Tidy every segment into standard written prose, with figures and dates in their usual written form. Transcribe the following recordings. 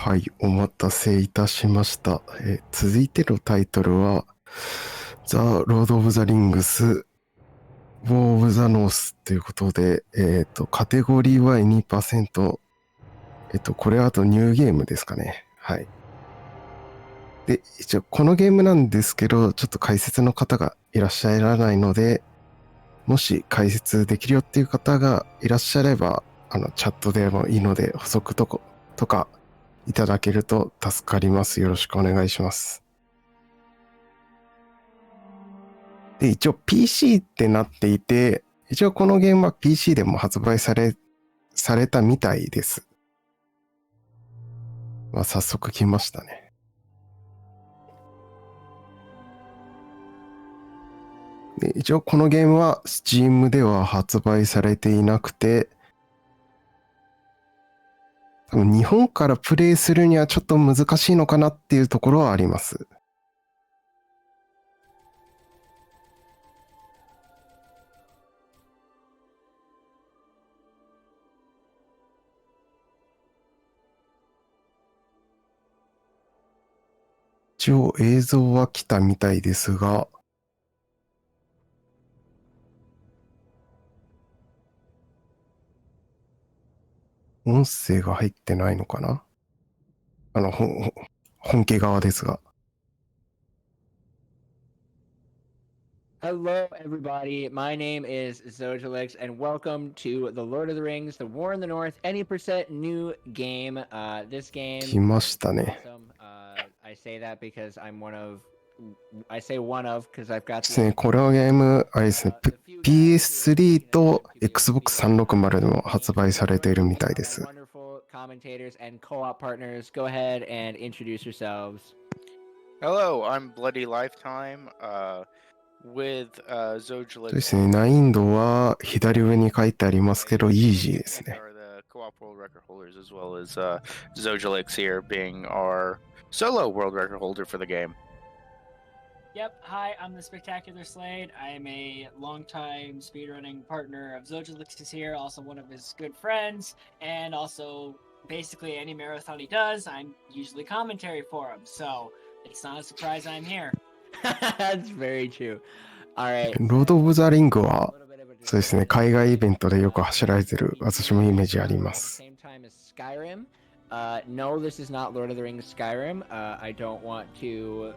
はい、お待たせいたしました。続いてのタイトルは、ザ・ロード・オブ・ザ・リングス・ウォー・オブ・ザ・ノースということで、カテゴリーは 2%、これはあとニューゲームですかね。はい。で、一応このゲームなんですけど、ちょっと解説の方がいらっしゃらないので、もし解説できるよっていう方がいらっしゃれば、チャットでもいいので補足とかいただけると助かります。よろしくお願いします。で、一応 PC ってなっていて、一応このゲームは PC でも発売されたみたいです。まあ、早速来ましたね。で、一応このゲームは Steam では発売されていなくて、多分日本からプレイするにはちょっと難しいのかなっていうところはあります。一応映像は来たみたいですが、音声が入ってないのかな？本家側ですが。Hello, everybody. My name is Zojalyx, and welcome to the Lord of the Rings: The War in the North, any percent new game. This game 来ましたね。is awesome. I say that because I say one of because I've got ですね、これはゲーム、あれですね、PS3 と Xbox360 でも発売されているみたいです。wonderful commentators and co-op partners. Go ahead and introduce yourselves. Hello, I'm Bloody Lifetime, with そうで Zojalyx. すね、難易度は左上に書いてありますけど、イージーですね。Are the co-op world record holders as well as Zojalyx here being our solo world record holder for the game. Yep, hi, I'm the Spectacular Slade. I'm a longtime speedrunning partner of Zojalyx is here, also one of his good friends, and also basically any marathon he does, I'm usually commentary for him, so it's not a surprise I'm here. That's very true. All right. ロード・オブ・ザ・リングは、そうですね、海外イベントでよく走られてる、私もイメージあります。No, this is not Lord of the Rings Skyrim. I don't want to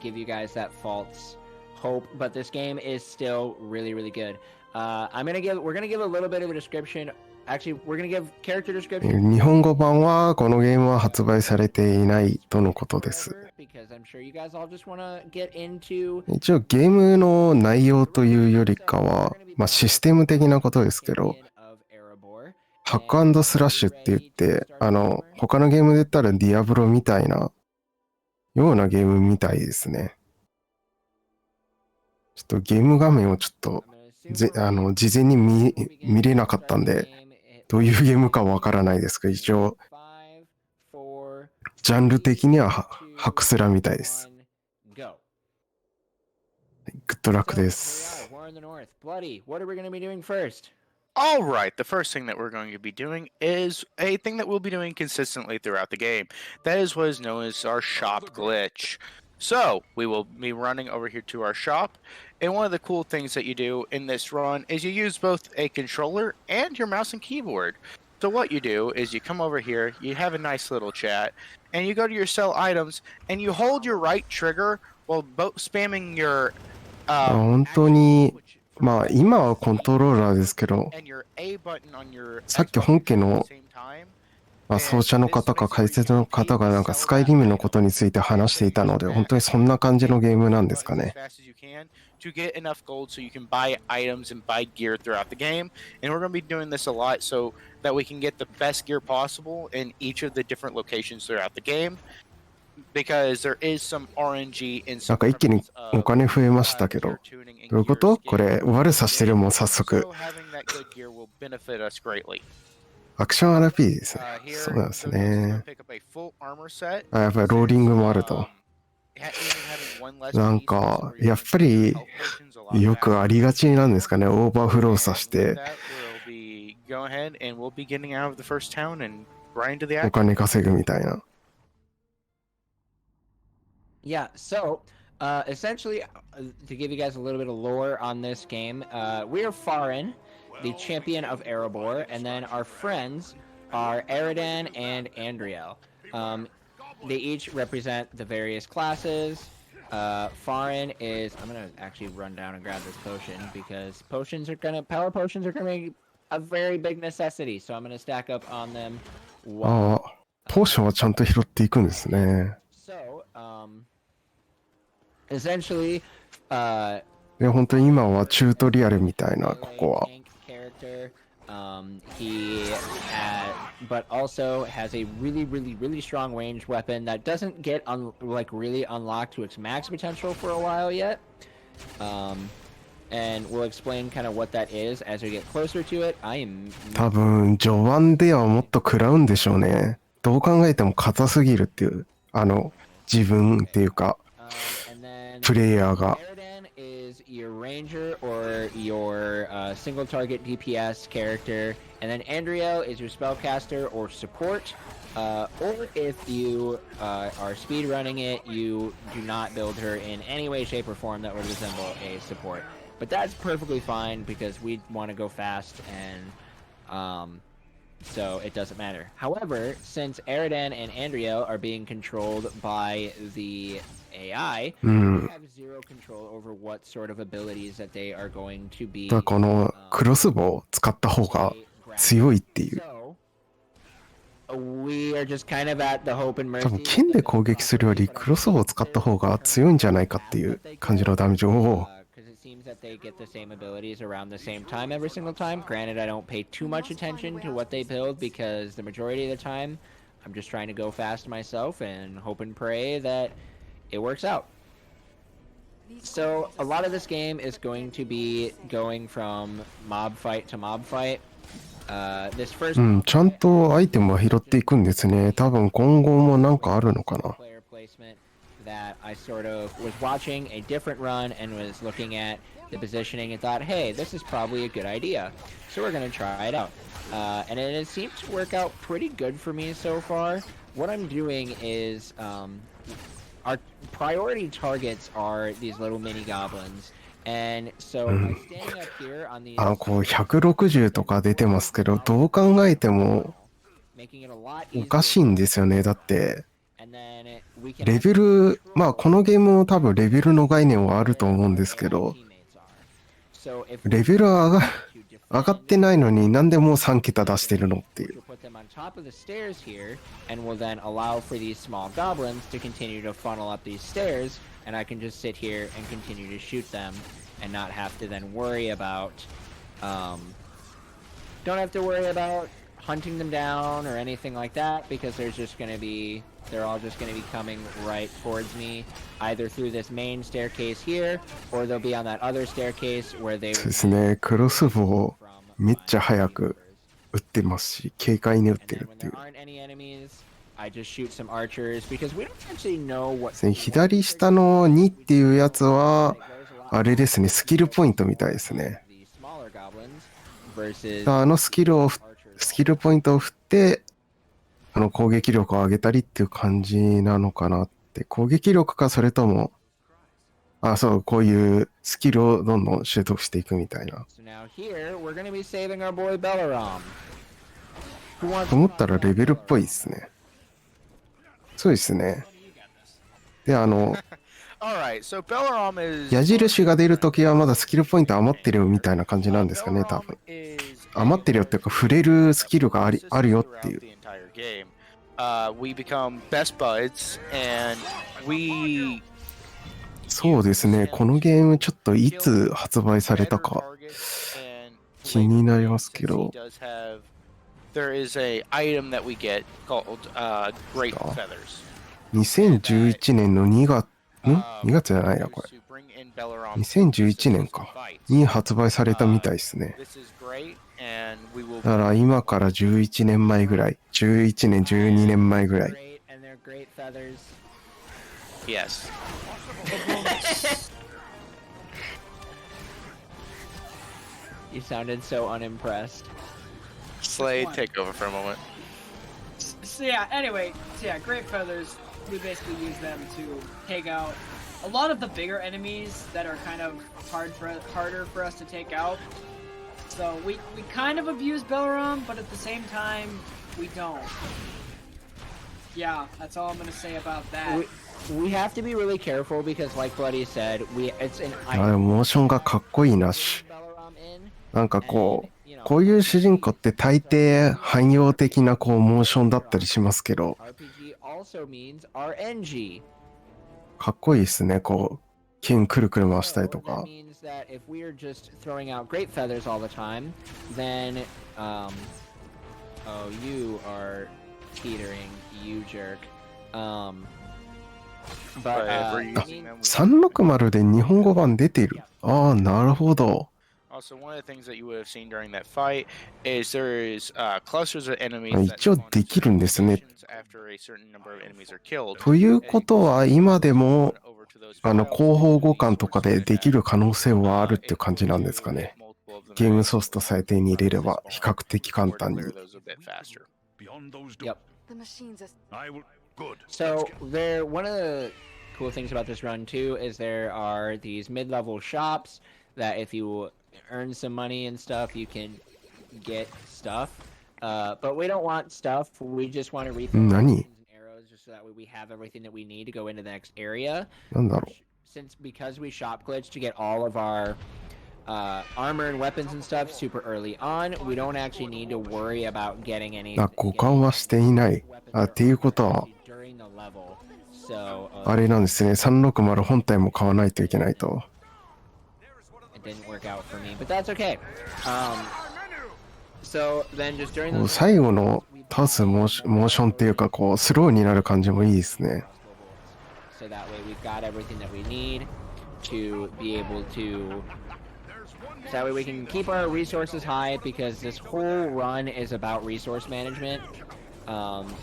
give you guys that false hope, but this game is still really, really good. We're gonna give a little bit of a description. Actually, we're gonna give character description. 日本語版はこのゲームは発売されていないとのことです。Because I'm sure you guys all just wanna get into 一応ゲームの内容というよりかは、まあ、システム的なことですけど、ハック&スラッシュって言って、他のゲームで言ったらディアブロみたいなようなゲームみたいですね。ちょっとゲーム画面をちょっと事前に見れなかったんで、どういうゲームかわからないですけど、一応ジャンル的にはハクスラみたいです。グッドラックです。All right, the first thing that we're going to be doing is a thing that we'll be doing consistently throughout the game. That is what is known as our shop glitch. So, we will be running over here to our shop, and one of the cool things that you do in this run is you use both a controller and your mouse and keyboard. So what you do is you come over here, you have a nice little chat, and you go to your sell items, and you hold your right trigger while both spamming your 本当にまあ今はコントローラーですけど、さっき本家の奏者の方か解説の方がなんかスカイリムのことについて話していたので、本当にそんな感じのゲームなんですかね。To get enough gold so you can buy items and buy gear throughout the game. And we're going to be doing this a lot so that we can get the best gear possible in each of the different locations throughout the game. Because there is some RNG in some なんか一気にお金増えましたけど、どういうこと？これ悪さしてるもん早速。アクション RP ですね。そうなんですね。やっぱりローリングもあると。なんかやっぱりよくありがちなんですかね、オーバーフローさせて。right into the お action. 金稼ぐみたいな。Yeah, so essentially, to give you guys a little bit of lore on this game, we are Farin, the champion of Erebor, and then our friends are Eridan and Andriel. They each represent the various classes. Farin is. I'm gonna actually run down and grab this potion because power potions are gonna be a very big necessity. So I'm gonna stack up on them. ああ、ポーションはちゃんと拾っていくんですね。So, essentially, で、本当に今はチュートリアルみたいな、ここは。character. But also has a really, really, really strong ranged weapon that doesn't get really unlocked to its max potential for a while yet. And we'll explain kind of what that is as we get closer to it. 多分、序盤ではもっと食らうんでしょうね。どう考えても硬すぎるっていう、自分っていうか、プレイヤーが。is your ranger or your single target DPS character, and then Andriel is your spellcaster or support. Or if you are speedrunning it, you do not build her in any way, shape, or form that would resemble a support. But that's perfectly fine because we want to go fast, and so it doesn't matter. However, since Eridan and Andriel are being controlled by the AI, we have zero control over what sort of abilities that they are going to be. だからこのクロスボウを使った方が強いっていう。So, we are just kind of at the hope and mercy. 多分剣で攻撃するよりクロスボウを使った方が強いんじゃないかっていう感じのダメージを。Because it seems that they get the same abilities around the same time every single time. Granted, I don't pay too much attention to what they build because the majority of the time, I'm just trying to go fast myself and hope and pray that it works out. So a lot of this game is going to be going from mob fight to mob fight. This first ちゃんとアイテムは拾っていくんですね。多分今後もなんかあるのかな。 player placement that I sort of was watching a different run and was looking at the positioning and thought, hey, this is probably a good idea. So we're going to try it out. And it seemed to work out pretty good for me so far. What I'm doing is our priority targets are these little mini goblins. And so by standing up here on these こう160とか出てますけど、どう考えても making it a lot お easier. かしいんですよね。だって、 And then we can レベル、まあこのゲームも多分レベルの概念はあると思うんですけど、 So if レベルは上がってないのになんでもう3桁出してるのっていう。 put them on top of the stairs here, and will then allow for these small goblins to continue to funnel up these stairs, and I can just sit here and continue to shoot them, and not have to then worry about, don't have to worry about hunting them down or anything like that, because they're all just gonna be coming right towards me, either through this main staircase here, or they'll be on that other staircase where they そうですね。クロスボウめっちゃ早く撃ってますし、軽快に撃っ And て then るっ when てい there う。 aren't any enemies, I just shoot some archers because we don't actually know what. ですね、左下の2っていうやつは、あれですね、スキルポイントみたいですね。 The smaller goblins versus あのスキルポイントを振って、攻撃力を上げたりっていう感じなのかなって。攻撃力か、それとも、そう、こういうスキルをどんどん習得していくみたいな。 So now here we're gonna be saving our boy Belaram. Who wants と思ったらレベルっぽいですね。そうですね。で、Alright, so Belaram is 矢印が出るときはまだスキルポイント余ってるみたいな感じなんですかね、多分。 余ってるよっていうか、触れるスキルがあるよっていう。 the entire game. We become best buds, and we そうですね、このゲームちょっといつ発売されたか気になりますけど。 There is a item that we get called Great Feathers. 2011年の2月、2月じゃないな、これ。2011年か。に発売されたみたいですね。だから今から11年前ぐらい。11年、12年前ぐらい。and their great feathers? Yes. You sounded so unimpressed. Slade, take over for a moment. So yeah, anyway, so yeah, Great Feathers, we basically use them to take out a lot of the bigger enemies that are kind of harder for us to take out. So we kind of abuse Belaram, but at the same time, we don't. Yeah, that's all I'm gonna say about that. We have to be really careful because, like Bloody said, it's an あ、でもモーションがかっこいいなし。なんかこう、こういう主人公って大抵汎用的なこうモーションだったりしますけど、 RPG also means RNG. かっこいいですね。こう、剣くるくる回したりと That か。 means that if we are just throwing out great feathers all the time, then oh, you are teetering, you jerk. But Right, it means 360で日本語版出てる。ああ、なるほど。 Also, one of the things that you would have seen during that fight is there is clusters of enemies あ、 that 一応 spawn で in きるん certain ですね。 locations after a certain number of enemies are killed. ということは今でも Over to those 広報互換とかででき る る可能性はあるっていう感じなんですかね。ゲームソースとさえ手に入れれば比較的簡単に。 Beyond those Yep. The machines I will. Good. So one of the cool things about this run too is there are these mid-level shops that if you earn some money and stuff, you can get stuff. But we don't want stuff. We just want to refill our 何 weapons and arrows just so that way we have everything that we need to go into the next area. なんだろ Because we shop glitch to get all of our armor and weapons and stuff super early on, we don't actually need to worry about getting any. う。あ、互換はしていない。あ、っていうことは、 during the level. So あれなんですね。360本体も買わないといけないと。 it didn't work out for me, but that's okay. So then just during こう the 最後の倒すモーションっていうか、こう、スローになる感じもいいですね。 so that way we've got everything that we need to be able to. So that way we can keep our resources high because this whole run is about resource management.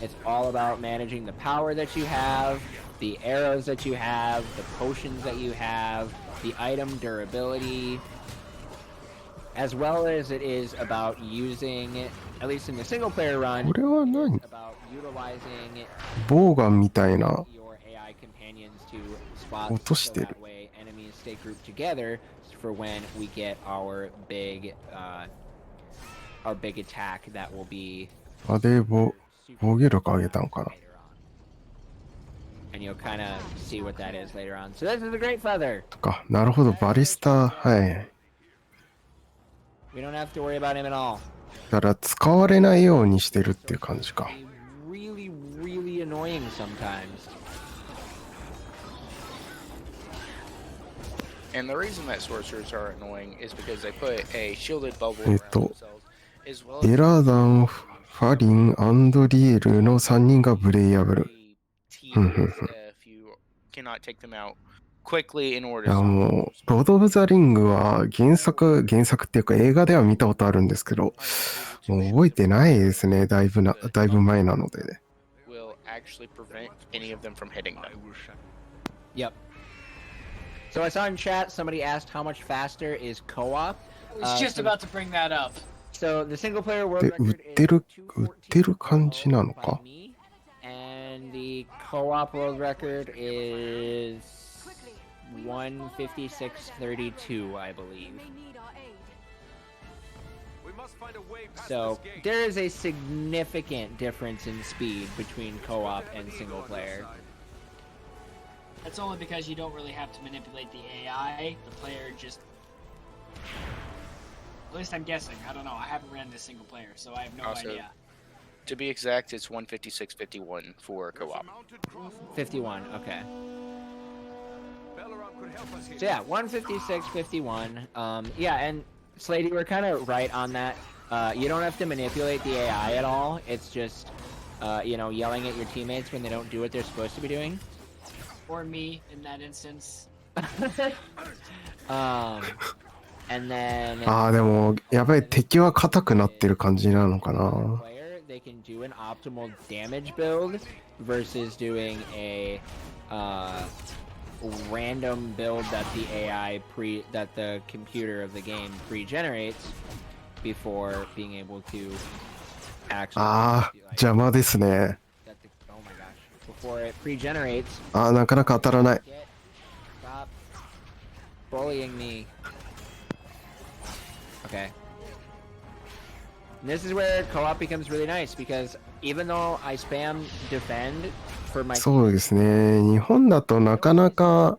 It's all about managing the power that you have, the arrows that you have, the potions that you have, the item durability, as well as it is about using, at least in the single player run, これは何 about utilizing ボウガンみたいな。 your AI companions to spot 落とし so てる。 that way enemies stay grouped together for when we get our big attack that will be あで、防御力上げたのかな。 later on. And you'll kind of see what that is later on. So this is the Great Feather. とか、なるほど、バリスタ、はい。 We don't have to worry about him at all. だから使われないようにしてるっていう感じか。 Really, really annoying sometimes. And the reason that sorcerers are annoying is because they put a shielded bubble えっ around と、 themselves, as well as エラダン、ファリン、アンドリエルの3人がブレイヤブル。 teams if you cannot take them out quickly in い order や to もう、ロード・オブ・ザ・リングは原作っていうか映画では見たことあるんですけど、もう覚えてないですね。だいぶ前なのでね。 will actually prevent any of them from hitting them. Yep. So I saw in chat somebody asked how much faster is co-op. I was just about to bring that up. So the single player world で、 record 売ってる感じなの by か。 me, and the co-op world record is 156.32, I believe. So there is a significant difference in speed between co-op and single player. That's only because you don't really have to manipulate the AI. The player just. At least I'm guessing. I don't know. I haven't ran this single player, so I have no Also- idea. To be exact, it's 156.51 for co-op. 51, okay. So yeah, 156.51. Yeah, and Slade, you were kind of right on that. You don't have to manipulate the AI at all. It's just, yelling at your teammates when they don't do what they're supposed to be doing. Or me in that instance. And then ああ、でも、やばい、敵は硬くなってる感じなのかな。 player, they can do an optimal damage build versus doing a random build that the AI that the computer of the game pre-generates before being able to actually. ああ、邪魔ですね。before it pre-generates. あー、なかなか当たらない。 Stop bullying me. Okay. And this is where co-op becomes really nice because even though I spam defend for my そうですね。日本だとなかなか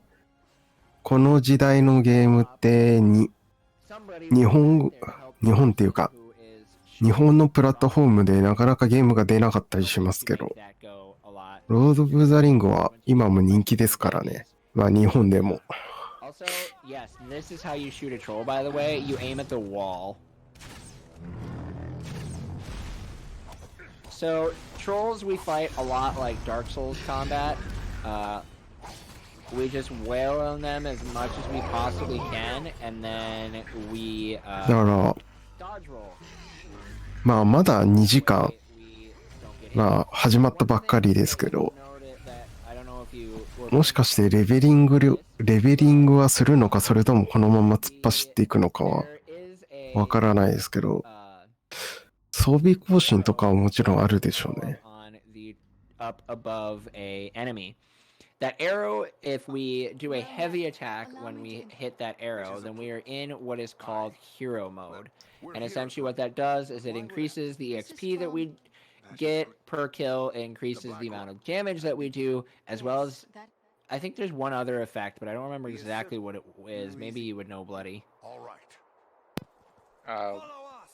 この時代のゲームって日本っていうか日本のプラットフォームでなかなかゲームが出なかったりしますけど、ロード・オブ・ザ・リングは今も人気ですからね。まあ日本でも。Also, yes, this is how you shoot a troll, by the way. You aim at the wall. So, trolls we fight a lot like Dark Souls combat. We just wail on them as much as we possibly can, and then we だから、 dodge roll. まあまだ2時間、 We don't get hit. まあ始まったばっかりですけど、 I don't know if you were もしかしてレベリングはするのか、それともこのまま突っ走っていくのかは there is a わからないですけど、 装備更新とかはもちろんあるでしょうね。 on the up above a enemy. That arrow, if we do a heavy attack when we hit that arrow, then we are in what is called hero mode. And essentially what that does is it increases the EXP that we get per kill, it increases the amount of damage that we do, as well as I think there's one other effect, but I don't remember exactly what it is. Maybe you would know, Bloody. All right. Uh, Follow us.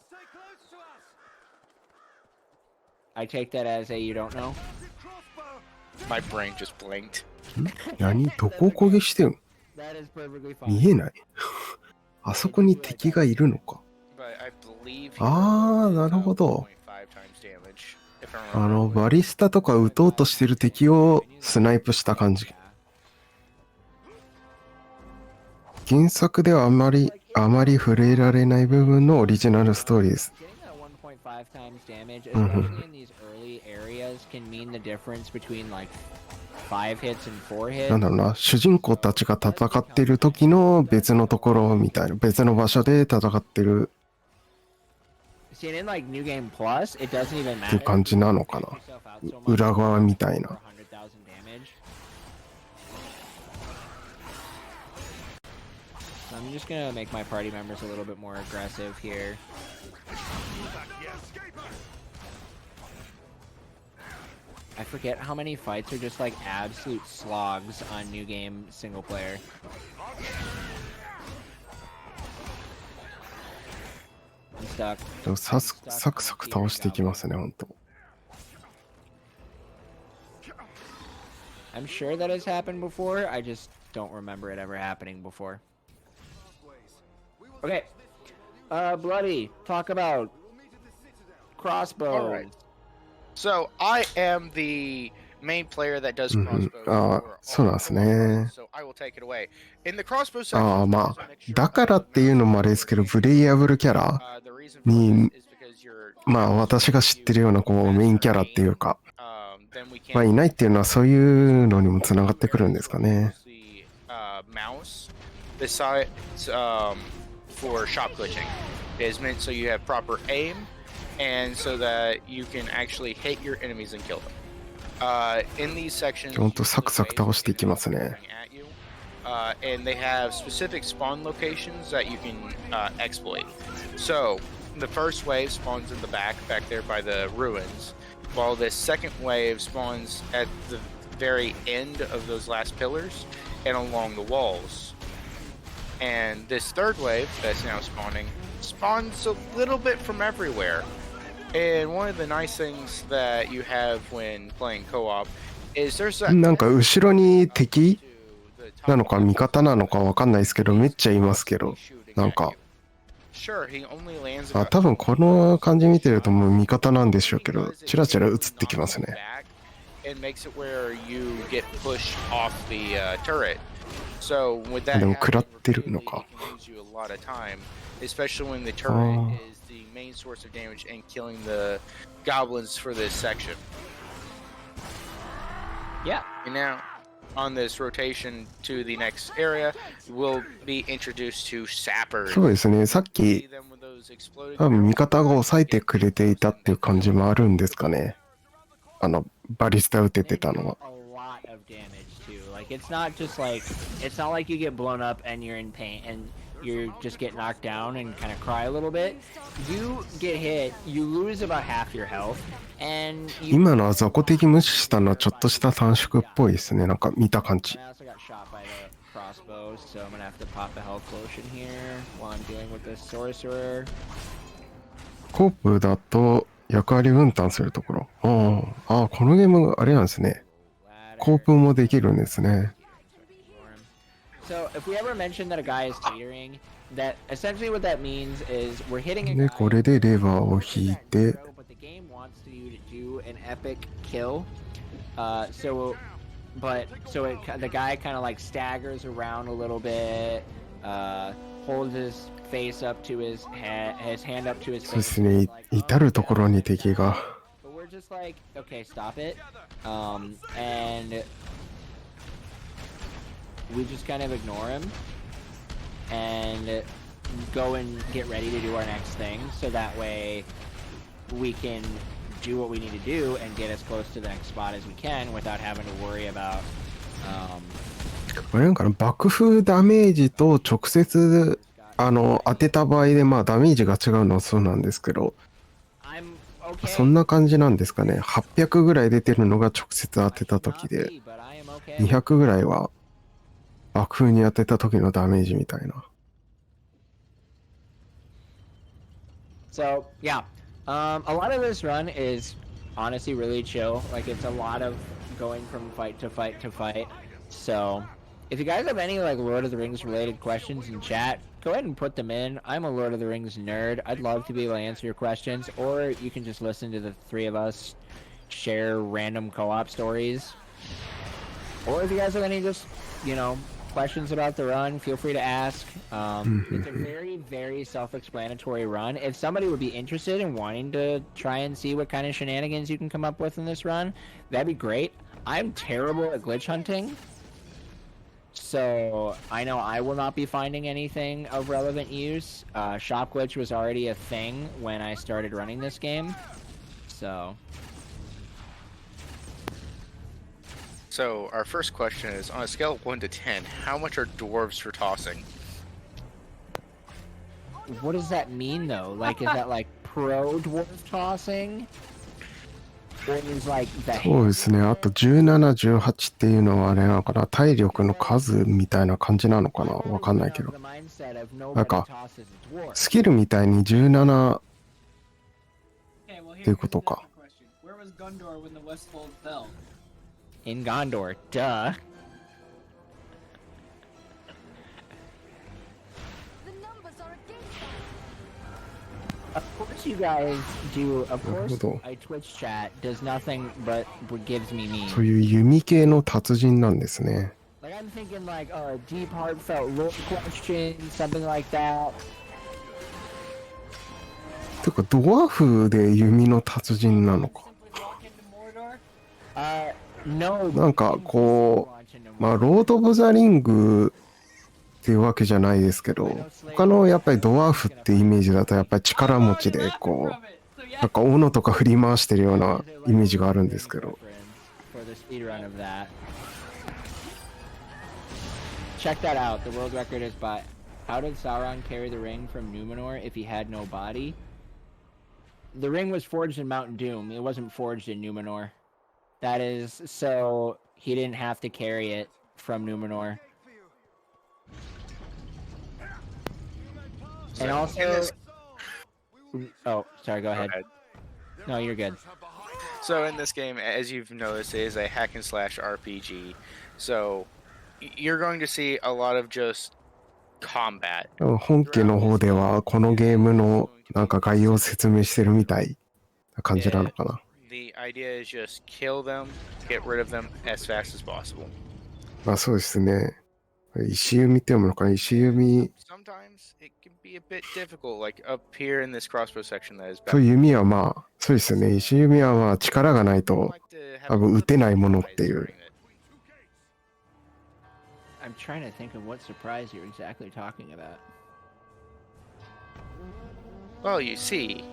Stay close to us. I take that as a you don't know. Crossbow. my brain just blinked. 何どこを攻撃してるの That is perfectly fine. 見えないあそこに敵がいるのか But I believe あー、なるほど。 0.5 times damage, if I remember. バリスタとか撃とうとしてる敵をスナイプした感じ。原作ではあまり触れられない部分のオリジナルストーリーです。 Getting that 1.5 times damage, especially in these early areas, can mean the difference between like 5 hits and 4 hits. なんだろうな、主人公たちが戦ってる時の別のところみたいな、別の場所で戦ってる See, and in like New Game Plus, it doesn't even っていう matter. 感じなのかな。裏側みたいな。 100,000 damage. So I'm just gonna make my party members a little bit more aggressive here. I forget how many fights are just like absolute slogs on New Game single player. I'm stuck. でもサクサク倒していきますね、ほんと。 I'm sure that has happened before. I just don't remember it ever happening before. Okay. Bloody, talk about crossbow. All right. So I am the main player that does crossbows. ああ、 for そうなん all ですね。 So I will take it away. In the crossbow section, ああ、ま there's あ a mixture だからっていうのもあれですけど、プレイヤブルキャラ the reason for に this is because you're まあ私が知ってるようなこうメインキャラっていうか、 then we まあい can't ないっていうのはそういうのにもつながってくるんですかね。 the mouse besides for shop glitching. It is meant so you have proper aim and so that you can actually hit your enemies and kill them. In these sections, ほんとサクサク倒していきますね。 at you, and they have specific spawn locations that you can exploit. So the first wave spawns in the back there by the ruins, while the second wave spawns at the very end of those last pillars and along the walls. And this third wave that's now spawns a little bit from everywhere. And one of the nice things that you have when playing co-op is there's a なんか後ろに敵なのか味方なのかわかんないですけど、めっちゃいますけど、なんか、 Sure, he only lands あ、 about 多分この感じ見てるともう味方なんでしょうけど、チラチラ映ってきますね。 It makes it where you get pushed off the turret. So with that でも食らっ happening てるのか。 repeatedly, it can use you a lot of time, especially when the turret Oh. is the main source of damage and killing the goblins for this section. Yeah. And now, on this rotation to the next area, we'll be introduced to sappers. そうですね。さっ See き them with those exploded 多分 barrels. 味方が抑えてくれていたっていう感じもあるんですかね。バリスタ打て They てた do のは。 a lot of damage too. Like it's not just like it's not like you get blown up and you're in pain and you just get knocked down and kind of cry a little bit. You get hit, you lose about half your health, and you. 今のは雑魚的無視したのはちょっとした短縮っぽいですね。なんか見た感じ。 I also got shot by the crossbow, so I'm gonna have to pop a health potion here while I'm dealing with this sorcerer. コープだと役割分担するところ。ああ、このゲームあれなんですね。コープもできるんですね。 So if we ever mention that a guy is teetering, that essentially what that means is we're hitting a で、 guy. これでレバーを引いて、 But the game wants you to do an epic kill. The guy kind of like staggers around a little bit, holds his face up to his hand up to his そうで face. すね。至るところに敵が。 But we're just like, okay, stop it. And we just kind of ignore him and go and get ready to do our next thing. So that way we can do what we need to do and get as close to the next spot as we can without having to worry about. これなんか爆風ダメージと直接当てた場合でまあダメージが違うのはそうなんですけど、 I'm okay. そんな感じなんですかね。800ぐらい出てるのが直接当てた時で、 But I am okay. 200ぐらいは爆風に当てた時のダメージみたいな。 So yeah, a lot of this run is honestly really chill. Like it's a lot of going from fight to fight to fight. So if you guys have any like Lord of the Rings related questions in chat, go ahead and put them in. I'm a Lord of the Rings nerd. I'd love to be able to answer your questions, or you can just listen to the three of us share random co-op stories. Or if you guys have any just, questions about the run, feel free to ask. It's a very, very self-explanatory run. If somebody would be interested in wanting to try and see what kind of shenanigans you can come up with in this run, that'd be great. I'm terrible at glitch hunting, so I know I will not be finding anything of relevant use. Shop glitch was already a thing when I started running this game, so... So our first question is, on a scale of 1 to 10, how much are dwarves for tossing? What does that mean, though? Like, is that like pro dwarf tossing? Or is like the そうですね。あと17、18っていうのはあれなのかな。体力の数みたいな感じなのかな。わかんないけど。 なんかスキルみたいに17 Okay, well, っていうことか。 Where was Gondor when the Westfold fell? in Gondor? Duh. The numbers are against us. Of course you guys do. Of course, なるほど。 I Twitch chat does nothing but gives me memes. そういう弓系の達人なんですね。 Like I'm thinking like a deep heartfelt lore question, something like that. てかドワーフで弓の達人なのか。 Simply walk into Mordor? No. なんかこう、まあロード・オブ・ザ・リングっていうわけじゃないですけど、他のやっぱりドワーフってイメージだとやっぱり力持ちでこ So う、 yeah, なんか斧とか振り回してるようなイメージがあるんですけど。 For the speed run of that. Check that out. The world record is by. How did Sauron carry the ring from Numenor if he had no body? The ring was forged in Mount Doom. It wasn't forged in Numenor. That is so he didn't have to carry it from Numenor. And also, oh, sorry. Go ahead. No, you're good. So in this game, as you've noticed, it is a hack and slash RPG. So you're going to see a lot of just combat. 本家の方ではこのゲームのなんか概要を説明してるみたいな感じなのかな。 The idea is just kill them, get rid of them as fast as possible. まあそうですね。石弓って読むのかな。石弓。 Sometimes it can be a bit difficult, like up here in this crossbow section that is そういう弓はまあ、そうですよね。石弓はまあ力がないと多分撃てないものっていう。I'm trying to think of what surprise you're exactly talking about. Well, you see,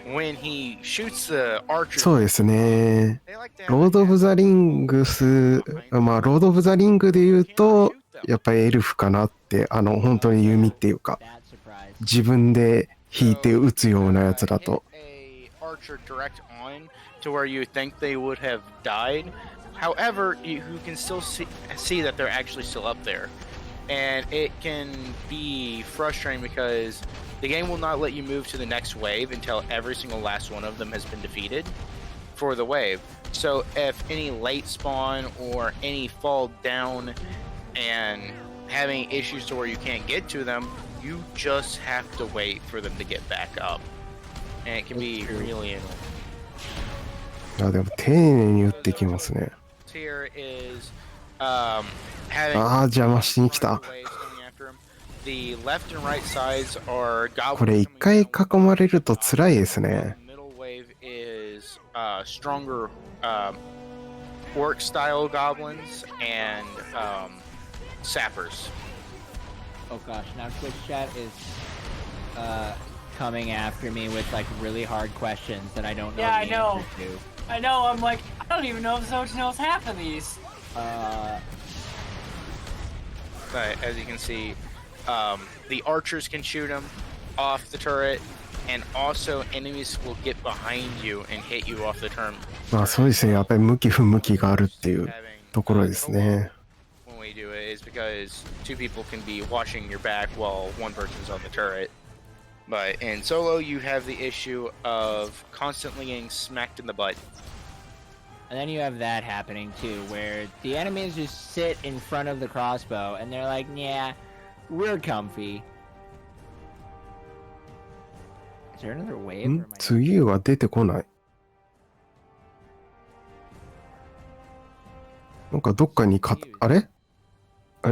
when he shoots the archers, そうですね。 they like to have ロード・オブ・ザ・リングス、まあ、ロード・オブ・ザ・リングで言うと、やっぱりエルフかなって、本当に弓っていうか、 That surprise. 自分で引いて撃つようなやつだと。 a archer direct on to where you think they would have died. However, you can still see that they're actually still up there. And it can be frustrating because the game will not let you move to the next wave until every single last one of them has been defeated for the wave. So if any late spawn or any fall down and having issues to where you can't get to them, you just have to wait for them to get back up. And it can be really annoying. あ、でも丁寧に撃ってきますね。 Here is having ああ、邪魔しに来た。 waves coming after him. The left and right sides are これ goblins 一回囲 coming まれると辛いです down. ね。 The middle wave is stronger orc style goblins and sappers. Oh gosh, now Twitch chat is coming after me with like really hard questions that I don't know Yeah, the I know. answer to. I know, I'm like, I don't even know if Zoj knows half of these. But as you can see, the archers can shoot them off the turret, and also enemies will get behind you and hit you off the turret. まあそうですね。やっぱり向き不向きがあるっていうところですね。 When we do it is because two people can be watching your back while one person's on the turret. But in solo, you have the issue of constantly getting smacked in the butt. And then you have that happening too, where the enemies just sit in front of the crossbow and they're like, yeah, we're comfy. Is there another wave? ん、次は出てこない。なんかどっかにあれ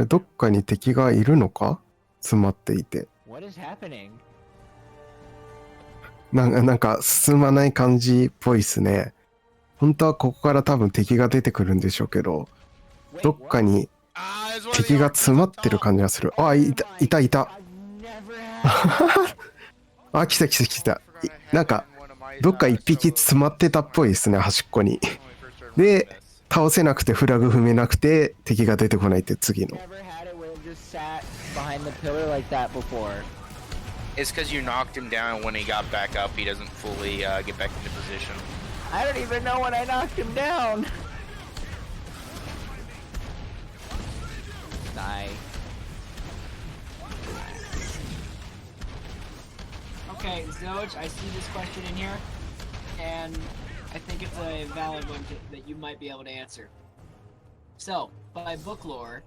どっかに敵がいるのか、詰まっていて。 What is happening? なんか進まない感じっぽいっすね。本当はここから多分敵が出てくるんでしょうけど、どっかに敵が詰まってる感じがする。あ、いた。あ、来た。なんか、どっか一匹詰まってたっぽいですね、端っこに。で、倒せなくてフラグ踏めなくて敵が出てこないって次の。 Never had it where it just sat behind the pillar like that before. It's because you knocked him down, and when he got back up, he doesn't fully get back into position. I don't even know when I knocked him down. Die. Okay, Zoj, I see this question in here, and I think it's a valid one that you might be able to answer. So, by book lore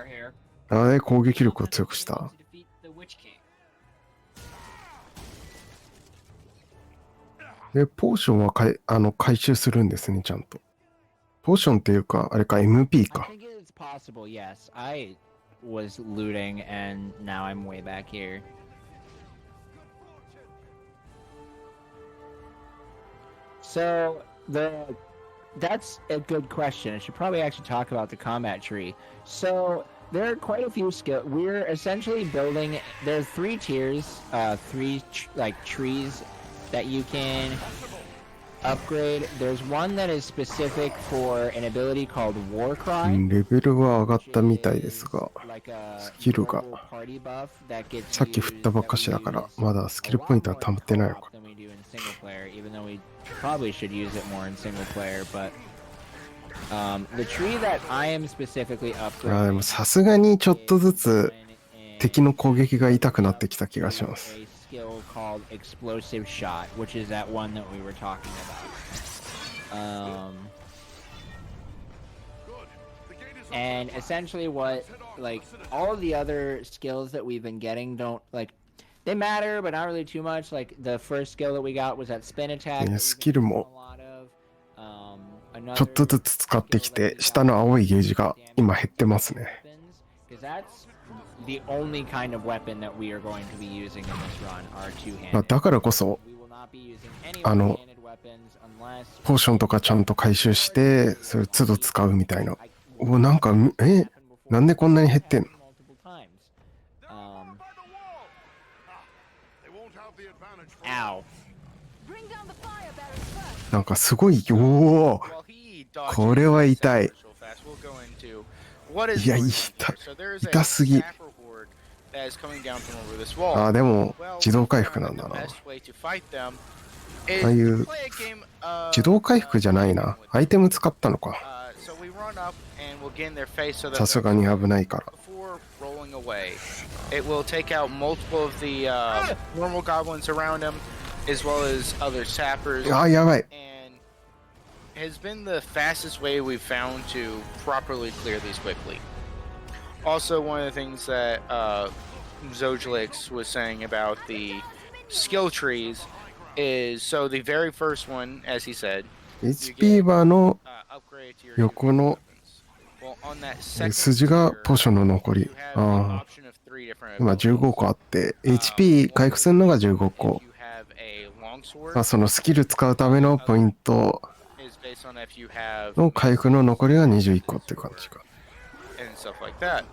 here, あれ、攻撃力を強くした。 to defeat the Witch King. で、ポーションは回収するんですね、ちゃんと。ポーションっていうか、あれか、MP I か。 think it's possible, yes. I was looting and now I'm way back here. So, that's a good question. I should probably actually talk about the combat tree. So, there are quite a few skills. We're essentially building. There's 3 tiers, trees that you can upgrade. There's one that is specific for an ability called War う Cry. ん、レベルは上がったみたいですが、 Like a スキルが global party buff that gets さっき振ったばっかしだから、まだスキルポイントは溜まってないのか。 than we do in single player, even though we probably should use it more in single player. But the tree that I am specifically あ、で upgrading もさすがにちょっとずつ敵の攻撃が痛くなってきた気がします。 a skill called explosive shot, which is that one that we were talking about. And essentially what, like, all of the other skills that we've been getting don't, like, they matter, but not really too much. Like, the first skill that we got was that spin attack. ね、スキルも Another ちょっとずつ使ってきて、下の青いゲージが今減ってますね。 Because that's the only kind of weapon that we are going to be using in this run, are まあ two-handed. だからこそ、 We will not be using any あの、 one-handed weapons unless ポーションとかちゃんと回収して、それ都度使うみたいな。お、なんか、なんでこんなに減ってんの？ multiple times. Ow. Bring down the fire barrels first. なんかすごい、おお、 While he dodges これは痛い。 sappers real fast, we'll go into what is いや、 going on 痛 here. So there is a 痛すぎ。 sapper horde that is coming down from over this wall. あ、でも Well, 自動 we 回 found 復なん that だ the な。 best way to fight them is ああい to う play a game of, 自動回復じゃないな。アイテム使ったのか。 so we run up and we'll get in their face so that さすがに危ないから。 before rolling away, it will take out multiple of the normal goblins around him, as well as other sappers, あ、やばい。 and has been the fastest way we've found to properly clear these quickly. Also, one of the things that Zojalyx was saying about the skill trees is, so the very first one, as he said, HP バーの upgrade to your 横の well, on that second 筋が tier, ポションの残 you り。 have the ああ、 option of 3 different 今 abilities. 15個あって、HP 回復するのが15個。 If you have a longsword, まあ、そのスキル使うためのポイント is based on if you have の回復の残りが21個っていう感じか。 and stuff like that.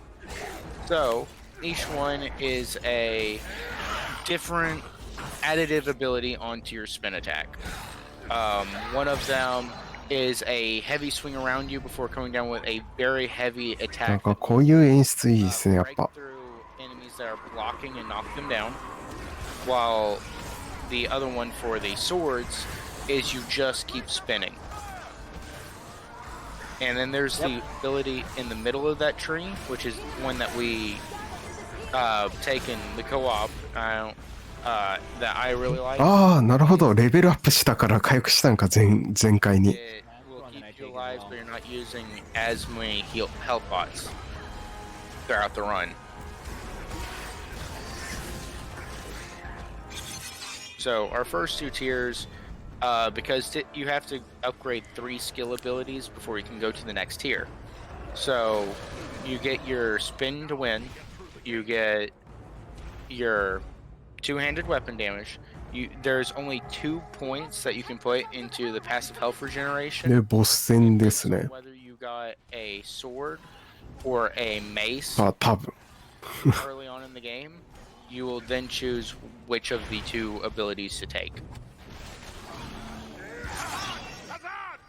So each one is a different additive ability onto your spin attack. One of them is a heavy swing around you before coming down with a very heavy なん attack. かこういう演出いいですね、やっ Break ぱ。 through enemies that are blocking and knock them down. While the other one for the swords is you just keep spinning. And then there's the ability in the middle of that tree, which is one that we take in the co-op. That I really like. ああ、なるほど。レベルアップしたから回復したんか、前回に。 It will keep you alive, but you're not using as many health pots throughout the run. So our first 2 tiers, because you have to upgrade 3 skill abilities before you can go to the next tier. So you get your spin to win, you get your 2-handed weapon damage. There's only 2 points that you can put into the passive health regeneration. で、ボス戦ですね。 Whether you got a sword or a mace あ、多分。 early on in the game, you will then choose which of the 2 abilities to take.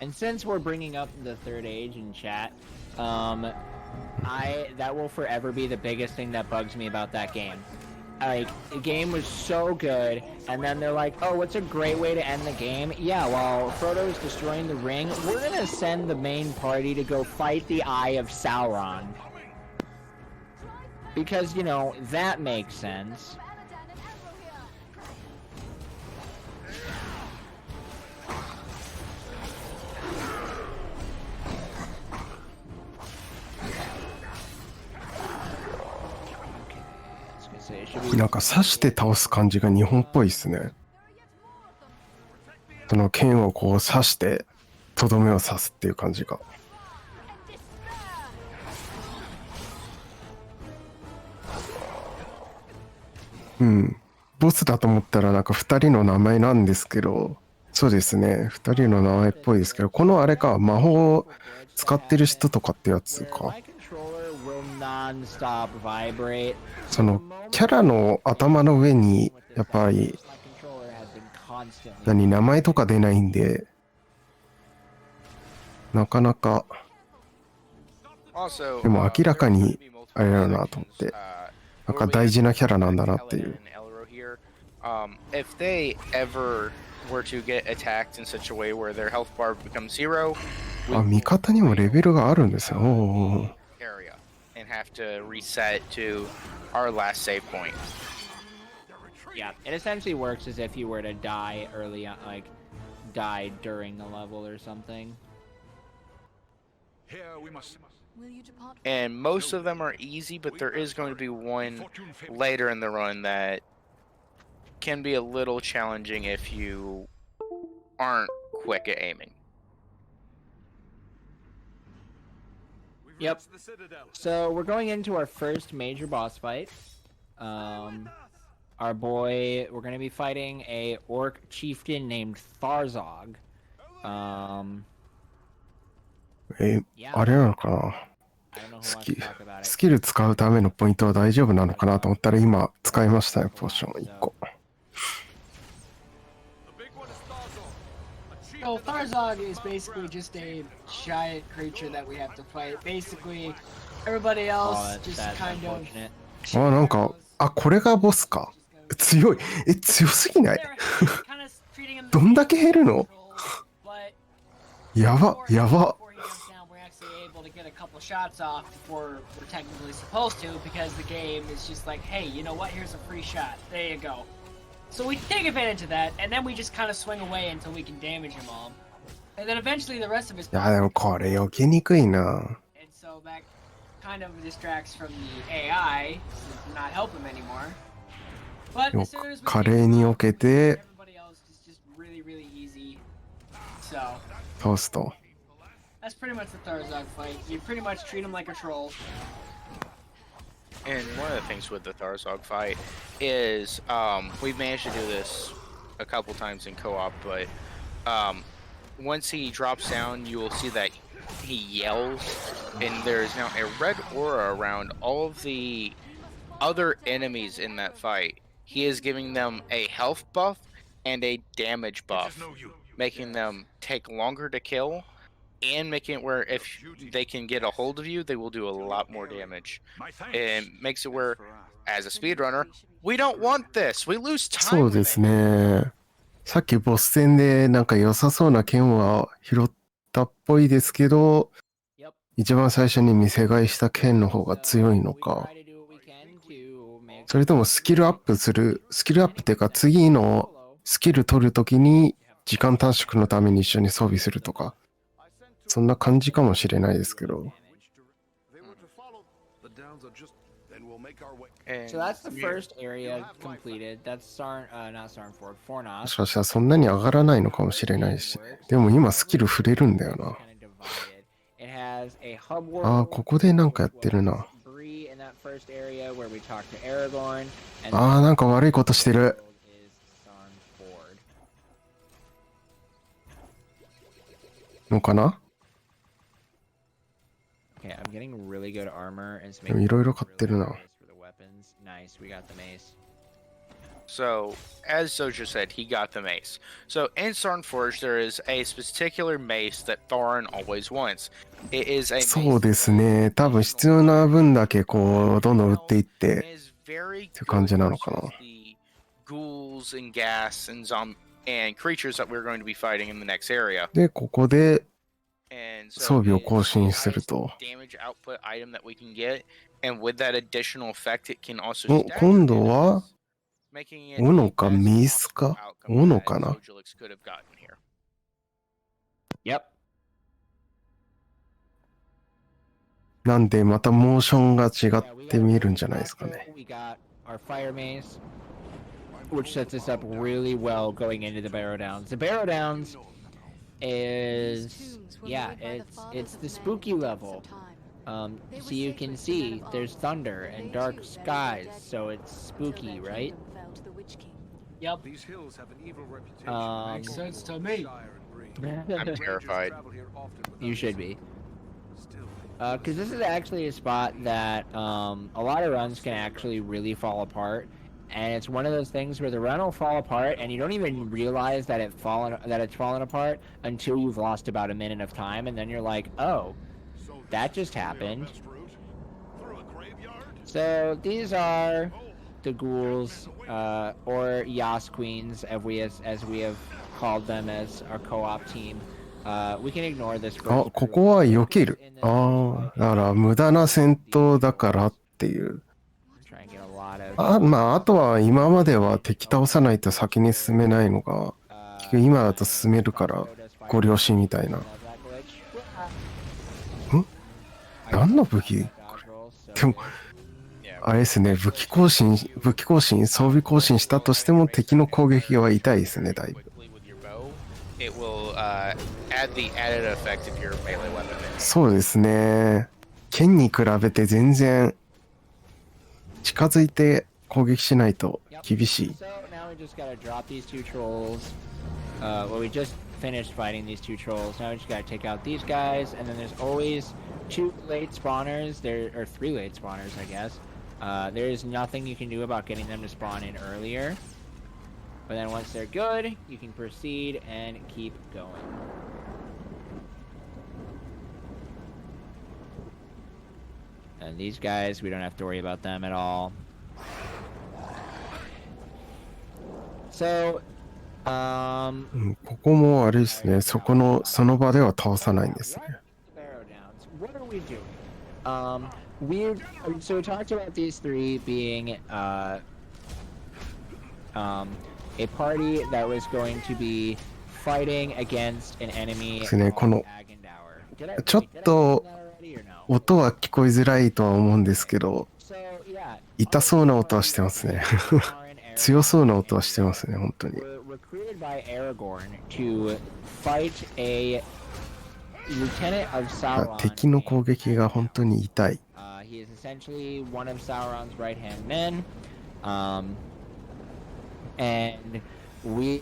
And since we're bringing up the third age in chat, that will forever be the biggest thing that bugs me about that game. Like, the game was so good, and then they're like, oh, what's a great way to end the game? Yeah, while Frodo's destroying the ring, we're gonna send the main party to go fight the Eye of Sauron. Because, you know, that makes sense. Aladdin and Arrow here. なんか刺して倒す感じが日本っぽいですね。その剣をこう刺してとどめを刺すっていう感じが。うん。ボスだと思ったらなんか2人の名前なんですけど、そうですね。2人の名前っぽいですけど、このあれか、魔法を使ってる人とかってやつか。そのキャラの頭の上にやっぱり名前とか出ないんで、なかなかでも明らかにあれだなと思って、なんか大事なキャラなんだなっていう。If they ever were to get attacked in such a way where their health bar becomes 0, あ、味方にもレベルがあるんですよ。おー。area and have to reset to our last save point. Yeah, it essentially works as if you were to die early on, like die during the level or something. Will you depart? And most of them are easy, but there is going to be one later in the run that can be a little challenging if you aren't quick at aiming. Yep. So we're going into our first major boss fight. Our boy, we're gonna be fighting a orc chieftain named Tharzog. あれなのかな。I don't know who ス wants キ to talk about ス it. キル使うためのポイントは大丈夫なのかなと思ったら今使いましたね、ポーション1個。So Tharzog is basically just a giant creature that we have to fight. Basically, everybody Oh, else that's, just that's kind of. unfortunate. あ、なんか、あ、これがボスか。強い。強すぎない？ kind of treating him どんだけ減るの？ but やば、やば。 before he jumps down, we're actually able to get a couple shots off before we're technically supposed to, because the game is just like, hey, you know what? Here's a free shot. There you go. So we take advantage of that, and then we just kind of swing away until we can damage him all. And then eventually the rest of his いや、でもこれ避けにくいな。 and so that kind of distracts from the AI to not help him anymore. But よ as soon as we 華麗に避けて everybody else is just really, really easy. So 倒すと。 that's pretty much the Tharzog fight. You pretty much treat him like a troll. And one of the things with the Tharzog fight is we've managed to do this a couple times in co-op, but once he drops down, you will see that he yells, and there is now a red aura around all of the other enemies in that fight. He is giving them a health buff and a damage buff, making them take longer to kill, and making it where if they can get a hold of you, they will do a lot more damage. And makes it where, as a speedrunner, we don't want this. We lose time. そうですね。さっきボス戦でなんか良さそうな剣は拾ったっぽいですけど、 Yep. 一番最初に見せ買いした剣の方が強いの We か。 try to do what we can to make それともスキルアップっていうか次のスキル取るときに時間短縮のために一緒に装備するとか、そんな感じかもしれないですけど。 And So that's the we- first area completed. That's not Sarnford, も Fornos. しかしたらそんなに上がらないのかもしれないし。でも今スキル触れるんだよな。 It has a hub ああ、 world ここでなんかやってるな。 Bree in that first area where we talk to Aragorn. And ああ、なんか悪いことしてる。 is Sarnford. のかな？ Okay, I'm getting really good armor and it's でもいろいろ買ってるな。 for the weapons. Nice, we got the mace. So, as Zoja said, he got the mace. So, in Sarnforge, there is a particular mace that Thorin always wants. It is a mace そうですね。多分必要な分だけこう、どんどん売っていっ that て、 is very って感じなのかな。 good versus the ghouls and gas and and creatures that we're going to be fighting in the next area. で、ここで And so 装備を it is 更新 the する highest と。 damage output item that we can get, and with that additional effect, it can also お、 stagger 今度は enemies, making it 斧か the best メスか possible outcome 斧 that かな Zojalyx could have gotten here. Yep. なんでまたモーションが違って見えるんじゃないですかね。 We got our fire mace, which sets us up really well going into the Barrow Downs. The Barrow Downs is it's the spooky level. So you can see there's thunder and dark skies, so it's spooky, right? Yep. These hills have an evil reputation. Makes sense to me. I'm terrified. You should be. Because this is actually a spot that a lot of runs can actually really fall apart, and it's one of those things where the run will fall apart, and you don't even realize that it's fallen apart until you've lost about a minute of time, and then you're like, oh, that just happened. So these are the ghouls, or Yas Queens, as we have called them as our co-op team. We can ignore this. あ、ここは避ける。ああ、だから無駄な戦闘だからっていう。 Try and get a lot of あ、まあ、あとは今までは敵倒さないと先に進めないのが、結局今だと進めるからご了承みたいな。何の武器？でも、あれですね、武器更新、装備更新したとしても敵の攻撃は痛いですね、だいぶ。 It will add the added effect of your melee weapon. そうですね。剣に比べて全然近づいて攻撃しないと厳しい。 So now we just gotta drop these two trolls. Well, we just finished fighting these two trolls. Now we just gotta take out these guys, and then there's always 2 late spawners, or 3 late spawners, I guess. There is nothing you can do about getting them to spawn in earlier. But then once they're good, you can proceed and keep going. And these guys, we don't have to worry about them at all. So, ここもあれですね、その場では倒さないんですね。What are we doing? So we talked about these 3 being a party that was going to be fighting against an enemy. ですね、このちょっと音は聞こえづらいとは思うんですけど、痛そうな音はしてますね。強そうな音はしてますね、本当に。Recruited by Aragorn to fight a lieutenant of Sauron. 敵の攻撃が本当に痛い。He is essentially one of Sauron's right-hand men, and we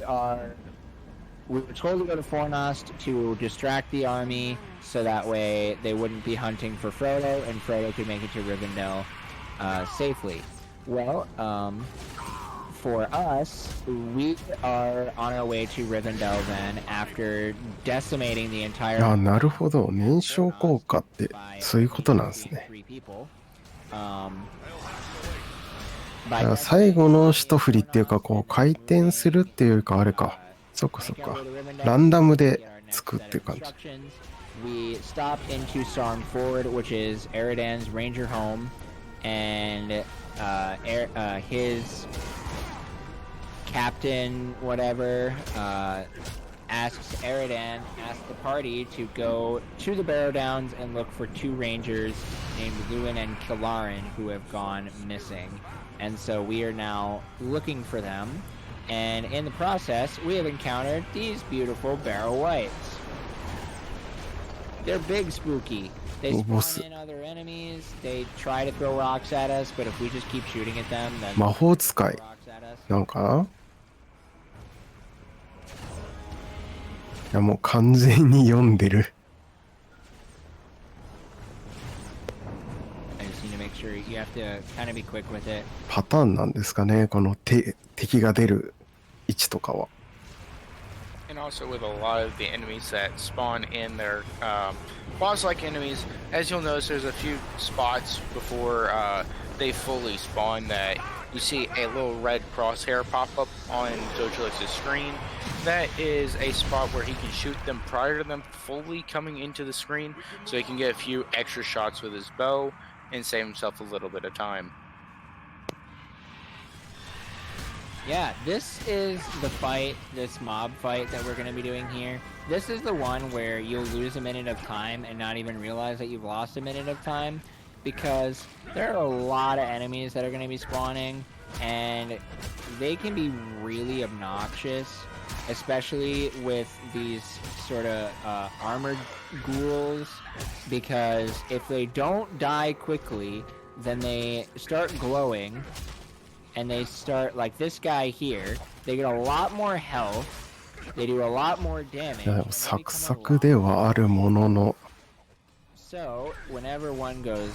were told to go to Fornost to distract the army, so that way they wouldn't be hunting for Frodo, and Frodo could make it to Rivendell safely. Well, for us, we are on our way to Rivendell then, after decimating the entire... あ、なるほど。燃焼効果ってそういうことなんですね。だから最後の一振りっていうか、こう回転するっていうよりかあれか。そっかそっか。ランダムでつくっていう感じ。We stop into Stormford, which is Eridan's ranger home, and his captain, whatever, asks the party to go to the Barrow Downs and look for 2 rangers named Luwin and Kilarin who have gone missing. And so we are now looking for them. And in the process, we have encountered these beautiful Barrow Wights. They're big spooky. They spawn in other enemies, they try to throw rocks at us, but if we just keep shooting at them, then 魔法使い なんか、いやもう完全に読んでる。I just need to make sure you have to kind of be quick with it. パターンなんですかね、この敵が出る位置とかは。And also with a lot of the enemies that spawn in their boss-like enemies, as you'll notice, there's a few spots before they fully spawn that you see a little red crosshair pop up on Zojalyx's screen. That is a spot where he can shoot them prior to them fully coming into the screen, so he can get a few extra shots with his bow and save himself a little bit of time. Yeah, this is the fight, this mob fight that we're going to be doing here. This is the one where you'll lose a minute of time and not even realize that you've lost a minute of time, because there are a lot of enemies that are going to be spawning, and they can be really obnoxious, especially with these sort of armored ghouls, because if they don't die quickly, then they start glowing, and they start, like this guy here, they get a lot more health, they do a lot more damage. サクサクではあるものの。So, whenever one goes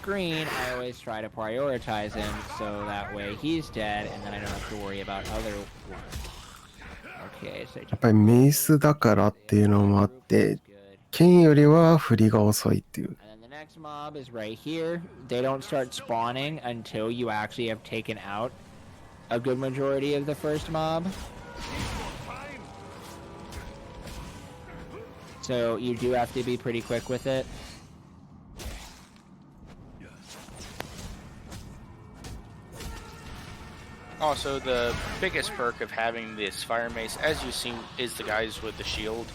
green, I always try to prioritize him, so that way he's dead, and then I don't have to worry about other ones. Okay, so やっぱりメイスだからっていうのもあって、剣よりは振りが遅いっていう。And then the next mob is right here. They don't start spawning until you actually have taken out a good majority of the first mob. So you do have to be pretty quick with it. Also, the biggest perk of having this fire mace, as you see, is the guys with the shield.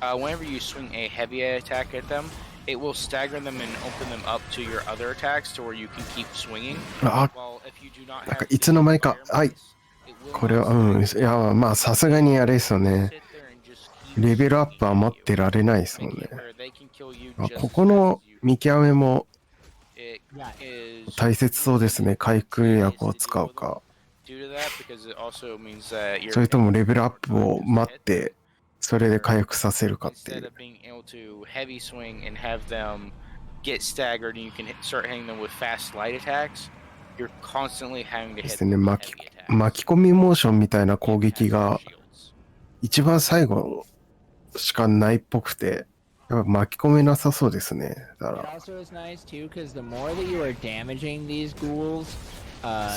Whenever you swing a heavy attack at them, it will stagger them and open them up to your other attacks to where you can keep swinging. あ、 While if you do not なんか have いつの間にか、 the fire はい、 mace, it will これは、いや、まあさすがにあれですよね。 sit there and just keep レベルアップは待ってられないですもん making ね。 it where they can kill you あ、 just ここの as you 見極めも it is 大切そうですね。回復薬を使うか。 due to that because it also means that you're それともレベルアップを待って、それで回復させるかってい instead う。 of being able to heavy swing and have them get staggered and you can start hitting them with fast light attacks, you're constantly having to で hit す them ね。 with 巻 heavy き attacks. 巻き込みモーションみたいな攻 And 撃 have が shields. 一番最後しかないっぽくて、やっぱ巻き込めなさそうですね。だか It ら also is nice too because the more that you are damaging these ghouls,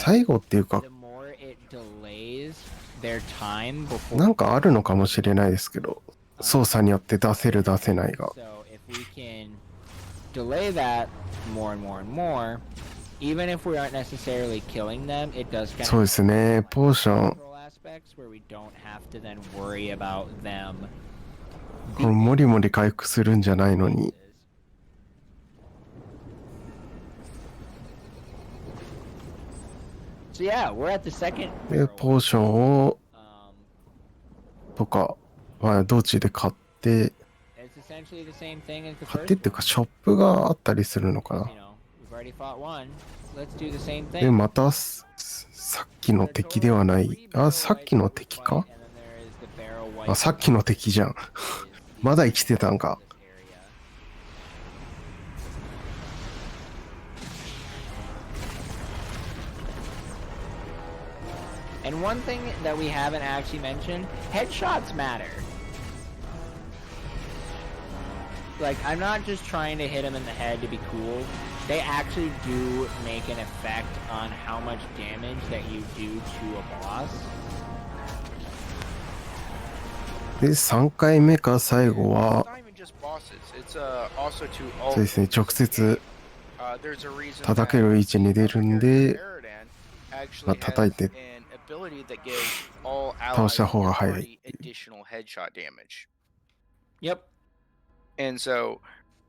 最後っていうか the more it delays their time before. なんかあるのかもしれないですけど、操作によって出せる出せないが。 So if we can delay that more and more and more, even if we aren't necessarily killing them, it does kind そうですね。ポーション control aspects where we don't have to then worry about them. これもりもり回復するんじゃないのに。 So yeah, we're at the second. でポーションを Um, とか、まあ、道中で買って it's essentially the same thing as the 買って first っていうかショップがあったりするのか one. な。 You know, we've already fought one. Let's do the same で thing. またさっきの敵ではない。あ、さっきの敵か。 And then there is the barrel white あ、さっきの敵じゃん。 is the まだ生きてたんか。 this area. And one thing that we haven't actually mentioned, headshots matter. Like, I'm not just trying to hit him in the head to be cool. They actually do make an effect on how much damage that you do to a boss. で3回目か最後 It's は not even just bosses. It's also to そう all. ですね。直接 There's a reason 叩ける位置に出るんで actually まあ叩いて has an ability that gives all 倒した allies 方が in 早 the い party additional headshot damage. Yep. And so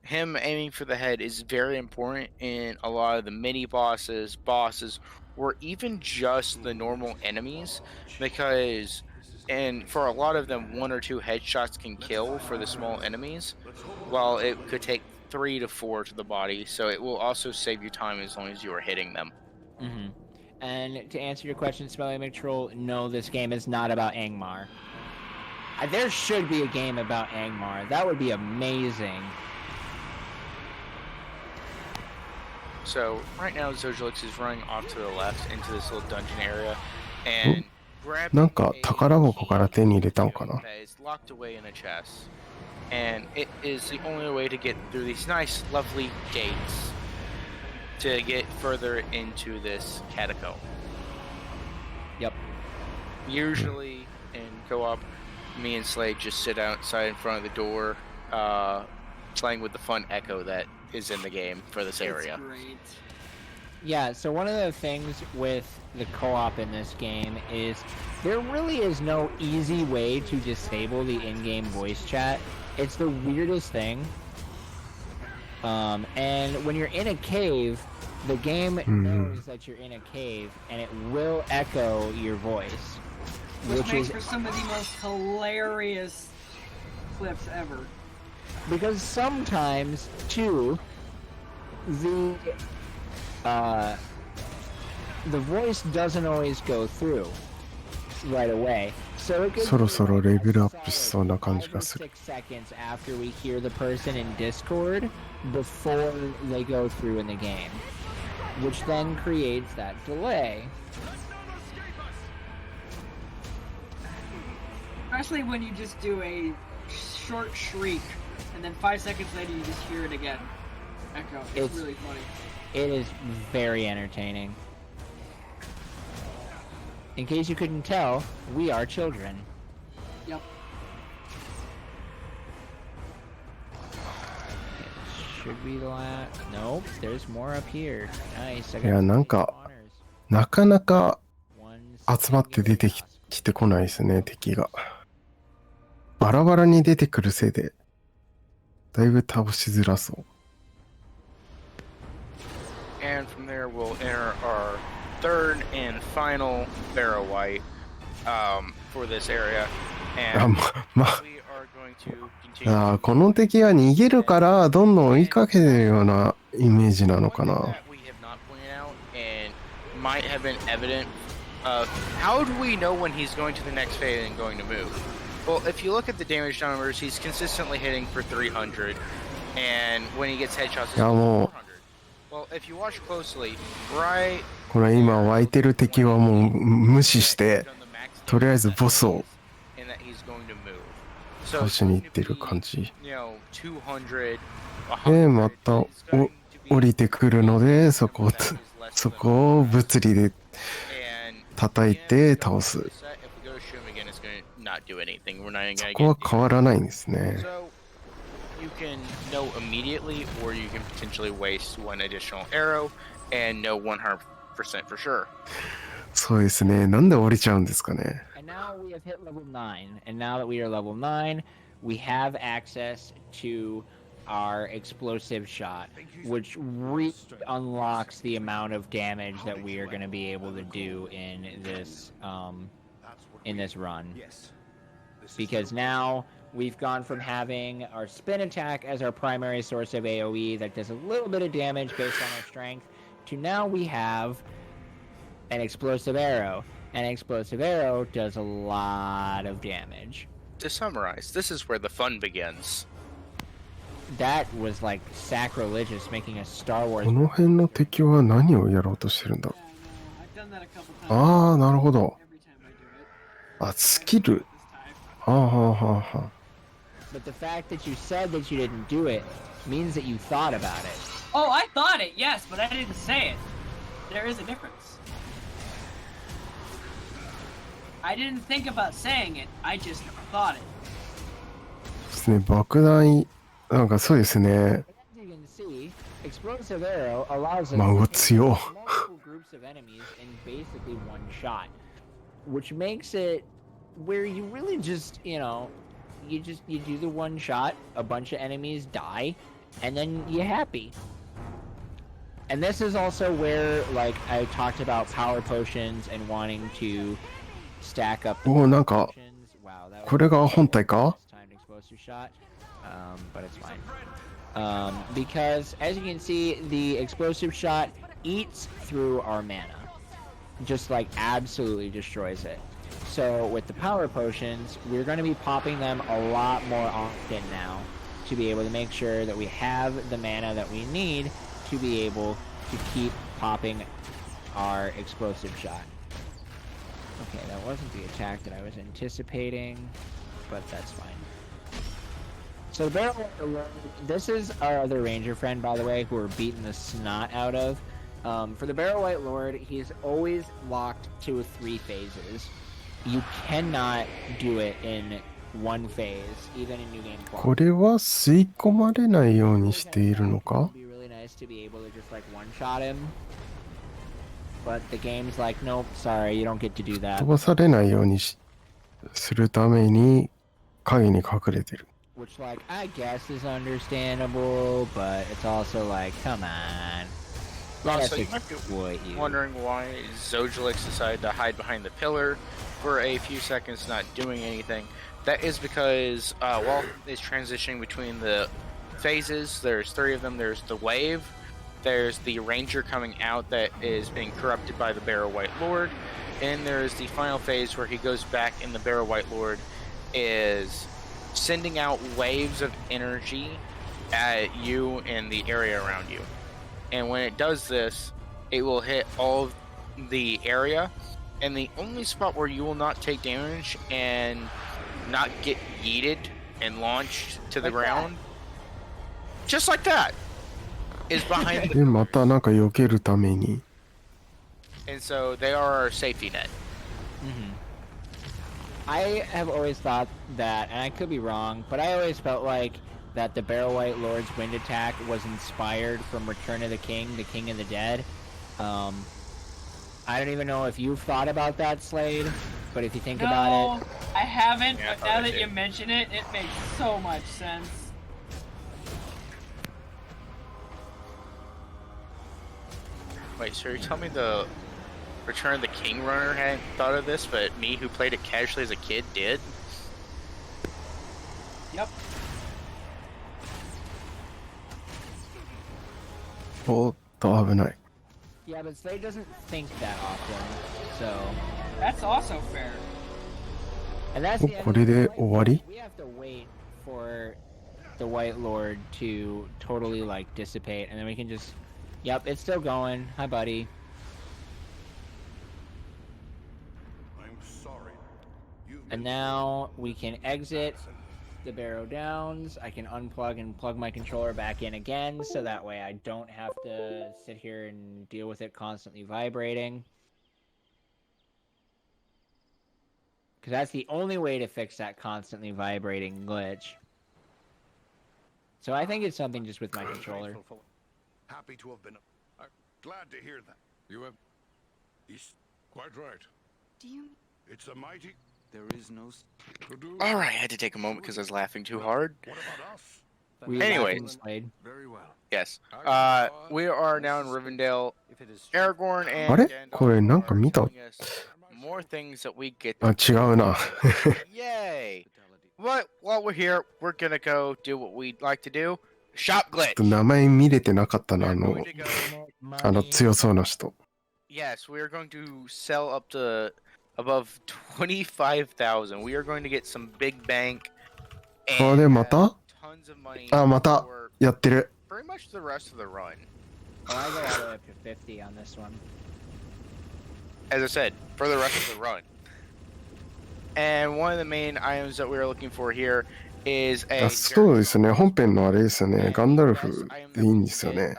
him aiming for the head is very important in a lot of the mini bosses, or even just the normal enemies, because and for a lot of them 1 or 2 headshots can kill for the small enemies, while it could take 3 to 4 to the body, so it will also save you time as long as you are hitting them. Mm-hmm. And to answer your question, Smelly McTroll, no, this game is not about Angmar. There should be a game about Angmar. That would be amazing. So right now Zojalyx is running off to the left into this little dungeon area and grabbing なんか a 宝箱から手に入れたのかな。 that is locked away in a chest. And it is the only way to get through these nice, lovely gates to get further into this catacomb. Yep. Usually in co-op, me and Slade just sit outside in front of the door, playing with the fun echo that is in the game for this area. That's great. Yeah, so one of the things with the co-op in this game is there really is no easy way to disable the in-game voice chat. It's the weirdest thing. And when you're in a cave, the game knows that you're in a cave, and it will echo your voice. Which Which makes is for some of the most hilarious clips ever. because sometimes, too, the voice doesn't always go through right away. So it could そろ be そろ like レ a ベルアップし solid そうな感じ 5 or がする。 6 seconds after we hear the person in Discord before they go through in the game, which then creates that delay. Especially when you just do a short shriek, and then 5 seconds later you just hear it again. Echo. It's It's- really funny. It is very entertaining. In case you couldn't tell, we are children. Yep. Should be the last. Nope, there's more up here. Nice. I いや、 got なんか spawners. なかなか One 集まって出てき singular 来てこないですね、敵が。バラバラに出てくるせいで、だいぶ倒しづらそう。 And from there, we'll enter our third and final barrow white for this area. あ、 And ま、 we are going to continue. あ、この敵は逃げるからどんどん追いかけてるようなイメージなのか One thing な。 that we have not pointed out and might have been evident of how do we know when he's going to the next phase and going to move? Well, if you look at the damage numbers, he's consistently hitting for 300. And when he gets headshots, it's いやも well, if you watch closely, right? うこれ今湧いてる敵はもう無視してとりあえずボスを And that he's going to move. So 倒 it's しに going 行っ to てる be, 感じ you know, 200, で 100. また It's going to be 降りてくるのでそこを that is less そ than こを物理で And 叩い again, て if 倒す we go to shoot him again, it's going to not do anything. We're not even そ going to こは get 変わらないんですね So you can know immediately, or you can potentially waste one additional arrow and know 100% for sure. そうですねなんで降りちゃうんですかね And now we have hit level 9. And now that we are level 9, we have access to our explosive shot, which unlocks the amount of damage that we are going to be able to do in this run. Yes. This is Because now we've gone from having our spin attack as our primary source of AoE that does a little bit of damage based on our strength, to now we have an explosive arrow. An explosive arrow does a lot of damage. To summarize, this is where the fun begins. That was like sacrilegious, making a Star Wars. この辺の敵は何をやろうとしてるんだ I've done that a couple times. ああなるほど Every time I do it. あスキル This time. はあはあはあはあ But the fact that you said that you didn't do it means that you thought about it. Oh, I thought it, yes, but I didn't say it. There is a difference. I didn't think about saying it, I just thought it. ですね爆弾なんかそうですね As you can see, explosive arrow allows us まあうわ to 強 hit multiple groups of enemies in basically one shot, which makes it where you really just, you do the one shot, a bunch of enemies die, and then you're happy. And this is also where, like, I talked about power potions and wanting to stack up the おおなんか potions. Wow, that was これが本体か timed explosive shot, but it's fine. Because as you can see, the explosive shot eats through our mana, just like absolutely destroys it. So with the power potions, we're going to be popping them a lot more often now to be able to make sure that we have the mana that we need to be able to keep popping our explosive shot. Okay, that wasn't the attack that I was anticipating, but that's fine. So Barrel White Lord, this is our other ranger friend, by the way, who we're beating the snot out of. For the Barrel White Lord, he's always locked to 3 phases. You cannot do it in one phase, even in New Game こ quality. れは吸い込まれないようにしているのか It'd be really nice to be able to just like one-shot him. But the game's like, nope, sorry, you don't get to do that. 飛ばされないようにするために影に隠れてる Which, like, I guess is understandable, but it's also like, come on. Let us So you might be exploit you. wondering why Zojalyx decided to hide behind the pillar for a few seconds, not doing anything. That is because, while it's transitioning between the phases, there's 3 of them. There's the wave, there's the ranger coming out that is being corrupted by the Barrow White Lord, and there's the final phase where he goes back and the Barrow White Lord is sending out waves of energy at you and the area around you. And when it does this, it will hit all of the area, and the only spot where you will not take damage and not get yeeted and launched to the Like that. ground, just like that, is behind でまたなんか避けるために and so they are our safety net. I have always thought that, and I could be wrong, but I always felt like that the Barrow White Lord's wind attack was inspired from Return of the King of the Dead. I don't even know if you've thought about that, Slade, but if you think about it, I haven't, Yeah, I but thought now I that did. you mention it, it makes so much sense. Wait, so you're telling me the Return of the King runner hadn't thought of this, but me who played it casually as a kid did? Yep. おっと危ない yeah, but Slade doesn't think that often, so. That's also fair. And that's Oh, the end こ of れ the で fight. 終わり We have to wait for the White Lord to totally like dissipate, and then we can just. Yep, it's still going. Hi, buddy. I'm sorry. And now we can exit the Barrow Downs. I can unplug and plug my controller back in again, so that way I don't have to sit here and deal with it constantly vibrating. Because that's the only way to fix that constantly vibrating glitch. So I think it's something just with my controller. Happy to have been. Glad to hear that. You have. He's quite right. Do you It's a mighty. There is no. All right, I had to take a moment because I was laughing too hard. What about us? We Anyway. Very well. Yes. We are now in Rivendell. If it is Aragorn and あれ Gandalf これなんか見た are telling us more things that we get. あ、違うな。 Yay! But while we're here, we're gonna go do what we'd like to do. Shop glitch. 名前見れてなかったな、 We're going to go. 強そうな人。 Yes, we are going to sell up to above 25,000. We are going to get some big bank. あれ、ま have た tons of money あ、また for やってる。 pretty much the rest of the run. Oh, I go all the way up to 50 on this one. As I said, for the rest of the run. And one of the main items that we are looking for here is a あ、そうですね。本編のあれですよね。ガンダルフでいいんですよね。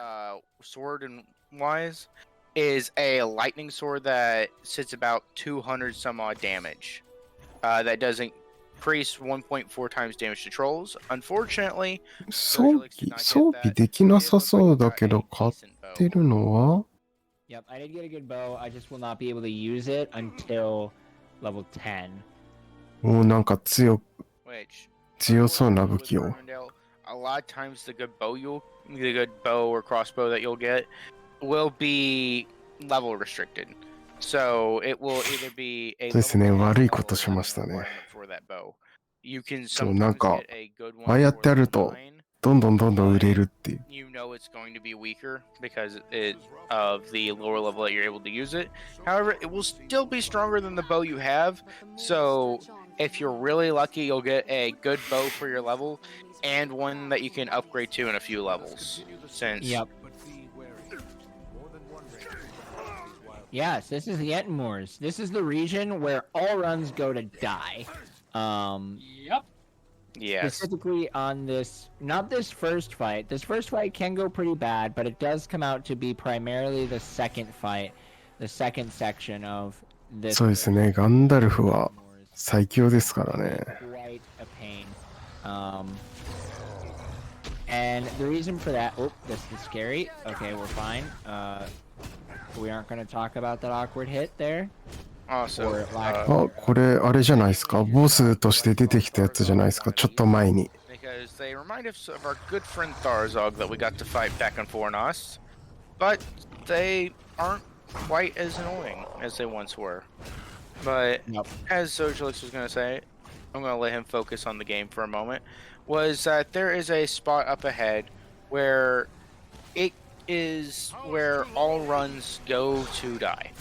sword and wise is a lightning sword that sits about 200 some odd damage. That does increase 1.4 times damage to trolls. Unfortunately, 装備できなさそうだけど、買ってるのは Yep, I did get a good bow. I just will not be able to use it until level 10. もうなんか which 強そうな武器を。 a lot of times the good bow or crossbow that you'll get will be level restricted. So it will either be a そうですね。 level 10悪いことしましたね。 requirement for that bow. You can そう、なん sometimes か get a good ああ one やってや for ると 9. どんどん売れるっていう。 You know it's going to be weaker because of the lower level that you're able to use it. However, it will still be stronger than the bow you have. So if you're really lucky, you'll get a good bow for your level and one that you can upgrade to in a few levels. Since Yep. But be wary. More than one range of these wild. Yes, this is the Ettenmoors. This is the region where all runs go to die. Yep. yes, Specifically on this, not this first fight. This first fight can go pretty bad, but it does come out to be primarily the second fight, the second section of this. そうですね。ガンダルフは最強ですからね。 Quite a pain. And the reason for that, oh, this is scary. Okay, we're fine. We aren't going to talk about that awkward hit there. also Or lack あ、これあれじゃないですか。ボスとして出てきたやつじゃないですか。ちょっと前に。 because they remind us of our good friend Tharzog that we got to fight back on Fornost, but they aren't quite as annoying as they once were. But Nope. as Zojalyx was going to say, I'm going to let him focus on the game for a moment, was that there is a spot up ahead where it is where all runs go to die.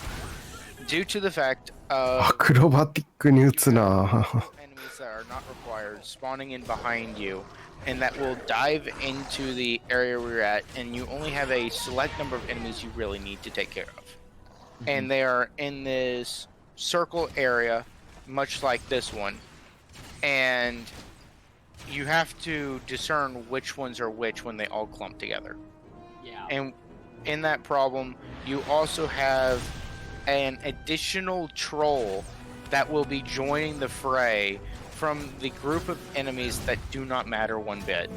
Due to the fact ア of クロバティックに打つな。 enemies that are not required spawning in behind you, and that will dive into the area where you're at, and you only have a select number of enemies you really need to take care of. And they are in this circle area, much like this one, and you have to discern which ones are which when they all clump together. Yeah. And in that problem, you also have an additional troll that will be joining the fray from the group of enemies that do not matter one bit.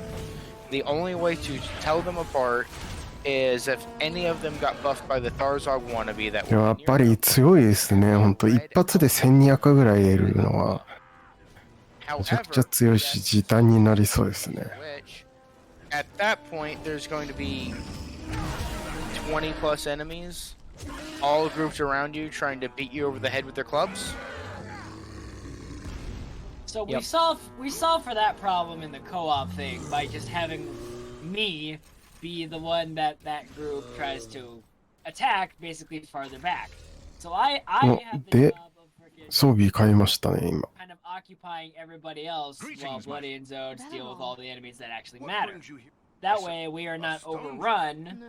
The only way to tell them apart is if any of them got buffed by the Tharzog wannabe that や will っ be ぱ near り them. 強いですね。ほんと一発で1200ぐらい得るのはめちゃくちゃ However, 強いし時短になりそうですね。 which at that point there's going to be 20 plus enemies all grouped around you trying to beat you over the head with their clubs. So Yep. we solve for that problem in the co-op thing by just having me be the one that group tries to attack, basically farther back. So I Well, have the they- job of freaking 装備買いましたね、今。 kind of occupying everybody else while Greetings, Bloody and Zodes deal with all the enemies that actually matter. brings you here? That way, we are not Stones? overrun No.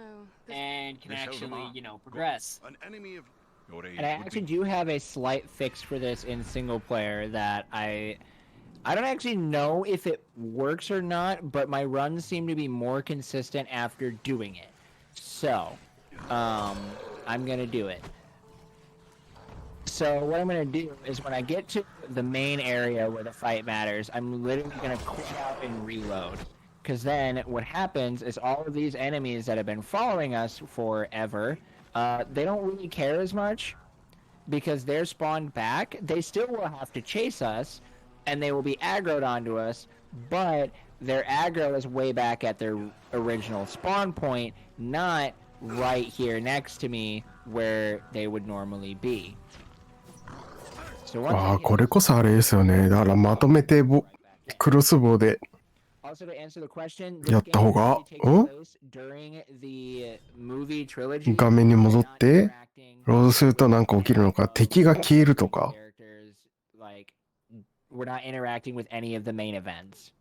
This and can This held actually, them on. you know, progress. An enemy of your age And I would actually be do have a slight fix for this in single player that I don't actually know if it works or not, but my runs seem to be more consistent after doing it. So, I'm gonna do it. So what I'm gonna do is when I get to the main area where the fight matters, I'm literally gonna quit out and reload. Because then what happens is all of these enemies that have been following us forever, they don't really care as much because they're spawned back. They still will have to chase us, and they will be aggroed onto us, but their aggro is way back at their original spawn point, not right here next to me where they would normally be. So once I ああ、 hit これこそあれですよね。だからまとめてクロスボウで Also, to answer the question, や this った game 方が、 actually takes place during the movie trilogy. 画面に戻っ We're not て、 interacting ロードするとなんか起きるのか、敵が消えるとか。 characters, like, we're not interacting with any of the main events.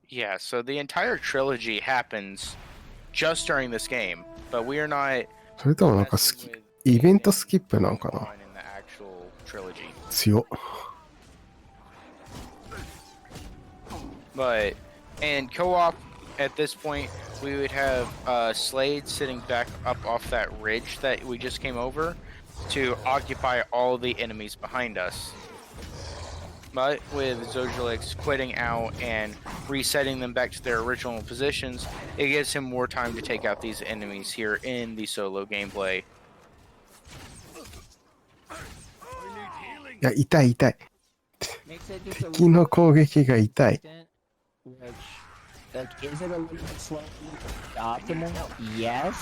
Yeah, so the entire trilogy happens just during this game, but we are not それともなんか messing with イベントスキップなの going かな。 on in the actual trilogy. 強っ。 But in co-op, at this point, we would have Slade sitting back up off that ridge that we just came over to occupy all the enemies behind us. But with Zojalyx quitting out and resetting them back to their original positions, it gives him more time to take out these enemies here in the solo gameplay. いや、痛い痛い。 Makes it just a 敵の攻撃が痛い。 consistent, which, like, is it a little bit slightly optimal? Yes,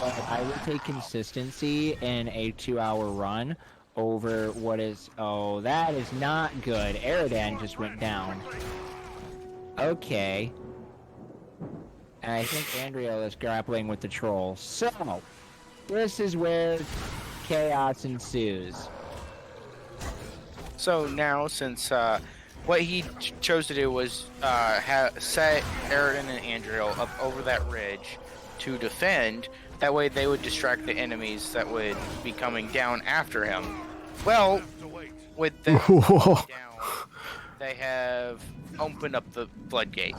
but I would take consistency in a 2-hour run over what is... Oh, that is not good. Aerodan just went down. Okay. And I think Andrea is grappling with the troll. So, this is where chaos ensues. So now, since what he chose to do was set Aridin and Andriel up over that ridge to defend, that way they would distract the enemies that would be coming down after him. Well, with them Whoa. down, they have opened up the floodgate.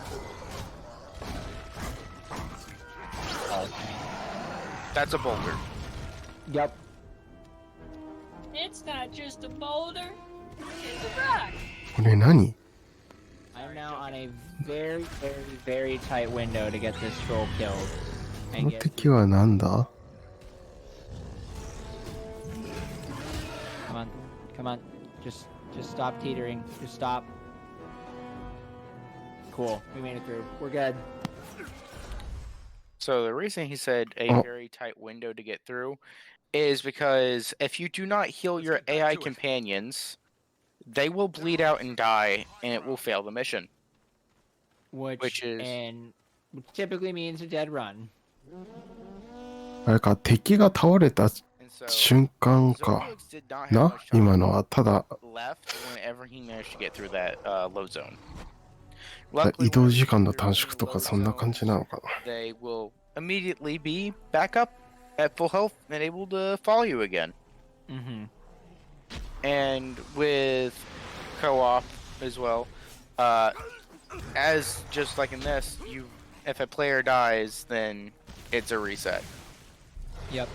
That's a boulder. Yep. It's not just a boulder, it's a rock. これ何？ I'm now on a very, very, very tight window to get this troll killed. こ And の get 敵はなんだ？ Come on, come on. Just stop teetering. Just stop. Cool. We made it through. We're good. So the reason he said a Oh. very tight window to get through is because if you do not heal your AI companions, they will bleed out and die, and it will fail the mission. Which is- which typically means a dead run. あれか、敵が倒れた And so 瞬間か。 Zojalyx did not have な much time 今のはただ left whenever he managed to get through that load zone. 移動 Luckily, 時間の when 短 they're 縮と through か the そんな load 感 zone, じなのかな。 they will immediately be back up at full health and able to follow you again. Mm-hmm. And with co-op as well, as just like in this, if a player dies, then it's a reset. Yep.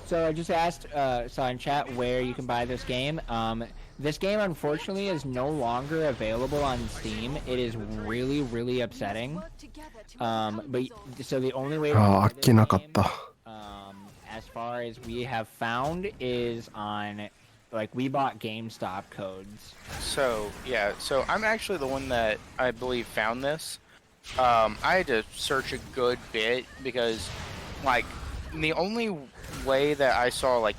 So I just asked, saw in chat where you can buy this game. This game, unfortunately, is no longer available on Steam. It is really, really upsetting. Work together to But so the only way to ああ、あ buy っけ this なかっ game, た。 as far as we have found, is on, like, we bought GameStop codes. So yeah, so I'm actually the one that I believe found this. I had to search a good bit because, like, the only way that I saw like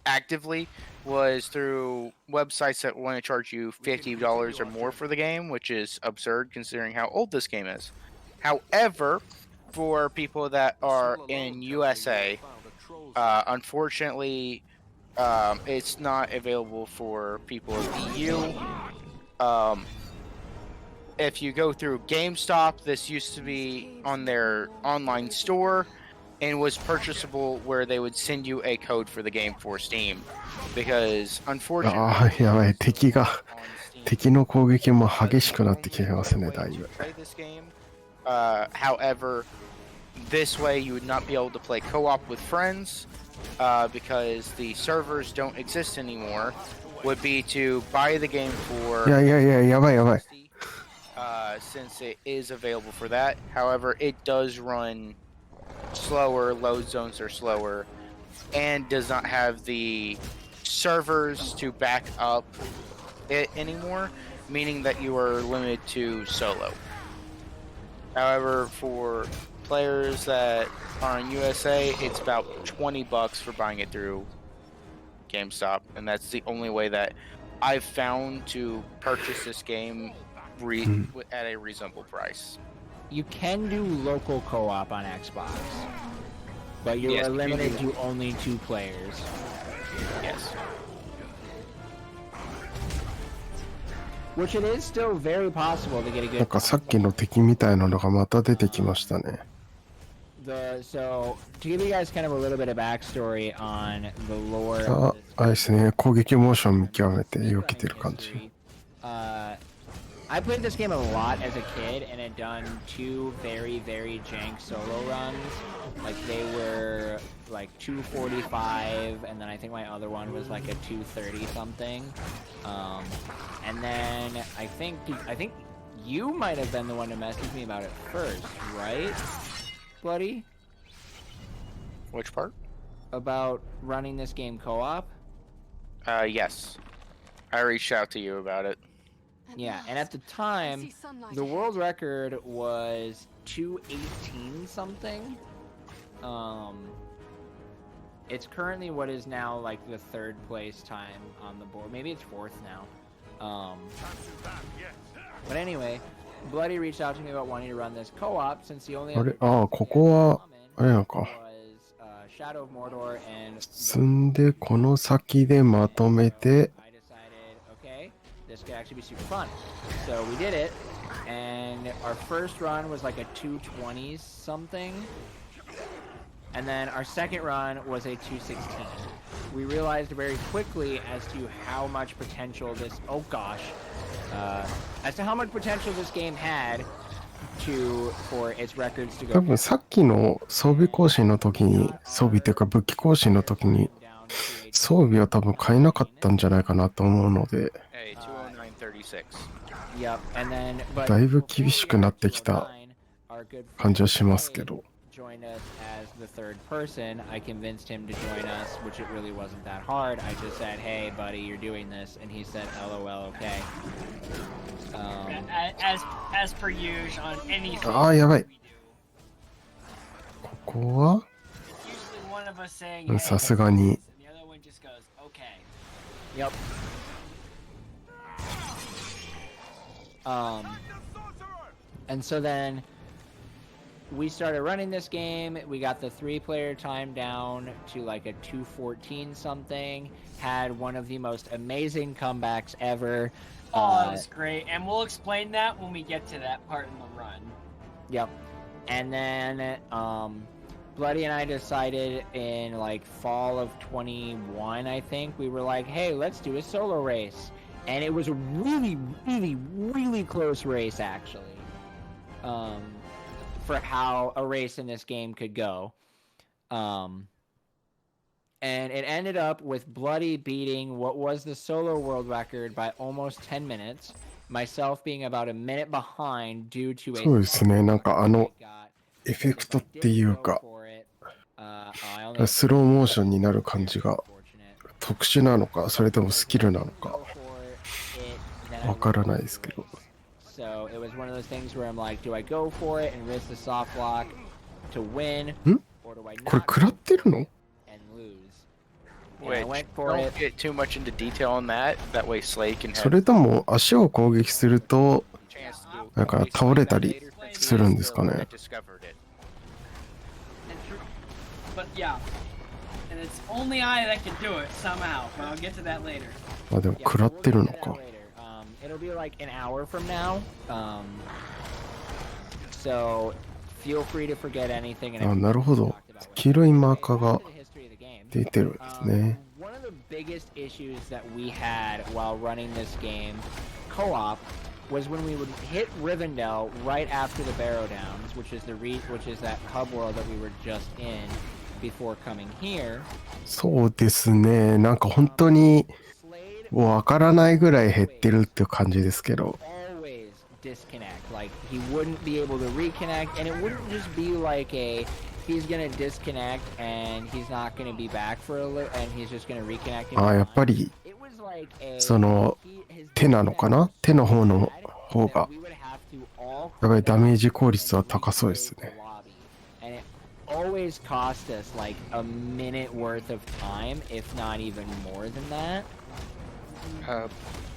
actively was through websites that want to charge you $50 or more for the game, which is absurd considering how old this game is. However, for people that are in USA, unfortunately, it's not available for people of EU If you go through GameStop, this used to be on their online store and was purchasable where they would send you a code for the game for Steam. Because あ unfortunately, あ、やばい。敵が、 on Steam, 敵の攻撃も激しくなってきてますね、 way だい to ぶ。 play this game. However, this way you would not be able to play co-op with friends because the servers don't exist anymore. Would be to buy the game い for やいやいや、やばいやばい。 since it is available for that. However, it does run slower, load zones are slower, and does not have the servers to back up it anymore, meaning that you are limited to solo. However, for players that are in USA, it's about $20 for buying it through GameStop, and that's the only way that I've found to purchase this game at a reasonable price. You can do local co-op on Xbox, but you Yes, are you can limited do to only 2 players. Yes. Which it is still very possible to get a なん good かさっきの敵みたいなのがまた出てきましたね。 So to give you guys kind of a little bit of backstory on the lore あ of、this あれですね。攻撃モーション見極めて避けてる感じ。 I played this game a lot as a kid and had done 2 very, very jank solo runs. Like they were like 245, and then I think my other one was like a 230 something. And then I think you might have been the one to message me about it first, right, Bloody? Which part? About running this game co-op? Yes. I reached out to you about it. Yeah, and at the time, the world record was 218 something. It's currently what is now like the 3rd place time on the board. Maybe it's 4th now. But anyway, Bloody reached out to me about wanting to run this co-op since the only あ other れ、ああ、ここは、あれなのか。 was Shadow of Mordor and 進んで、この先でまとめて、 I decided, okay, this could actually be super fun. So we did it, and our first run was like a 220 something, and then our second run was a 216. We realized very quickly as to how much potential this, oh gosh, as to how much potential this game had for its records to 多 go 分さっきの装備更新の時に、装備っていうか武器更新の時に、 down to 装備は多分買えなかったんじゃないかなと思うので、 Hey, 209.36. Yep, and then, but だいぶ厳しくなってきた our good 感じはしますけど。 joined us as the 3rd person. I convinced him to join us, which it really wasn't that hard. I just said, hey buddy, you're doing this, and he said LOL, okay. As per usual on anything ああ、やばい。 we do. ここは It's usually one of us saying, hey, さすがに。 and the other one just goes, okay. Yep. And so then we started running this game. We got the 3-player time down to like a 214 something. Had one of the most amazing comebacks ever. Oh, that was great. And we'll explain that when we get to that part in the run. Yep. And then Bloody and I decided in like fall of 21, I think, we were like, hey, let's do a solo race. And it was a really, really, really close race, actually. For how a race in this game could go. And it ended up with Bloody beating what was the solo world record by almost 10 minutes. Myself being about a minute behind due to a そうですね。なんかあの got エフェクトっていうか、 for it. I only スローモーションになる感じが fortunate. 特殊なのか、それともスキルなのか Go for it, and then I わからないですけど。 So it was one of those things where I'm like, do I go for it and risk the soft lock to win, ん or do I これ not 食らってるの and lose? And I Which, went for don't it. get too much into detail on that. That way Slay can そ have れとも足を攻撃すると a chance to なんか倒れたりするんですかね。 discovered it. But yeah. And it's only I that can do it somehow. But I'll get to that later. あ、でも Yeah, 食ら we'll って get る to の that か。 later. It'll be like an hour from now. So feel free to forget anything. And あ、 everything なるほ we ど。 talked about. 黄色いマーカー Okay, が on to the history of the game. 出てるんですね。 One of the biggest issues that we had while running this game co-op was when we would hit Rivendell right after the Barrow Downs, which is that hub world that we were just in before coming here. そうですね。なんか本当に Slade もうわからないぐらい減ってるっていう感じですけど。 always disconnect. Like he wouldn't be able to reconnect, and it wouldn't just be like he's gonna disconnect and he's not gonna be back for a little, and he's just gonna reconnect. あ、やっぱり It was like a その his 手なのかな、手の方の方 that が we would have to all やっぱりダメージ効率は高そうですね。 and it always cost us like a minute worth of time, if not even more than that.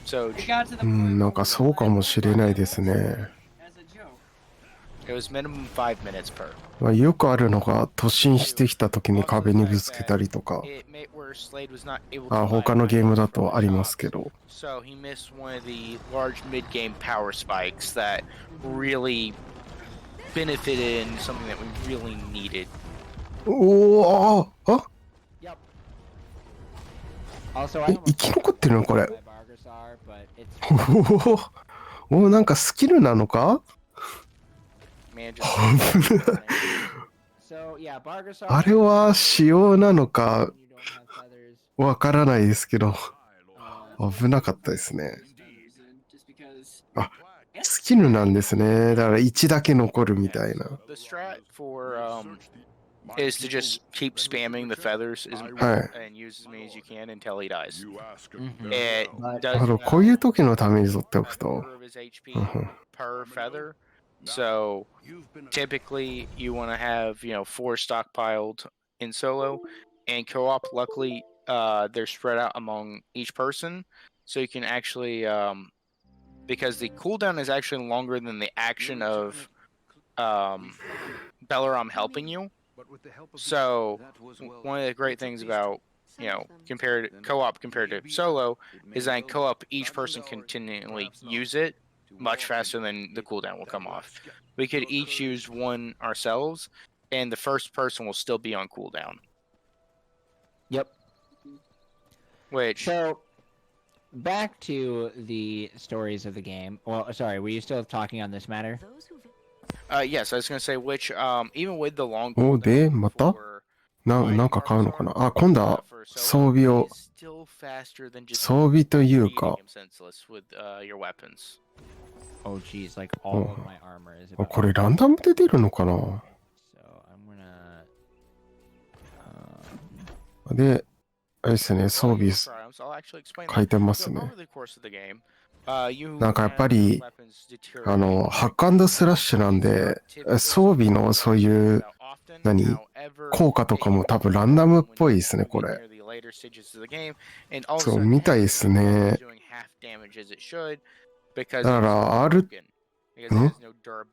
So It got to the う point ん、なん where か we そうかもしれないですね。 as a joke. it was minimum 5 minutes per. まあ、よくあるのが突進してきた時に壁にぶつけたりとか、 It made where Slade was not able to あ、他のゲームだとありますけど。 So he missed one of the large mid-game power spikes that really benefited in something that we really needed. おお、あ、あ、 Yep. Also, I え、 almost 生き残ってるのこれ。 by Bargarsar, but it's おお、お、なんかスキルなのか？ Man, just so yeah, Bargarsar. あれは仕様なのか You don't have feathers. わからないですけど、 Uh, 危なかったですね。 Just because あ、スキルなんですね。だから1だけ残るみたいな。 the strat for is to just keep spamming the feathers Hi. and use as many as you can until he dies. You ask Mhm. It But- does あの、こういう時のために取っておくと。 quarter of his HP per feather. So typically you want to have 4 stockpiled in solo, and co-op. Luckily, they're spread out among each person, so you can actually because the cooldown is actually longer than the action of Belaram helping you. So one of the great things about compared co-op compared to solo is that in co-op each person can continually use it much faster than the cooldown will come off. We could each use one ourselves, and the first person will still be on cooldown. Yep. Which So, back to the stories of the game. Well, sorry, were you still talking on this matter? yes, I was gonna say which even with the long お、で、また for なんか買うのかなあ、今度は for 装備を、 is still faster than just 装備という beating か、 him senseless with your weapons. Oh, geez, like all of my armor is あ、 about. これランダムで出るのかな So I'm gonna. で、あれですね、装備 I'll actually explain 書い that. てます So ね。 over the course of the game, you なんかやっぱり have weapons あの、 deteriorate. ハックスラッシュなんで、装備のそういう何効果とかも多分ランダムっぽいですね、これ。そう、みたいですね。だから R、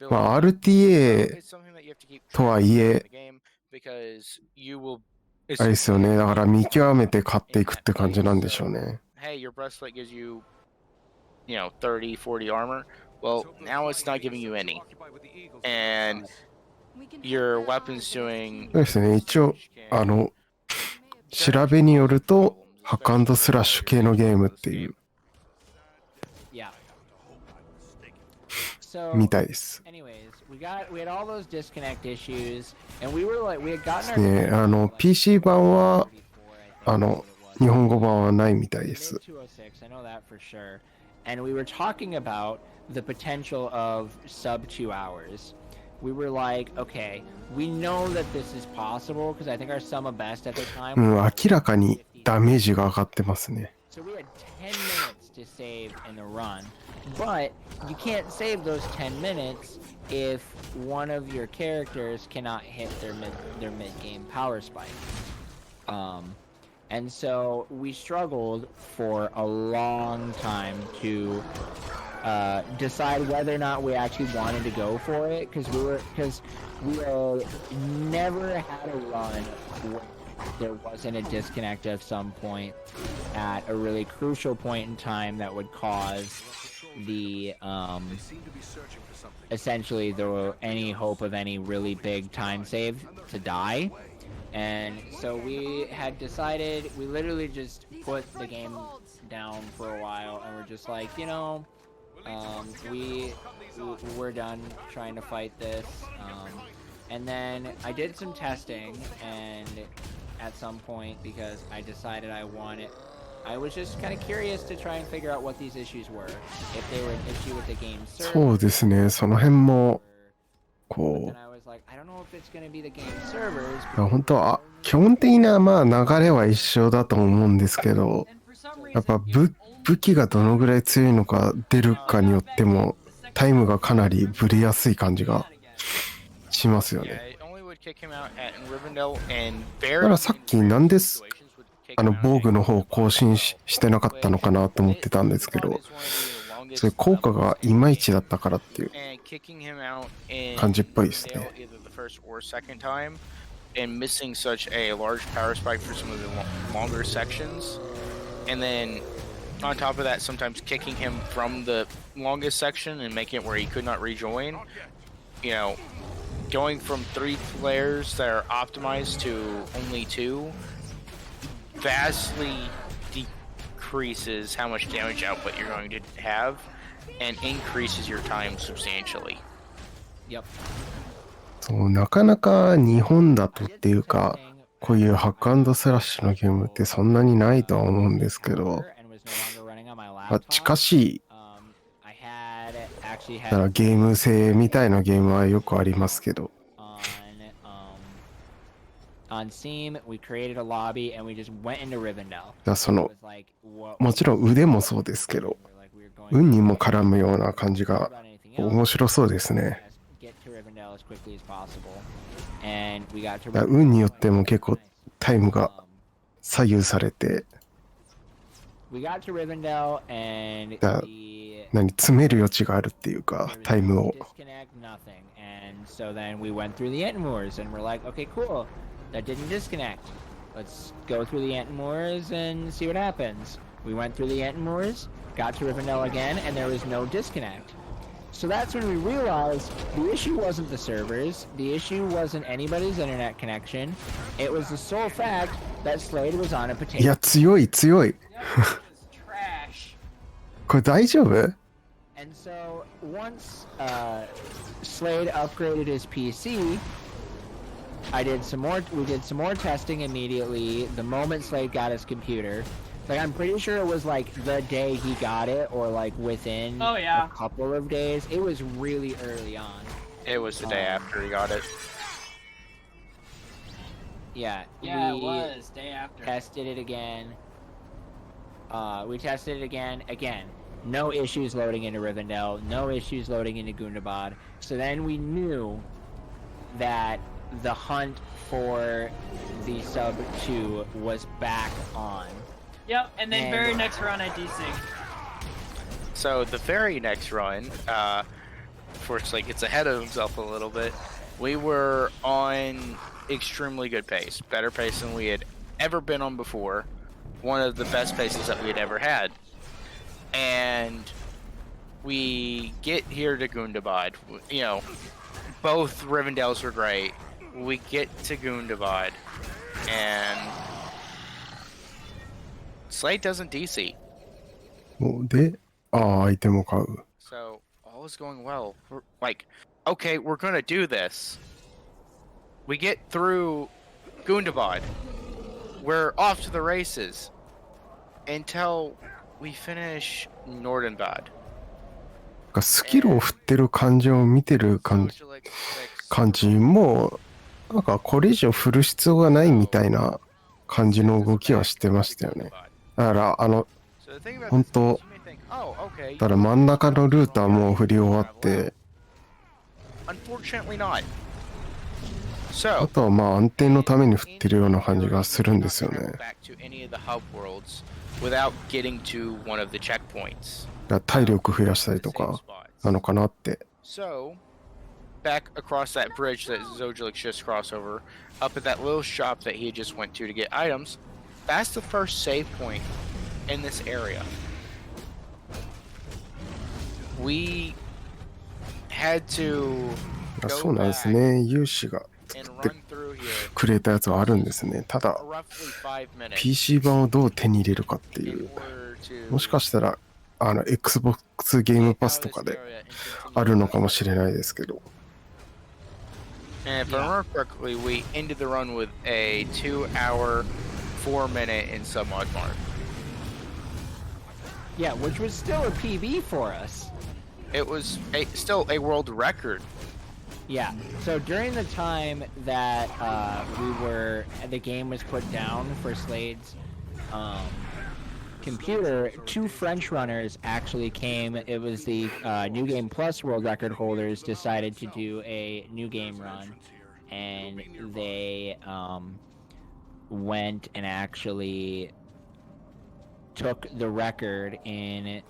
まあ RTA とはいえ、あれですよね。だから見極めて買っていくって感じなんでしょうね。Hey, your breastplate gives you, 30, 40 armor. Well, now it's not giving you any. And your weapon's doing そうですね。一応、あの、調べによると、ハックスラッシュ系のゲームっていう Yeah. So. みたいです。 Anyways, we had all those disconnect issues, and we had gotten our. ね、あの、PC 版は、あの、日本語版はないみたいです。 Mid-206, I know that for sure. And we were talking about the potential of sub 2 hours. We were like, okay, we know that this is possible because I think our sum of best at the time うん、明 was らかにダメージが上がってますね。 So we had 10 minutes to save in the run. But you can't save those 10 minutes if one of your characters cannot hit their mid-game power spike. And so we struggled for a long time to decide whether or not we actually wanted to go for it because we never had a run where there wasn't a disconnect of some point at a really crucial point in time that would cause the They seem to be searching for something. essentially any hope of any really big time save to die. And so we had decided, we literally just put the game down for a while, and we're just like, you know, we're done trying to fight this. And then I did some testing, and at some point, because I decided I was just kind of curious to try and figure out what these issues were. If they were an issue with the game server. そうですね、その辺も、 But こ then I was like, I don't know if it's going to be the game servers. う、本当は、基本的なまあ流れは一緒だと思うんですけど、 And for some やっぱ reason, 武器がどのぐらい強いのか出るかによっても、タイムがかなりブレやすい感じがしますよ Yeah, ね。 it only would kick him out at Rivendell and だ very からさっきなんで situations would kick の him out 防具 at の方を更新してなかったのかなと思ってたんですけど、そういう効果がいまいちだったからっていう and kicking him out in 感じっぽいですね。 either the first or second time and missing such a large power spike for some of the longer sections, and then on top of that sometimes kicking him from the longest section and making it where he could not rejoin. You know, going from 3 players that are optimized to only 2 vastly decreases how much damage output you're going to have and increases your time substantially. Yep. そうなかなか日本だとっていうか、こういうハック&スラッシュのゲームってそんなにないとは思うんですけど、まあ、近しいだからゲーム性みたいなゲームはよくありますけど、 On Steam, we created a lobby and we just went into Rivendell. だからその It was like, what- もちろん腕もそうですけど、 we're like, we're going 運にも絡むような感じ to が about anything else. 面白そうですね。 Get to Rivendell as quickly as possible. And we got to だから運によっても結構 Nice. タイムが Um, 左右されて、 we got to Rivendell and That- the 詰める余地があるっていうか、 there was タイム no を。 disconnect, nothing. And so then we went through the Entmoors and we're like, okay, cool. That didn't disconnect. Let's go through the Entmoors and see what happens. We went through the Entmoors, got to Rivendell again, and there was no disconnect. So that's when we realized the issue wasn't the servers, the issue wasn't anybody's internet connection. It was the sole fact that Slade was on a い potato. や、強い強い。 Yep, it was trash. これ大丈夫？ And so once Slade upgraded his PC, we did some more testing immediately. The moment Slade got his computer, like I'm pretty sure it was like the day he got it, or like within Oh, yeah. a couple of days. It was really early on. It was the day after he got it. Yeah, Yeah, we it was day after. tested it again. We tested it again. Again, no issues loading into Rivendell. No issues loading into Gundabad. So then we knew that the hunt for the sub 2 was back on. Yep, and then And- very next run I desync. So the very next run, fortunately gets ahead of himself a little bit. We were on extremely good pace, better pace than we had ever been on before. One of the best paces that we had ever had. And we get here to Gundabad. You know, both Rivendells were great. We get to Gundabad, and Slate doesn't DC. で、アイテムを買う。 So all is going well. We're like, okay, we're gonna do this. We get through Gundabad. We're off to the races until we finish Nordenbad. スキルを振ってる感じを見てる感じ Zojalyx 感じもなんかこれ以上振る必要がないみたいな感じの動きはしてましたよね。だからSo the thing about 本 this 当 is you may think, oh, okay. だから真ん中のルートはもう振り終わって、 Unfortunately not. あ So とはまあ安定のために振ってるような感じがするんですよね。 back to any of the hub worlds without getting to one of the checkpoints. だから体力増やしたりとかなのかなって。 So, back across that bridge that Zojalyx just crossed over, up at that little shop that he just went to get items, that's the first save point in this area. we had to そ go うなんです back ね。有志が and 作って run through here くれたやつはあるんですね。ただ、 roughly 5 minutes PC 版をどう手に入れるかってい in う、 order もし to かしたら、Xbox ゲーム get パス out と of か this で area and continue あるのかもしれないですけど。 And if I remember correctly, we ended the run with a 2-hour, 4-minute, and some odd mark. Yeah, which was still a PB for us. It was still a world record. Yeah. So during the time that the game was put down for Slade's computer, 2 French runners actually came. It was the New Game Plus world record holders decided to do a new game run, and they went and actually took the record in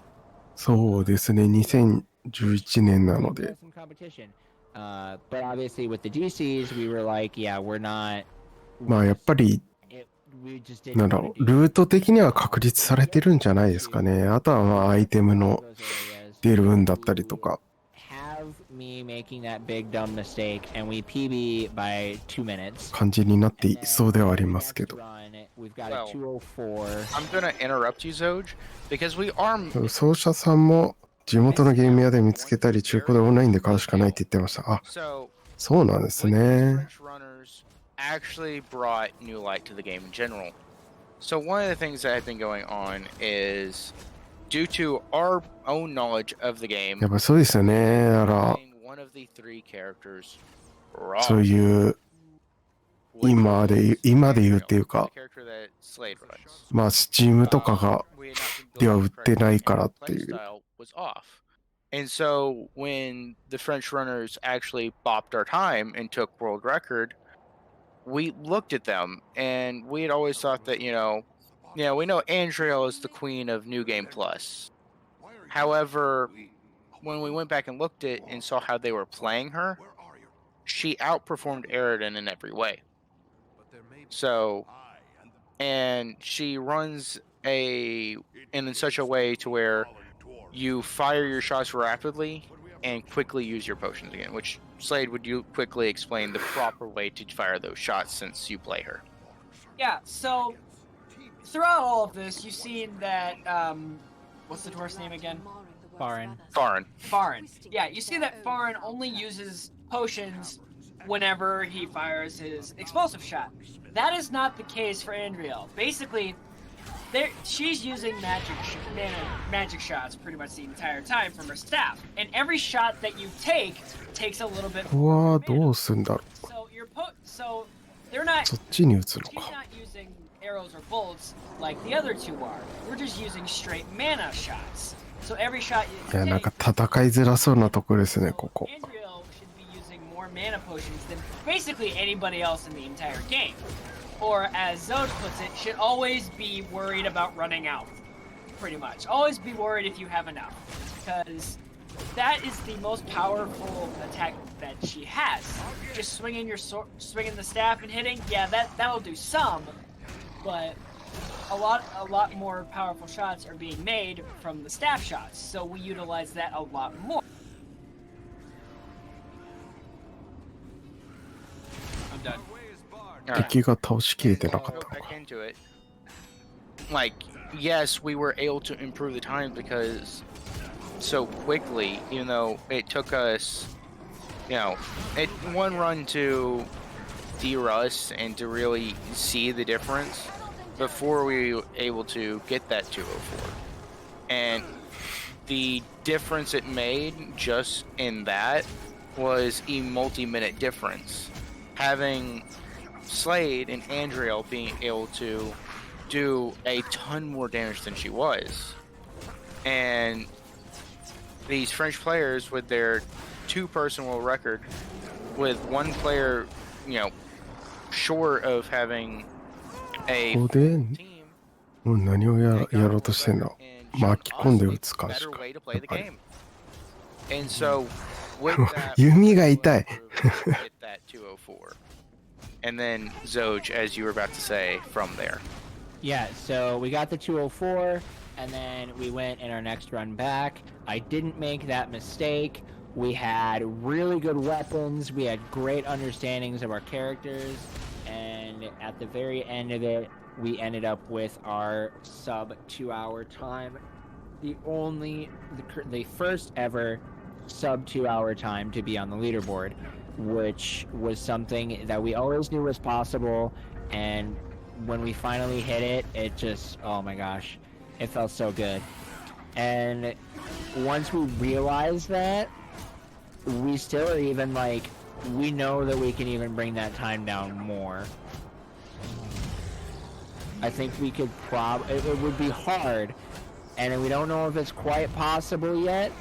そうですね。2011年なので。 some competition. But obviously with the DCs, we were like, yeah, we're not. まあやっぱり、 We just didn't なんだ wanna ろう、 do ルート的には確立されてるんじゃないですかね。あとはまあアイテムの those areas. 出る運だったりとか。 Have me making that big dumb mistake, and we PB by 2 minutes. 感じになってい And そうではあ then り the ますけ next ど。 run, we've got Well, a 204. I'm gonna interrupt you, Zoj, because we are 奏者さんも地元のゲーム屋で見つけたり中古でオンラインで買うしかないって言ってました。あ、 so そうなんです when these ね。 French runners actually brought new light to the game in general. So one of the things that had been going on is due to our own knowledge of the game, やっぱそうですよね。だから、 playing one of the 3 characters そう raw. いう、 which 今で言うっていう was か、 the character that Slade runs. まあ、スチームとかが We had not been では building 売ってないからっ correctly, て and いう playstyle was off. And so when the French runners actually bopped our time and took world record, we looked at them and we had always thought that, we know Andriel is the queen of New Game Plus. However, when we went back and looked at and saw how they were playing her, she outperformed Aridin in every way. So, and she runs in such a way to where you fire your shots rapidly and quickly use your potions again. Which, Slade, would you quickly explain the proper way to fire those shots since you play her? Yeah, so throughout all of this, you've seen that, what's the dwarf's name again? Farin. Farin. Yeah, you see that Farin only uses potions whenever he fires his explosive shot. That is not the case for Andriel. Basically, she's using magic shots pretty much the entire time from her staff, and every shot that you take takes a little bit ここ more はど mana. うすんだろ So they're not. う。そっちに打つの She's か。 not using arrows or bolts like the other two are. We're just using straight mana shots. So every shot いや、 you なん take, か戦いづらそうなとこですね、ここ。 Andriel should be using more mana potions than basically anybody else in the entire game. Or as Zoj puts it, should always be worried about running out. Pretty much. Always be worried if you have enough. Because that is the most powerful attack that she has. Just swinging your sword, swinging the staff and hitting, yeah, that'll do some, but a lot more powerful shots are being made from the staff shots, so we utilize that a lot more. I'm done. Alright. 敵が倒しきれてな I'll かっ go たの back か。 into it. Like, yes, we were able to improve the time because so quickly, even though it took us, one run to de-rust and to really see the difference before we were able to get that 204. And the difference it made just in that was a multi-minute difference. Having Slade and Andriel being able to do a ton more damage than she was. And these French players with their 2-person world record, with one player, short of having a ここで、 team, もう何をや they got ろうとしてんだ and showed 巻き込んで us 打つか a し better か。 way to や play っ the ぱり game. And so with that, 弓が痛い。 get that 204. And then Zoj, as you were about to say, from there. Yeah, so we got the 204. and then we went in our next run back. I didn't make that mistake. We had really good weapons. We had great understandings of our characters, and at the very end of it, we ended up with our sub 2-hour time. The first ever sub 2-hour time to be on the leaderboard, which was something that we always knew was possible, and when we finally hit it, it just, oh my gosh, it felt so good. And once we realized that, we still are even like, we know that we can even bring that time down more. I think we could it would be hard, and we don't know if it's quite possible yet,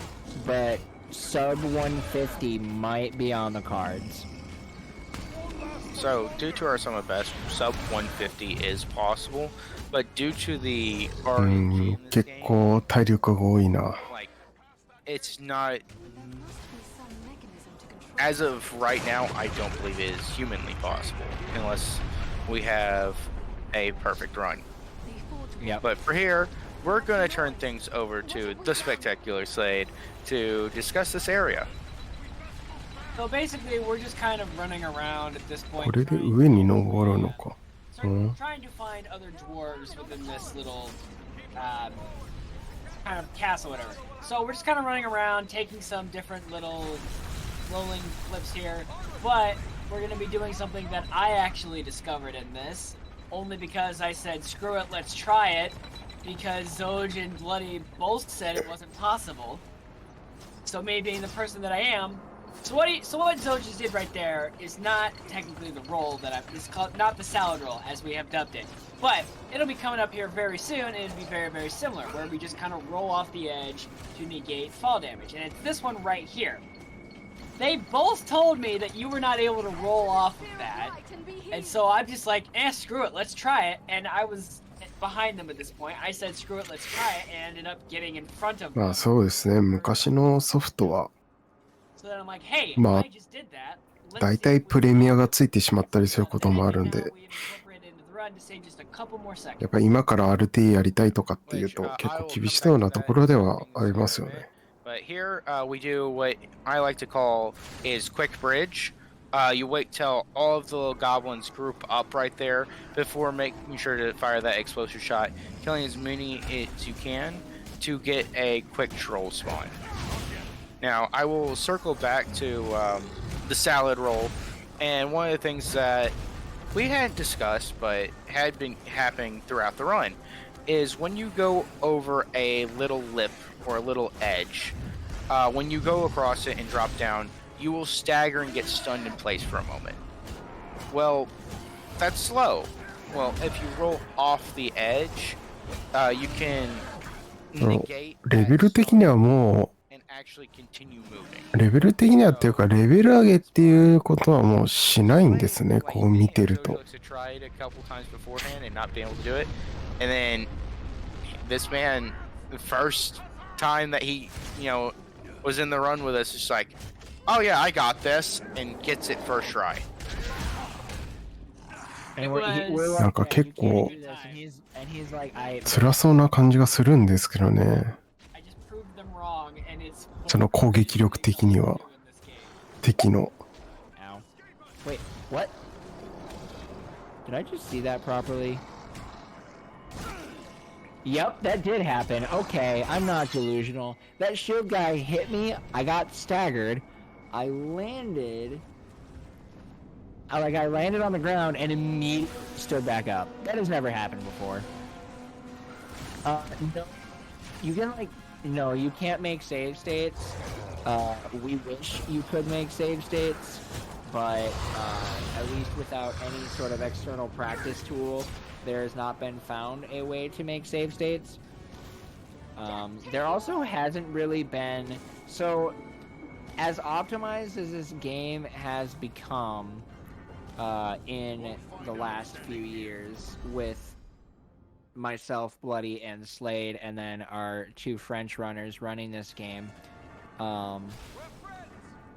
but sub 150 might be on the cards. So, due to our sum of best, sub 150 is possible, but due to the RNG in this 結 game, 構体力が多いな。 like, it's not, Must be some mechanism to control. as of right now, I don't believe it is humanly possible, unless we have a perfect run. The fort Yep. But for here, we're going to turn things over to the Spectacular Slade to discuss this area. So basically, we're just kind of running around at this こ point. れで trying 上に to- 登るのか。 Trying to find other dwarves within this little kind of castle, whatever. So we're just kind of running around, taking some different little rolling flips here. But we're going to be doing something that I actually discovered in this, only because I said, screw it, let's try it, because Zoj and Bloody both said it wasn't possible. So me being the person that I am, so what Zoj just did right there is not technically the roll that it's called, not the salad roll as we have dubbed it, but it'll be coming up here very soon, and it'll be very, very similar, where we just kind of roll off the edge to negate fall damage, and it's this one right here. They both told me that you were not able to roll off of that, and so I'm just like, screw it, let's try it, and I was behind them at this point. I said, screw it, let's try it, and ended up getting in front of them. まあそうですね。昔のソフトは So then I'm like, hey, Ma- I just did that. Let's 大 see 体 if we プレミア can- がついてしまったりすることもあるん And で、 now we incorporate it into the run to save just a couple more seconds. やっぱ今から RT やりたいとかっていう Which, と I 結構 will 厳 come しそう back な to と that ころ in で a は second ありますよ in a ね。 But here, we do what I like to call is quick bridge. You wait till all of the little goblins group up right there before making sure to fire that explosive shot, killing as many as you can to get a quick troll spawn. Now, I will circle back to the salad roll, and one of the things that we hadn't discussed but had been happening throughout the run is when you go over a little lip or a little edge, when you go across it and drop down, you will stagger and get stunned in place for a moment. Well, that's slow. Well, if you roll off the edge, you can negate レベル的にはも and actually continue moving. う、レベル的にはっていうか、レベル上げっていうことはもうしないんですね。こう見てると。 Zojalyx had tried a couple times beforehand and not been able to do it, and then this man, the first time that he, was in the run with us, is like, "Oh yeah, I got this," and gets it first try. And we're like, なんか "Yeah, you 結 can't 構 do this," and he's like, I 辛そうな感じがするんですけどね。 I just proved them wrong, and it's その攻撃力的には in this game. 敵の。 Ow. Wait, what? Did I just see that properly? Yep, that did happen. Okay, I'm not delusional. That shield guy hit me, I got staggered, I landed... I landed on the ground and immediately stood back up. That has never happened before. No. You can, no, you can't make save states. We wish you could make save states, but at least without any sort of external practice tool, there has not been found a way to make save states. There also hasn't really been... So, as optimized as this game has become in the last few years with myself, Bloody, and Slade, and then our two French runners running this game,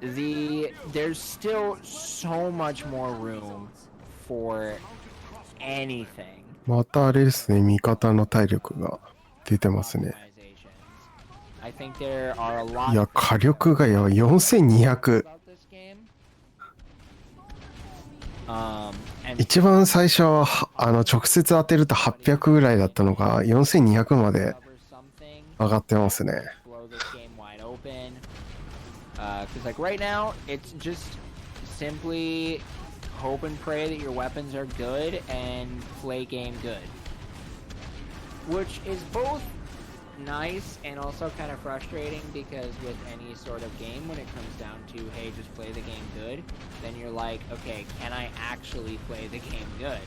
there's still so much more room for anything. またあれですね、味方の体力が出てますね。 I think there are a lot いや、火力がやばい。4200。 about this game. And 一番最初は、直接当てると800ぐらいだったのが、4200まで cover something 上がってますね。 blow this game wide open. Because like right now, it's just simply hope and pray that your weapons are good and play game good. Which is both nice and also kind of frustrating because with any sort of game, when it comes down to, hey, just play the game good, then you're like, okay, can I actually play the game good?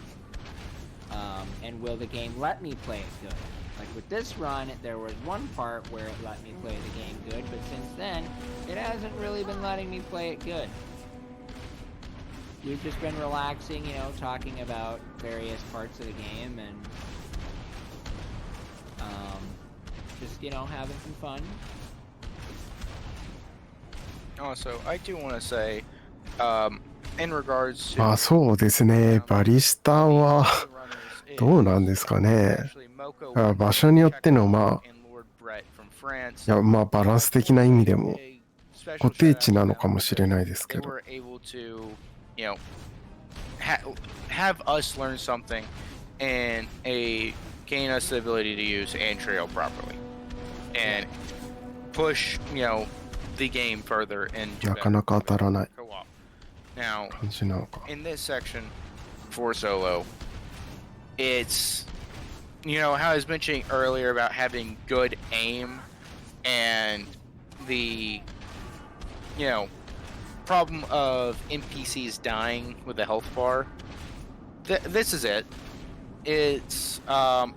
And will the game let me play it good? Like with this run, there was one part where it let me play the game good, but since then, it hasn't really been letting me play it good. We've just been relaxing, you know, talking about various parts of the game and just, you know, having some fun. Also, I do want to say, in regards to まあそうですね。バリスタはどうなんですかね。場所によってのまあ、いやまあバランス的な意味でも固定値なのかもしれないですけど。 have us learn something and gain us the ability to use and trail properly and push, the game further into なかなか当たらない co-op. Now, 感じなのか。 in this section for solo, it's, how I was mentioning earlier about having good aim and the, problem of NPCs dying with the health bar. This is it. It's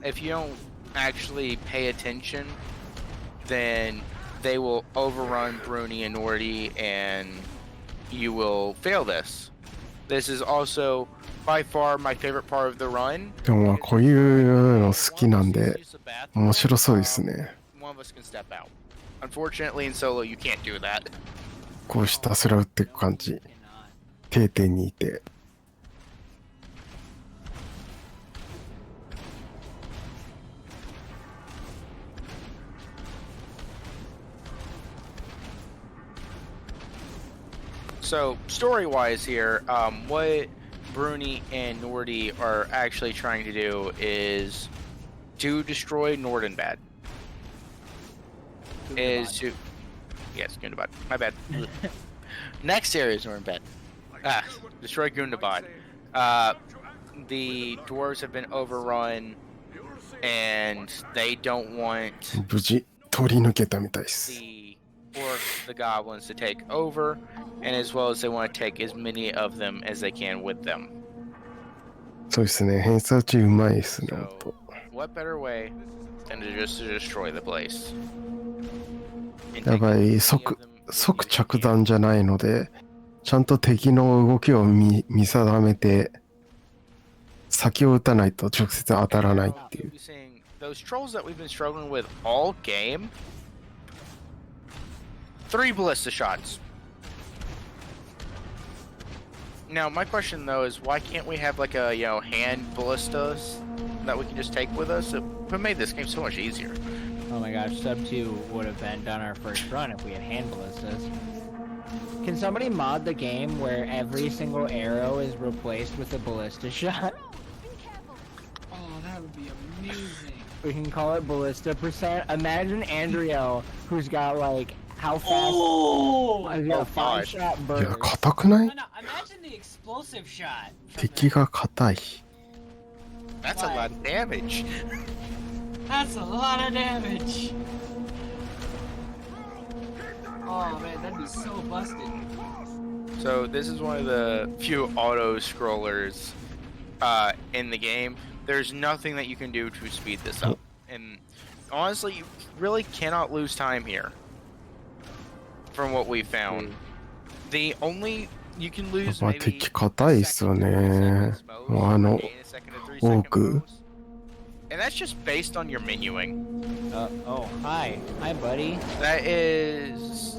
if you don't actually pay attention, then they will overrun Bruni and Nordy, and you will fail this. This is also by far my favorite part of the run. でもまあこういうの好きなんで面白そうですね。 One of us can step out. Unfortunately, in solo, you can't do that. こうひたすら打っていく感じ。定点にいて。 So, story-wise here, what Bruni and Nordy are actually trying to do is to destroy Nordenbad. Yes, Gundabad. My bad. Next area is Nordenbad. Destroy Gundabad. The dwarves have been overrun, and they don't want 無事通り抜けたみたいです。 the orcs, the goblins to take over, and as well as they want to take as many of them as they can with them. そうですね。偏差値うまいですね。 So, what better way than to just destroy the place? And や take ば as い many 即 of them as 即 you 着 can. 弾じゃないのでちゃんと敵の動きを見定めて先を撃たないと直接当たらないっていう。 You'll be seeing those trolls that we've been struggling with all game. 3 ballista shots. Now, my question though is, why can't we have like a hand ballistas that we can just take with us? It would made this game so much easier. Oh my gosh, sub 2 would have been done our first run if we had hand ballistas. Can somebody mod the game where every single arrow is replaced with a ballista shot? Oh, that would be amazing. We can call it ballista percent. Imagine Andrio, who's got like how fast? Oh! He's got a 5 shot い burst. や硬くない？ No, no, imagine the explosive shot. 敵が硬い。 That's a lot of damage. That's a lot of damage. Oh man, that'd be so busted. So this is one of the few auto scrollers in the game. There's nothing that you can do to speed this up, and honestly, you really cannot lose time here. From what we found, the only you can やっ lose ぱ maybe 敵硬いっすよね。もう多く。 and that's just based on your menuing. Oh, hi, buddy. That is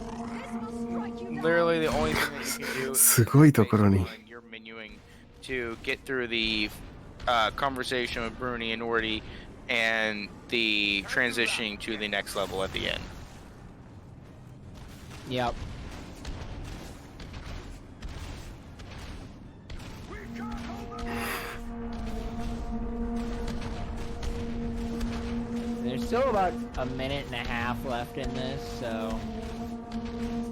literally the only thing that you can do. すごいところに。 based on your menuing to get through the conversation with Bruni and Nordy and the transitioning to the next level at the end. Yep. There's still about a minute and a half left in this, so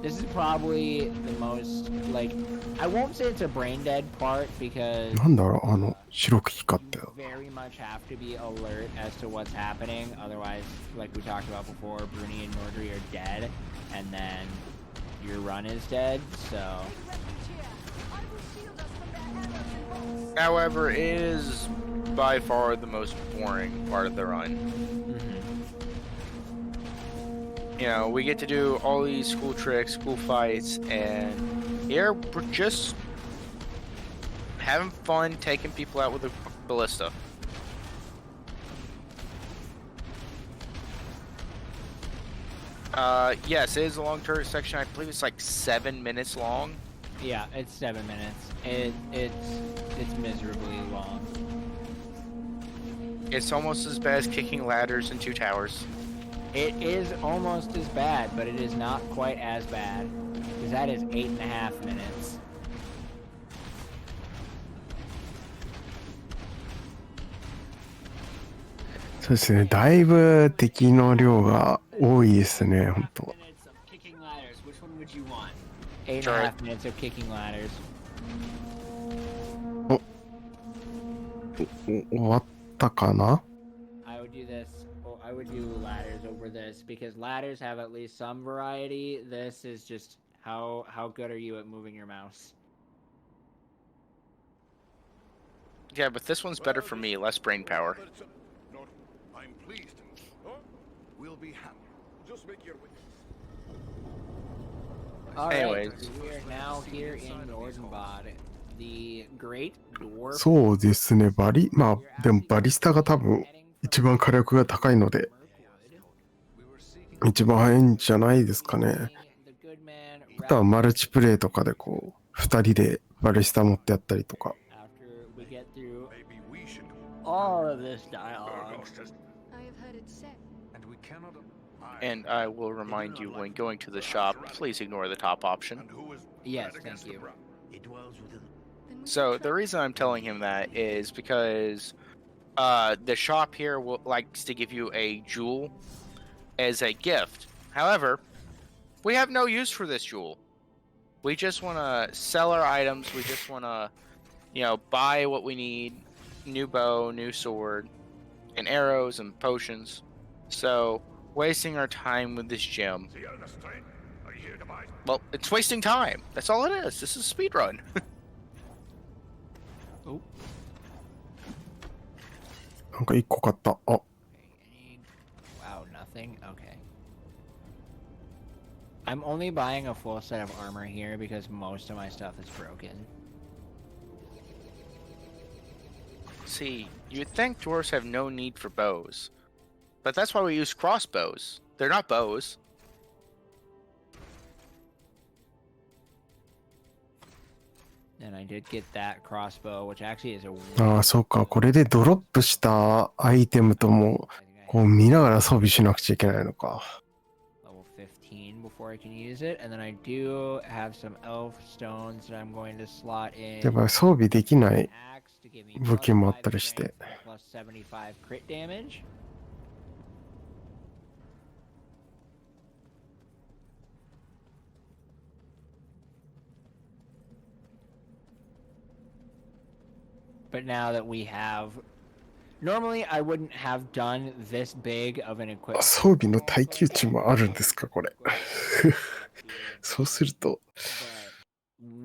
this is probably the most, like, I won't say it's a brain dead part because なんだろう、白く光ったよ。 you very much have to be alert as to what's happening. Otherwise, like we talked about before, Bruni and Nordri are dead, and then your run is dead, so... However, it is by far the most boring part of the run. You know, we get to do all these cool tricks, cool fights, and here we're just having fun taking people out with a ballista. Yes, it is a long turret section. I believe it's like 7 minutes long. Yeah, it's 7 minutes. It's miserably long. It's almost as bad as kicking ladders in 2 towers. It is almost as bad, but it is not quite as bad. Because that is 8.5 minutes.そうですね、だいぶ敵の量が多いですね、本当。 minutes of kicking ladders. Which one would you want? 8.5 minutes of kicking ladders. 終わったかな？ I would do this. Well, I would do ladders over this because ladders have at least some variety. This is just how good are you at moving your mouse? Yeah, but this one's better for me, less brain power. I'm pleased. We'll be happy. Just make your way. All right, Anyways. we are now here in Nordenbad, the Great Dwarf. そうですね、まあ、でもバリスタが多分一番火力が高いので、一番早いんじゃないですかね。あとはマルチプレイとかでこう、二人でバリスタ持ってやったりとか。 After we get through Maybe we should. all of this dialogue. I have heard it said. And we cannot. And I will remind you when going to the shop, please ignore the top option. And who is Yes, bad thank against the you. brown? Then we So should the try. reason I'm telling him that is because the shop here likes to give you a jewel as a gift. However, we have no use for this jewel. We just want to sell our items. We just want to, you know, buy what we need: new bow, new sword, and arrows and potions. So wasting our time with this gem, See you on the street. Are you here to buy? well, it's wasting time. That's all it is. This is a speed run. Oh, なんか一個買った。あ、 okay, any... Wow, nothing? Okay. I'm only buying a full set of armor here because most of my stuff is broken. See, you'd think dwarves have no need for bows. But that's why we use crossbows. They're not bows. And I did get that crossbow, which actually is a... ああ、そうか。これでドロップしたアイテムとも、こう見ながら装備しなくちゃいけないのか。 level 15 before I can use it, and then I do have some elf stones that I'm going to slot in. やっぱ装備できない Axe to give me 武器もあっ +5 たりして strength and +75 crit damage. But now that we have... Normally, I wouldn't have done this big of an あ equipment. 装備の耐久値もあるんですか、これ。そうすると、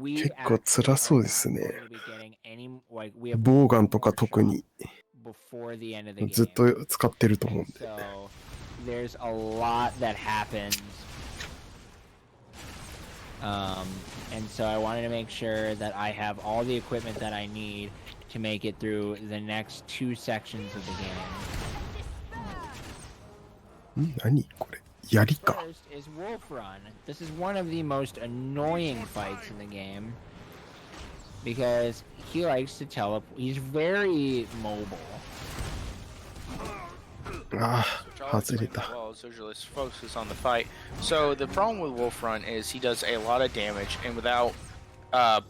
We 結構辛そうですね。 actually are not going to be getting any, like, we have ボウガンとか特に before the end of the game. ずっと使ってると思うんで。 So there's a lot that happens. And so I wanted to make sure that I have all the equipment that I need to make it through the next 2 sections of the game. ん何これ槍か。 First is Wolf Run. This is one of the most annoying fights in the game because he likes to teleport. He's very mobile. ああ、 Zojalyx 外れ playing た。 well, Zojalyx focuses on the fight. So the problem with Wolf Run is he does a lot of damage, and without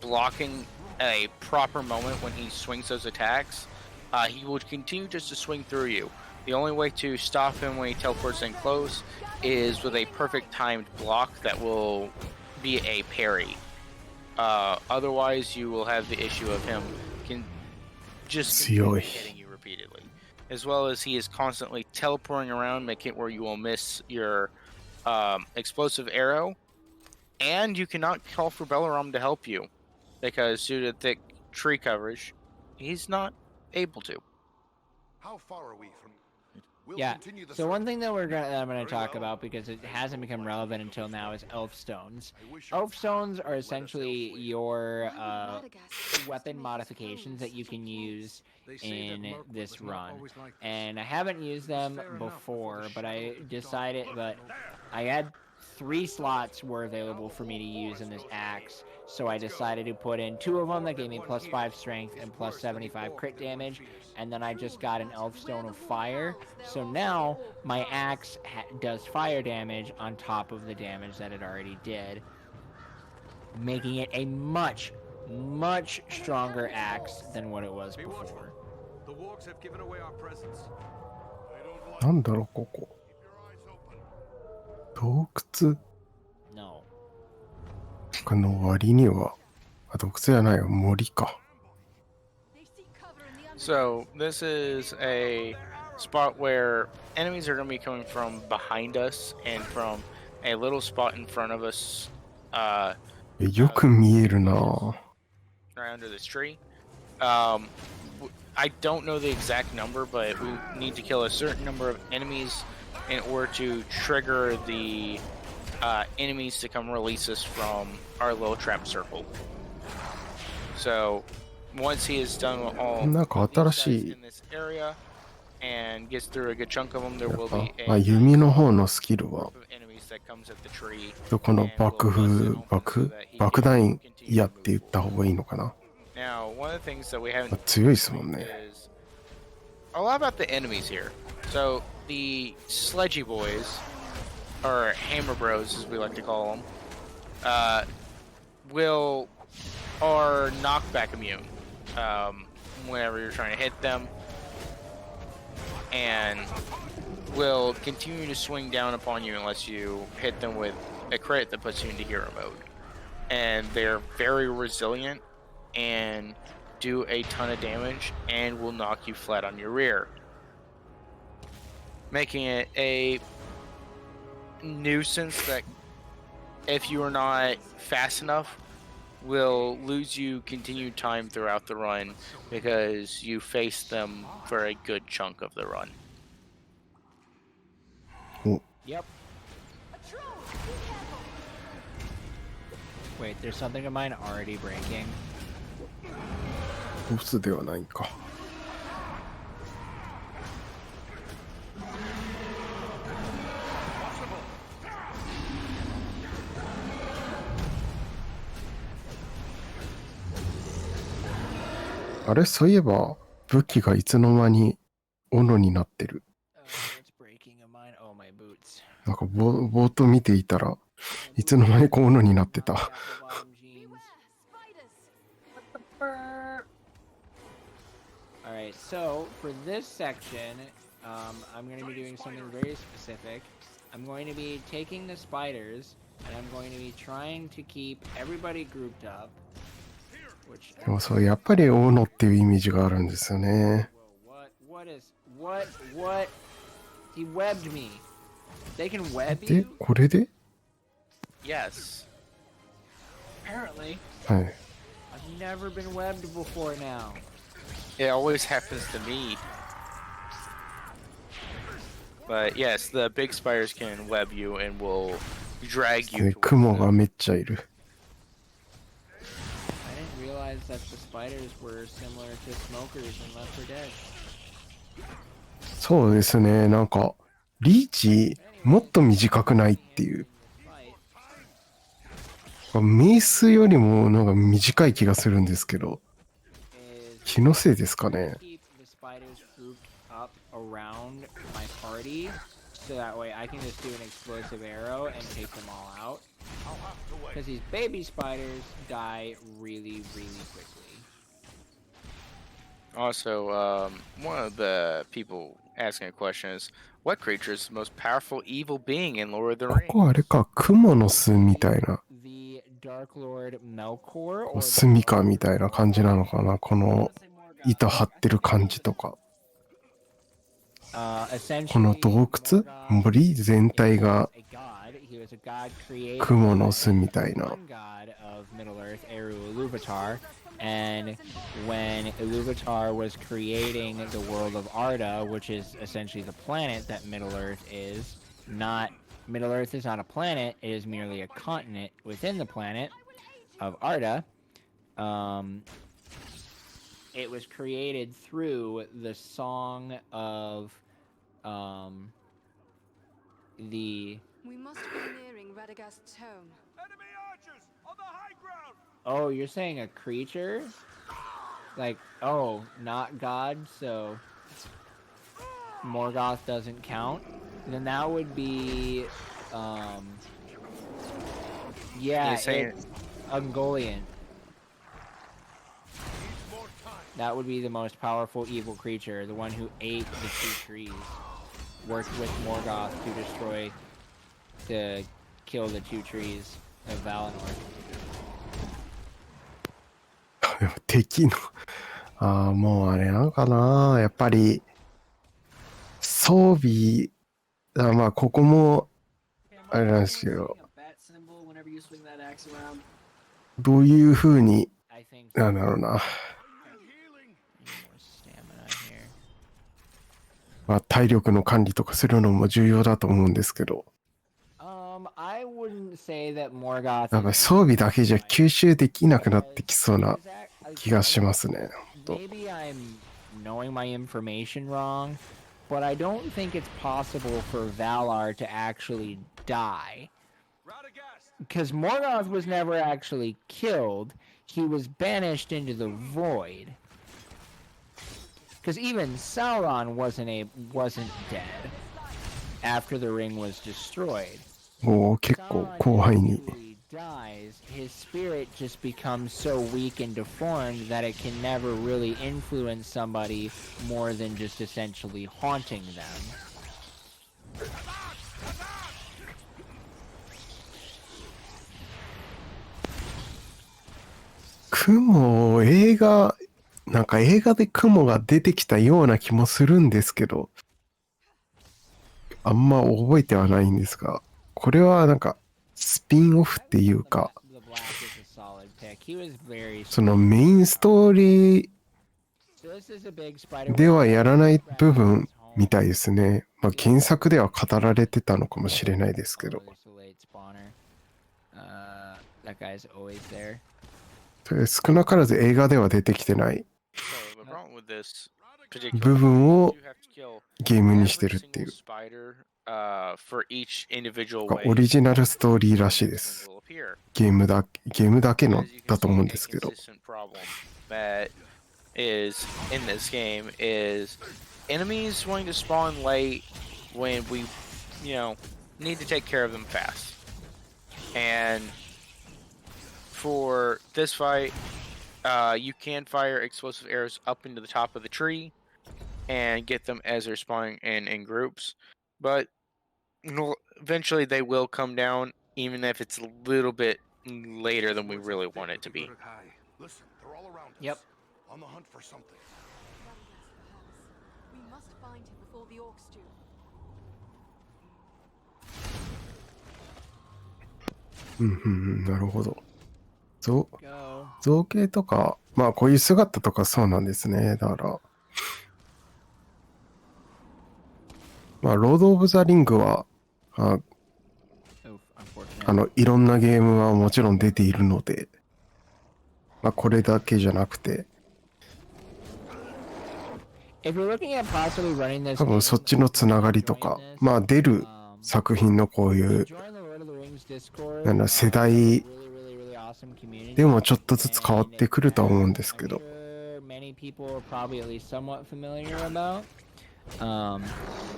blocking a proper moment when he swings those attacks, he will continue just to swing through you. The only way to stop him when he teleports in close is with a perfect timed block that will be a parry. Otherwise, you will have the issue of him just強い。 hitting you repeatedly. As well as he is constantly teleporting around, making it where you will miss your explosive arrow. And you cannot call for Belaram to help you, because due to thick tree coverage, he's not able to. How far are we from? We'll Yeah. continue the So one search. thing that I'm gonna Very talk well. about, because it hasn't become relevant until now, is elf stones. I wish Elf stones are Let us essentially elsewhere. your Why would Radagast weapon make modifications his that you foes can such use They say that in Mirkwood this was not run. always like this. And I haven't used them fair enough before before, the but shadow I of the decided, dark but fell. I had 3 slots were available for me to use in this axe, so I decided to put in 2 of them that gave me plus 5 strength and plus 75 crit damage, and then I just got an elf stone of fire. So now my axe does fire damage on top of the damage that it already did, making it a much stronger axe than what it was Be watchful. before. The wargs have given away our presence. I don't like なんだろう、ここ。 Keep your eyes open. 洞窟 No. の割には、あ、洞窟じゃないよ、森か。 They seek cover in the So this is a spot where enemies are going to be coming from behind us and from a little spot in front of us, よく見えるなぁ。 right under this tree. I don't know the exact number, but we need to kill a certain number of enemies in order to trigger the enemies to come release us from our little trap circle. So once he is done with all なんか of these 新 guys しい in this area and gets through a good chunk of them, there やっ will ぱ be まあ a 弓の方のスキルは group of enemies that comes at the tree この and will 爆 bust 風 it open 爆 so that he 爆 can 弾 continue 矢 to って言 move った方 forward. がいいのかな。 Now, one of the things that we haven't 強いですもんね。 is a lot about the enemies here. So the sledgy boys, or hammer bros as we like to call them, are knockback immune whenever you're trying to hit them, and will continue to swing down upon you unless you hit them with a crit that puts you into hero mode. And they're very resilient and do a ton of damage and will knock you flat on your rear, making it a nuisance that, if you are not fast enough, will lose you continued time throughout the run because you face them for a good chunk of the run. Yep. Wait, there's something of mine already breaking. ボスではないか。あれ、そういえば武器がいつの間に斧になってる。 Oh, it's breaking of mine. Oh, my boots. なんかぼーっと見ていたらいつの間にか斧になってた。 Apple bottom jeans. All right, so for this section, I'm going to be doing something very specific. I'm going to be taking the spiders, and I'm going to be trying to keep everybody grouped up. Which でもそうやっぱり斧っていうイメージがあるんですよね。 Whoa, what? He webbed me. They can web で you? これで、 Yes. Apparently. はい。 I've never been webbed before now. It always happens to me. But yes, the big spiders can web you and will drag you で towards 雲が them. めっちゃいる。 I didn't realize that the spiders were similar to smokers in Left 4 Dead. そうですね、なんかリーチもっと短くないっていう。 Fight メイスよりもなんか短い気がするんですけど、 is 気のせいですかね。 keep the spiders grouped up around my party, so that way I can just do an explosive arrow and take them all out. I'll have to wait. Because these baby spiders die really, really quickly. Also, one of the people asking a question is, what creature is the most powerful evil being in Lord of the こ Rings? こあれか、クモの巣みたいな、 The Dark Lord Melkor, or スミカみたいな感じなのかな、この糸張ってる感じとか。 essentially, この洞窟、 Morgoth 森全体が a god. He was a god created クモの巣みたい by な。 one god of Middle Earth, Eru Iluvatar. And when Iluvatar was creating the world of Arda, which is essentially the planet that Middle Earth is, Middle Earth is not a planet, it is merely a continent within the planet of Arda. It was created through the song of the... We must be nearing Radagast's home. Enemy archers on the high ground. Oh, you're saying a creature? Like, oh, not God, so Morgoth doesn't count? Then that would be, yeah, You're saying- it's Ungoliant. Needs more time. That would be the most powerful evil creature, the one who ate the 2 trees. Worked with Morgoth to kill the 2 trees of Valinor. 敵の、もうあれなのかな、やっぱり装備、まあここもあれなんですけど、 どういう風に I think なんだろうな、 more stamina here. まあ、体力の管理とかするのも重要だと思うんですけど、 I wouldn't say that Morgoth やっぱり装備だけじゃ吸収できなくなってきそうな気がしますね。 Maybe I'm knowing my information wrong, but I don't think it's possible for Valar to actually die. Radagast. Because Morgoth was never actually killed, he was banished into the void. Because even Sauron wasn't dead after the ring was destroyed. もう結構 Sauron 広範囲に eventually dies, his spirit just becomes so weak and deformed that it can never really influence somebody more than just essentially haunting them. 雲、なんか映画で雲が出てきたような気もするんですけど、あんま覚えてはないんですが、これはなんかスピンオフっていうか、 The Black is a solid pick. He was very そのメインストーリー So this is a big spider ではやらない部分みたいですね。まあ原作では語られてたのかもしれないですけど、 There's a late spawner. That guy's always there. 少なからず映画では出てきてない So the problem with this particular 部分を you have to kill ゲームにして every るってい single う、 spider for each individual オ way リジナルストーリーらしいです。 will appear. ゲームだけの As you can だと思うん see, です a けど、 consistent problem that is in this game is enemies wanting to spawn late when we, need to take care of them fast. And for this fight, you can fire explosive arrows up into the top of the tree and get them as they're spawning in groups. But eventually they will come down, even if it's a little bit later than we really want it to be. Listen, they're all around us. Yep. On the hunt for something. Radagast, perhaps. We must find him before the orcs do. なるほど。造 Go. 形とか、まあこういう姿とかそうなんですね。だから、まあロード・オブ・ザ・リングは、Oof, unfortunate. いろんなゲームはもちろん出ているので、まあこれだけじゃなくて、 If you're looking at possibly running this 多分そっちのつながりとか、まあ出る作品のこういう、 join the Lord of the Rings Discord, なんだ世代 really, really awesome community. でもちょっとずつ変わってくるとは思うんですけど、 I'm sure many people are probably at least somewhat familiar about.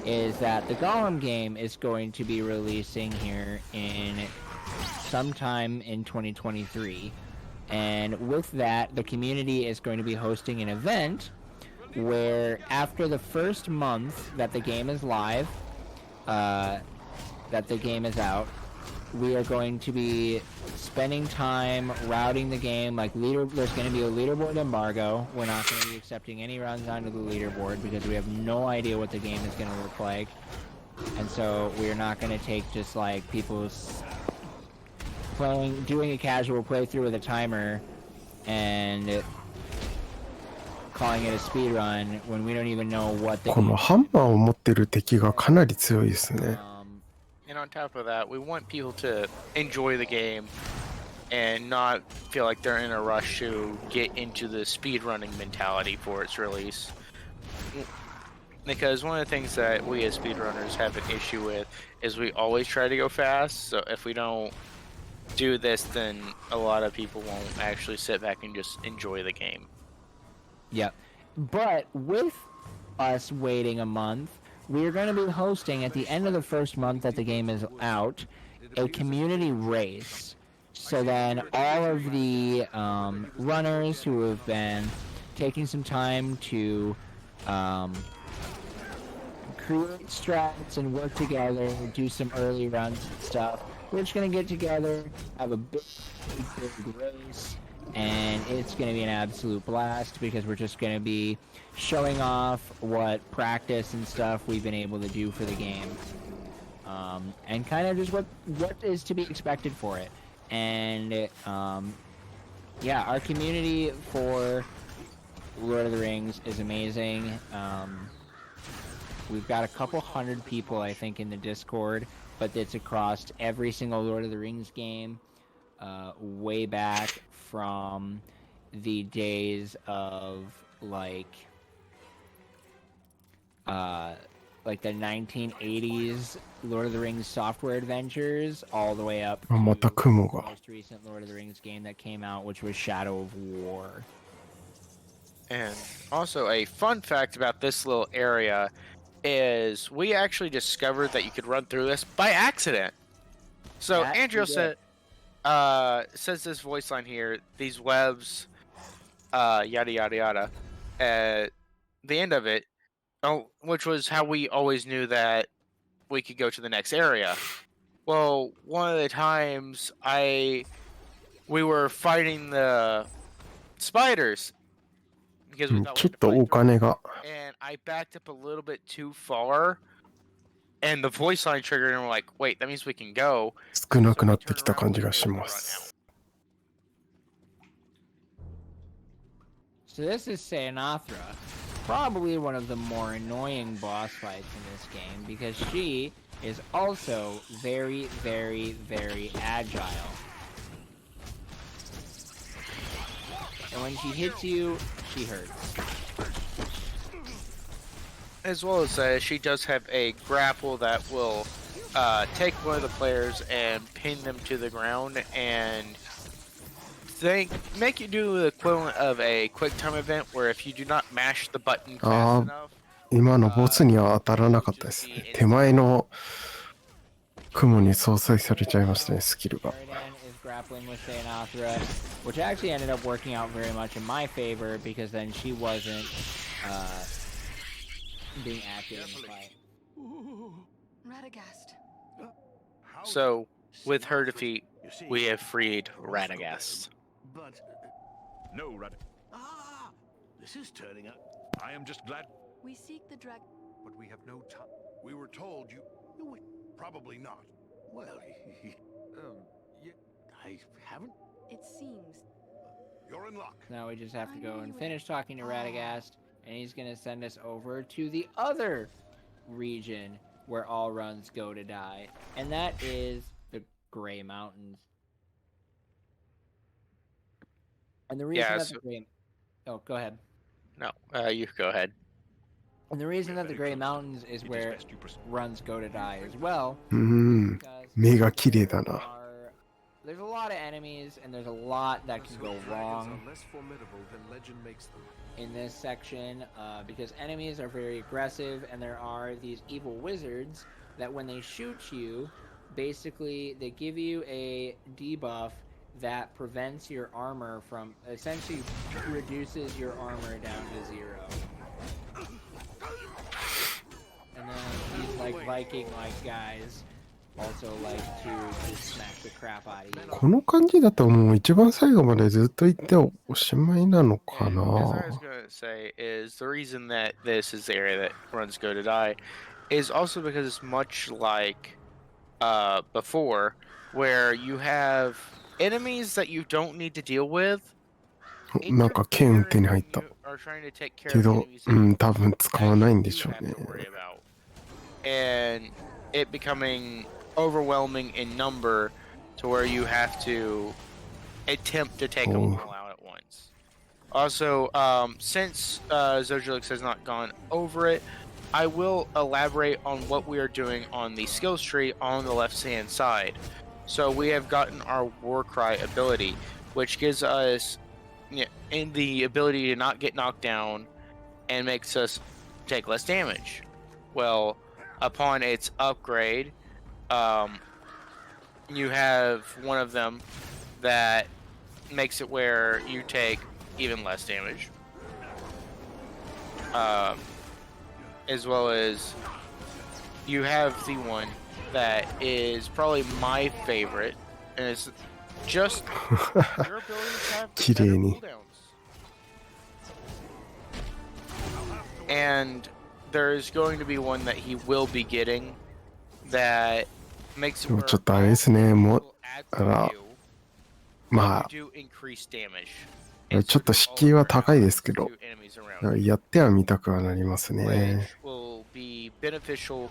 is that the Golem game is going to be releasing here in sometime in 2023. And with that, the community is going to be hosting an event where after the first month that the game is live, that the game is out, we are going to be spending time routing the game. There's going to be a leaderboard embargo. We're not going to be accepting any runs onto the leaderboard because we have no idea what the game is going to look like. And so we're not going to take just like people's doing a casual playthrough with a timer and calling it a speed run when we don't even know what the このハンマーを持ってる敵がかなり強いですね。And on top of that, we want people to enjoy the game and not feel like they're in a rush to get into the speedrunning mentality for its release. Because one of the things that we as speedrunners have an issue with is we always try to go fast. So if we don't do this, then a lot of people won't actually sit back and just enjoy the game. Yep. But with us waiting a month, we're going to be hosting at the end of the first month that the game is out a community race. So then all of the runners who have been taking some time to create strats and work together, do some early runs and stuff, we're just going to get together, have a big race, and it's going to be an absolute blast because we're just going to be showing off what practice and stuff we've been able to do for the game, and kind of just what is to be expected for it. And yeah, our community for Lord of the Rings is amazing. We've got a couple hundred people, I think, in the Discord, but it's across every single Lord of the Rings game, way back from the days of like the 1980s Lord of the Rings software adventures, all the way up to また雲 the が。 most recent Lord of the Rings game that came out, which was Shadow of War. And also a fun fact about this little area is we actually discovered that you could run through this by accident. So That Andrew we did. says this voice line here, these webs, yada yada yada, at the end of it, which was how we always knew that we could go to the next area. Well, one of the times we were fighting the spiders because う we ん thought ちょ we っ had to と fight お through 金 it, が。 and I backed up a little bit too far, and the voice line triggered, and we're like, wait, that means we can go. 少な So く we なって turned きた around 感じ and が we し were ま able to run す。 So this is Saonathra, probably one of the more annoying boss fights in this game because she is also very, very, very agile. And when she hits you, she hurts. As well as she does have a grapple that will take one of the players and pin them to the ground and make you do the equivalent of a quick time event where if you do not mash the button fast enough, 今のボスには当たらなかったですね。手前の雲に相殺されちゃいましたね、スキルが。 Sheridan is grappling with Saonathra, which actually ended up working out very much in my favor because then she wasn't being active in the fight. Radagast. so with her defeat, we have freed Radagast. But no, Rad. Ah, this is turning out. I am just glad, We seek the drag. but we have no time. We were told you. No, wait, probably not. Well, yeah, I haven't. It seems. You're in luck. Now we just have to go and finish talking to Radagast, and he's going to send us over to the other region where all runs go to die, and that is the Grey Mountains. And the reason Yeah, that so- the Grey... Oh, go ahead. No, you go ahead. And the reason that the Grey Mountains is where runs go to die as well うーん、 because 目が綺麗だな。 are there's a lot of enemies and there's a lot that can go wrong less formidable than legend makes them. in this section because enemies are very aggressive and there are these evil wizards that when they shoot you, basically they give you a debuff that prevents your armor from, essentially reduces your armor down to 0. And then these like Viking-like guys also like to just smack the crap out of you. この感じだともう一番最後までずっと行っておしまいなのか And as I な was going to say, is the reason that this is the area that runs go to die is also because it's much like before, where you have enemies that you don't need to deal with. なんか剣手に入った You are trying to take care け of ど、 enemies うん、多分使わないんでしょう you ね have to worry about. And it becoming overwhelming in number to where you have to attempt to take them Oh. all out at once. Also, since Zojalyx has not gone over it, I will elaborate on what we are doing on the skills tree on the left-hand side. So we have gotten our Warcry ability, which gives us in the ability to not get knocked down and makes us take less damage. Well, upon its upgrade, you have one of them that makes it where you take even less damage. As well as you have the one that is probably my favorite, and it's just your ability to have better 綺麗に cooldowns. And there's going to be one that he will be getting that makes it でも where ちょっとあれですね、もう、 will add あら、 to you, ま you do increase damage. あ、ちょっと敷居は高いですけど、 to enemies around you, やってはみたくはなりますね。 which will be beneficial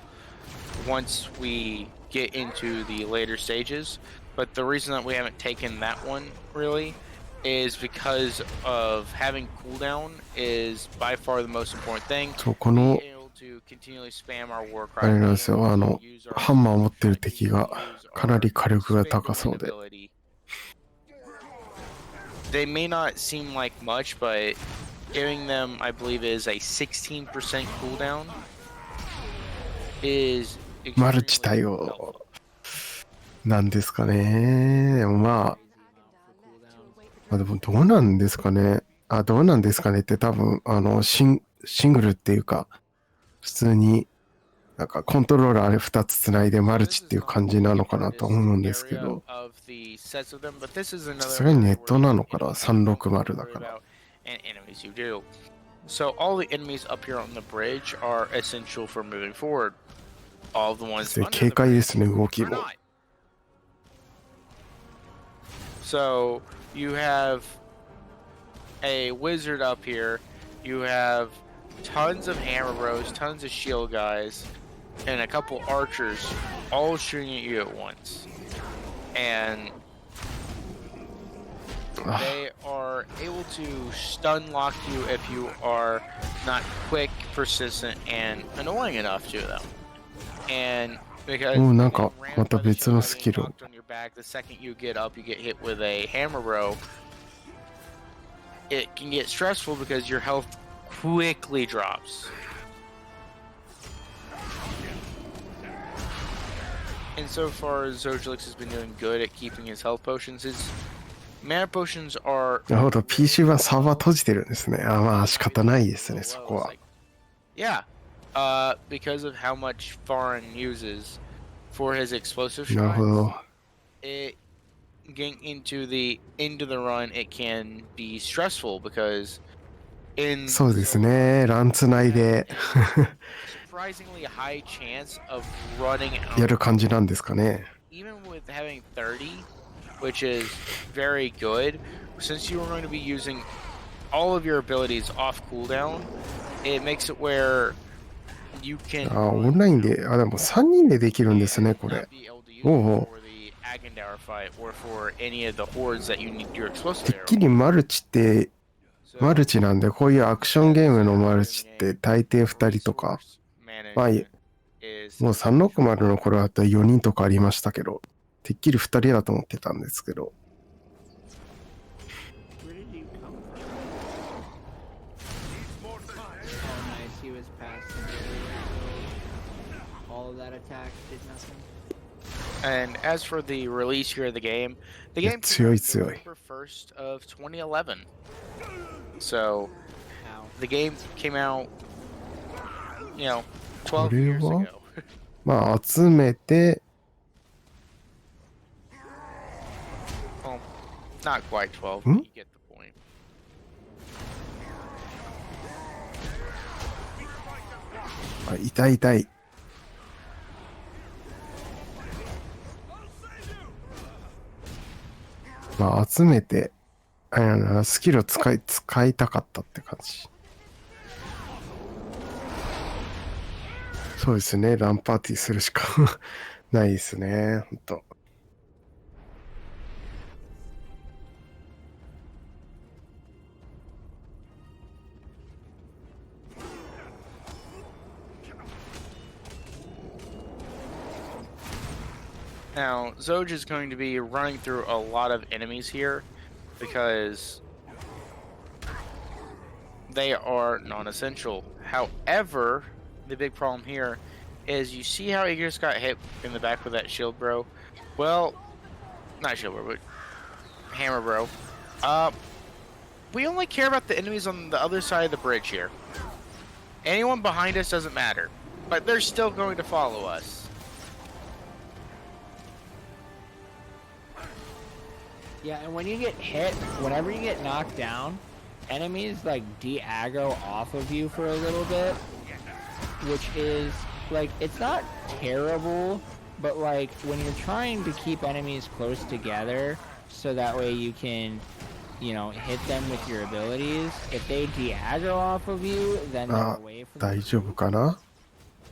once we get into the later stages. But the reason that we haven't taken that one really is because of having cooldown is by far the most important thing. そう、この Being able to continually spam our war あれ cry, なんですよ、 use our ハンマー持ってる strength, 敵が use かな our り火力が spade 高そう wind で、 ability. They may not seem like much, but giving them, I believe, is a 16% cooldown is マルチ extremely 対 helpful. 応なんですかね。でもまあでもどうなんですかね。どうなんですかねって多分、シングルっていうか、普通になんかコントローラー2つつないでマルチっていう感じなのかなと思うんですけど、さすがにネットなのかな、360だから。So all the enemies up here on the bridge are essential for moving forward. All the ones で under 警 the 戒 bridge ですね、動き are も。 not. So you have a wizard up here. You have tons of hammer bros, tons of shield guys, and a couple archers all shooting at you at once. And they are able to stun lock you if you are not quick, persistent, and annoying enough to them. And because お、なんか being また rammed by the 別の shield スキ guy ル getting を。 knocked on your back, the second you get up, you get hit with a hammer bro. It can get stressful because your health quickly drops. And so far, Zojalyx has been doing good at keeping his health potions. His mana potions are. なるほど、PC はサーバー閉じてるんですね。まあ仕方ないですね、そこは。 Yeah, because of how much Farin uses for his explosive なるほ shrines, ど。 it getting into the end of the run, it can be stressful because in そうですね、ランつないで surprisingly high chance of running や out. る感じなんですかね。 Even with having 30, which is very good, since you are going to be using all of your abilities off cooldown, it makes it where you can オンラインで、でも3人でできるんですね、こ not れ。 be able to use it おうおう for the Agendour fight or for any of the hordes that you need your て explosive っきり arrow. マルチって、マルチなんで、こういうアクションゲームのマルチって大抵2人とか、まあ、もう360の頃だったら4人とかありましたけど、てっきり2人だと思ってたんですけど。 Where did you come from? Oh, nice. He was past the barrier. All of that attack did nothing. And as for the release year of the game came out Tsuyoi, tsuyoi. November 1st of 2011. So Ow. the game came out, 12 years What? ago. まあ集めて、 Well, not quite 12, Hmm? but you get the point. あ、痛い痛い。まあ集めて、あれやな、スキルを使いたかったって感じ。そうですね、ランパーティーするしかないですね、ほんと。Now, Zoj is going to be running through a lot of enemies here because they are non-essential. However, the big problem here is you see how he just got hit in the back with that shield bro? Well, not shield bro, but hammer bro. We only care about the enemies on the other side of the bridge here. Anyone behind us doesn't matter, but they're still going to follow us. Yeah, and when you get hit, whenever you get knocked down, enemies like de-aggro off of you for a little bit, which is like, it's not terrible, but like when you're trying to keep enemies close together so that way you can, hit them with your abilities, if they de-aggro off of you, then they're away from 大丈夫かな？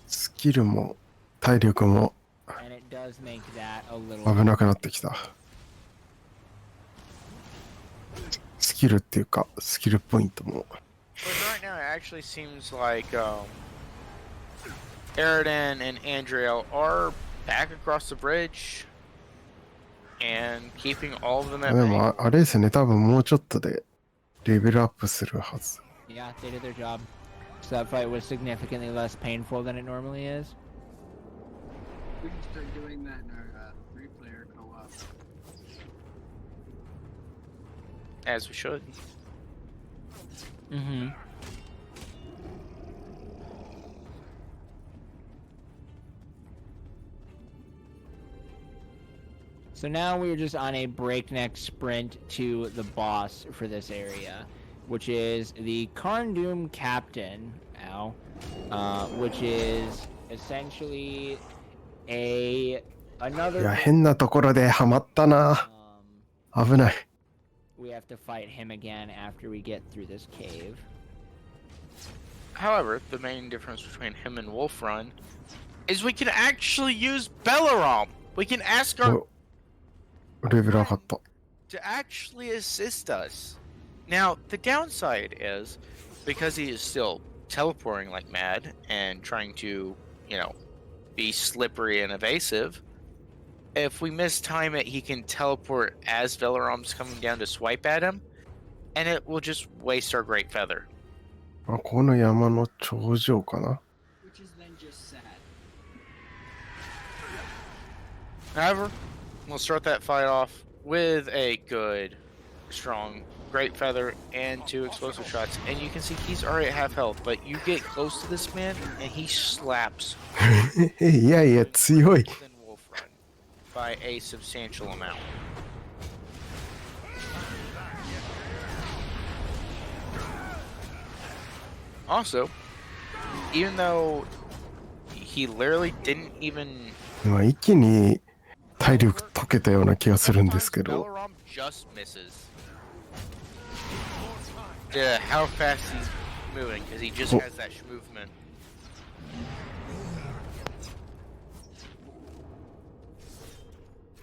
スキルも体力も and it does make that a little 危なくなってきた。スキルっていうか、スキルポイントも。But right now, it actually seems like Eridan and Andriel are back across the bridge and keeping all of them at で bay. もあれですね、多分もうちょっとでレベルアップするはず。 Yeah, they did their job. So that fight was significantly less painful than it normally is. We can start doing that in our 3-player co-op. As we should. Mm-hmm. So now we're just on a breakneck sprint to the boss for this area, which is the Karndoom Captain, which is essentially いや、 another 変なところでハマったな。危ない。 we have to fight him again after we get through this cave. However, the main difference between him and Wolfrun is we can actually use Belaram. We can ask our お、レベル上がった。 to actually assist us. Now, the downside is because he is still teleporting like mad and trying to, be slippery and evasive. If we mistime it, he can teleport as Velaram's coming down to swipe at him, and it will just waste our Great Feather. あ、この山の頂上かな。 Which is then just sad. However, we'll start that fight off with a good, strong Great Feather and 2 explosive shots. And you can see he's already at half health, but you get close to this man and he slaps いやいや、強い。 than Wolfrun by a substantial amount. Also, even though he literally didn't even 今一気に体力溶けたような気がするんですけど。 Belaram just misses. Yeah, how fast he's moving, because he just has that movement.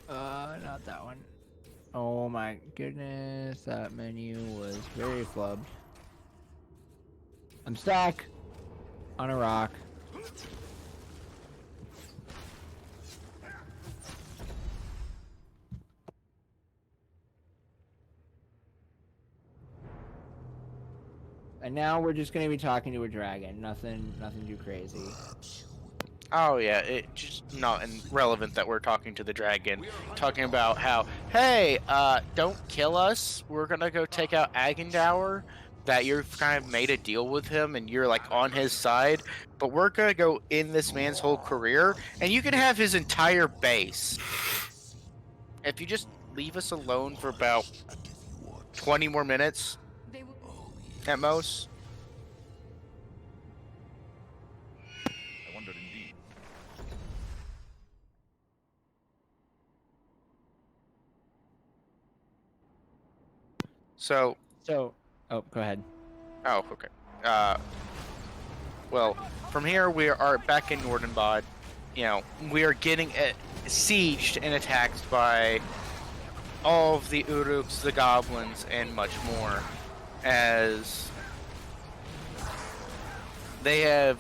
Not that one. Oh my goodness, that menu was very flubbed. I'm stuck on a rock. And now we're just gonna be talking to a dragon. Nothing too crazy. Oh yeah, it just not relevant that we're talking to the dragon, talking about how, hey, don't kill us. We're gonna go take out Agendour. That you've kind of made a deal with him and you're like on his side, but we're gonna go in this man's whole career, and you can have his entire base. If you just leave us alone for about 20 more minutes They will. at most. I wondered indeed. So, Oh, go ahead. oh, okay. Well, from here we are back in Nordenbod. You know, we are getting sieged and attacked by all of the Uruks, the goblins, and much more, as they have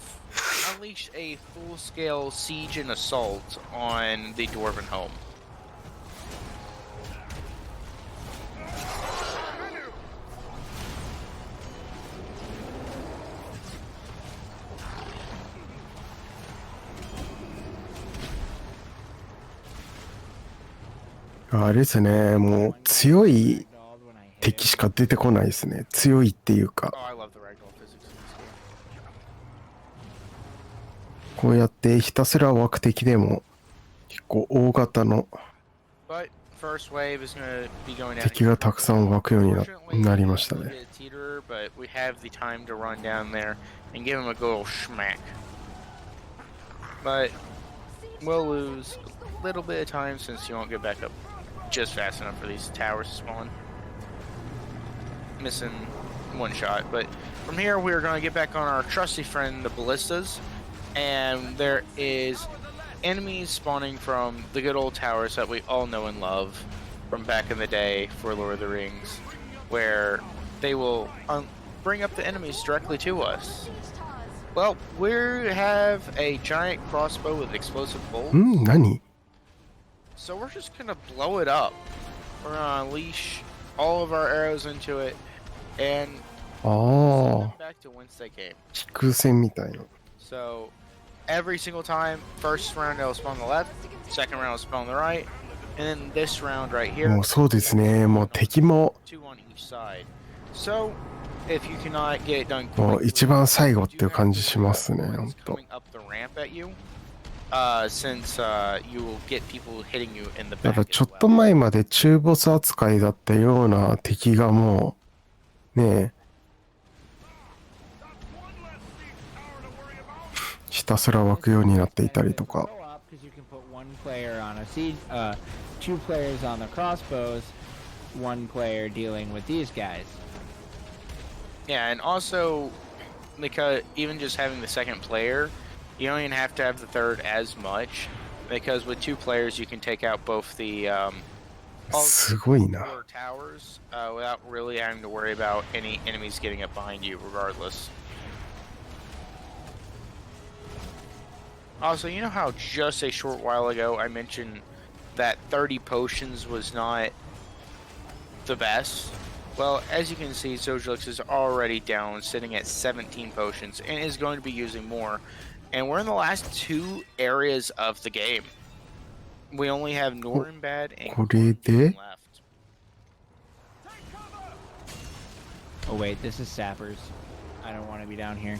unleashed a full-scale siege and assault on the Dwarven home.あれですね、もう強い敵しか出てこないですね。強いっていうか、 Oh, I love the ragdoll physics in this game. こうやってひたすら湧く敵でも結構大型の But first wave is going to be going down. 敵がたくさん湧くようになりましたね。 But we have the time to run down there and give him a good old schmack. But we'll lose a little bit of time since you won't get back up just fast enough for these towers to spawn. Missing one shot, but from here we're going to get back on our trusty friend, the ballistas, and there is enemies spawning from the good old towers that we all know and love from back in the day for Lord of the Rings, where they will bring up the enemies directly to us. Well, we have a giant crossbow with explosive bolts. 何 So we're just gonna blow it up. We're gonna unleash all of our arrows into it and あ send あ them、back to whence they came. 地空戦みたいな。 So every single time, first round it'll spawn on the left, second round it'll spawn on the right, and then this round right here, もうそうですね、もう敵も two on each side. So if you cannot get it done もう quickly, 一番最後っていう you have 感じしますね、ほ horns んと。 coming up the ramp at you, since you will get people hitting you in the だ back から as ちょっと well. 前まで中ボス扱いだったような敵がもう、ねえ、ひたすら湧くようになっていたりとか。 Because you can put one player on a siege, two players on the crossbows, one player dealing with these guys. Yeah, and also because even just having the second player, you don't even have to have the third as much, because with two players you can take out both the all すごいな。 four towers without really having to worry about any enemies getting up behind you regardless. Also, you know how just a short while ago I mentioned that 30 potions was not the best? Well, as you can see, Zojalyx is already down, sitting at 17 potions, and is going to be using more. And we're in the last two areas of the game. We only have Norenbad and これで Korndoom left. Oh wait, this is sappers. I don't want to be down here.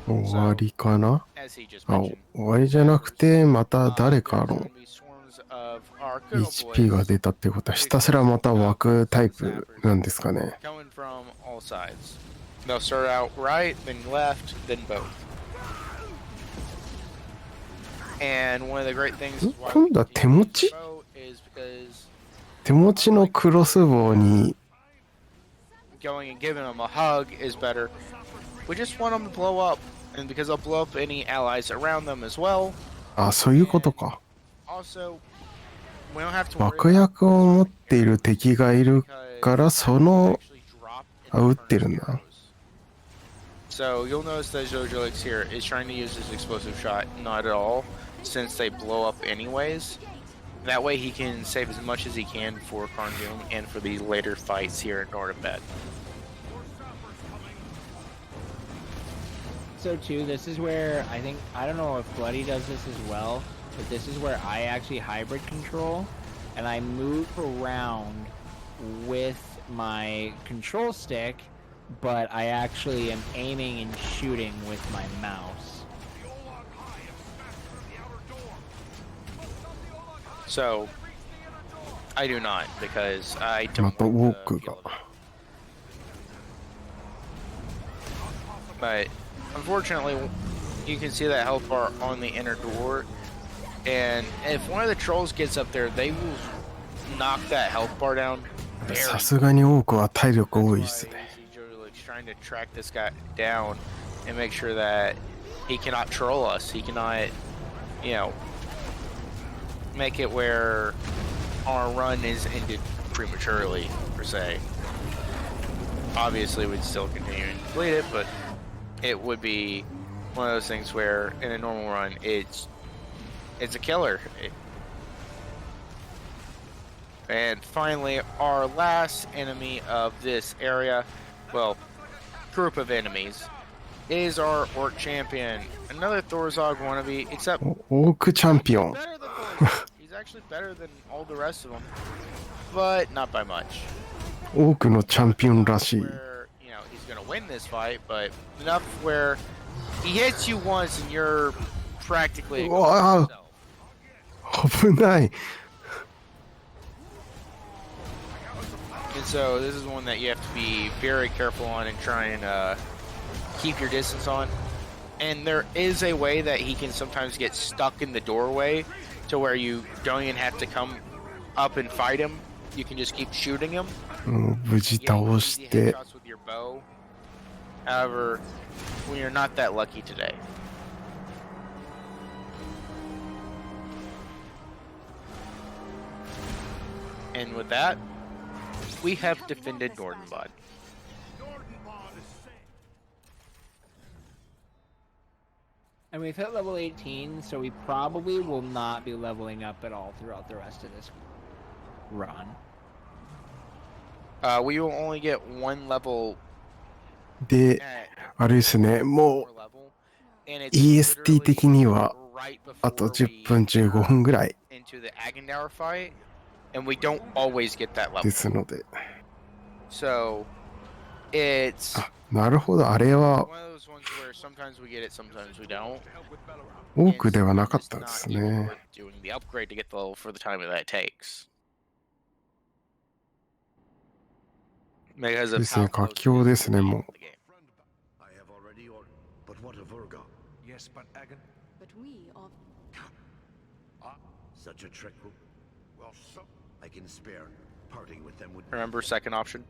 終わりかな As he just あ、 mentioned, 終わりじゃなくて、また誰か there's の gonna be swarms of our good old HP が boys 出たってことは、ひたすらまた湧くタイプなんですかね。 coming from all sides. They'll start out right, then left, then both. And one of the great things is why 今度は手持ち bow is because 手持ちのクロスボウに going and giving them a hug is better. We just want them to blow up, and because they'll blow up any allies around them as well. あ、そういうことか。 Also, we don't have to worry 爆 about 薬を持っている敵がいるからその actually drop in あ、撃ってるんだ。 So you'll notice that Zojalyx here is trying to use his explosive shot, not at all, since they blow up anyways. That way he can save as much as he can for Korndoom and for the later fights here at Nordenbad. so too, this is where I don't know if Bloody does this as well, but this is where I actually hybrid control, and I move around with my control stick, but I actually am aiming and shooting with my mouse. So, I do not, because I ま don't たウォー like ク the が feel of it. But unfortunately, you can see that health bar on the inner door, and if one of the trolls gets up there, they will knock that health bar down. さすがに多くは体力多いですね。 Zojalyx trying to track this guy down and make sure that he cannot troll us. He cannot, you know, make it where our run is ended prematurely, per se. Obviously, we'd still continue to complete it, but it would be one of those things where in a normal run, it's a killer. And finally, our last enemy of this area, well, group of enemies, is our Orc Champion. Another Thorzog wannabe, except オークチャンピオン。 better than Thorzog. He's actually better than all the rest of them, but not by much. オークのチャンピオンらしい。 Where, you know, he's gonna win this fight, but enough where he hits you once and you're practically Wow. yourself. 危ない。 And so this is one that you have to be very careful on and try and keep your distance on. And there is a way that he can sometimes get stuck in the doorway to where you don't even have to come up and fight him. You can just keep shooting him. 無事 Getting 倒 easy して。 headshots with your bow. However, when you're not that lucky today. And with that, we have defended Nordenbod. And we've hit level 18, so we probably will not be leveling up at all throughout the rest of this run. We will only get one level で、 at あれですね、も 4 level, and う it's EST literally 的には right あと before 10分15分ぐらい into the Agendour fight, and we don't always get that level. ですので。 So it's あ、なるほど、あれは one of those ones where sometimes we get it, sometimes we don't. 多くではな And かっ it's たです not even ね。 worth doing the upgrade to get the level for the time that it takes. Because of ですね、 how 佳 close 境 it で is す to ね、 the も end of the game. I have already ordered. But what of Urga? Yes, but Agan. But we are Such a trick will. Well, so I can spare. Parting with them would. Remember second option?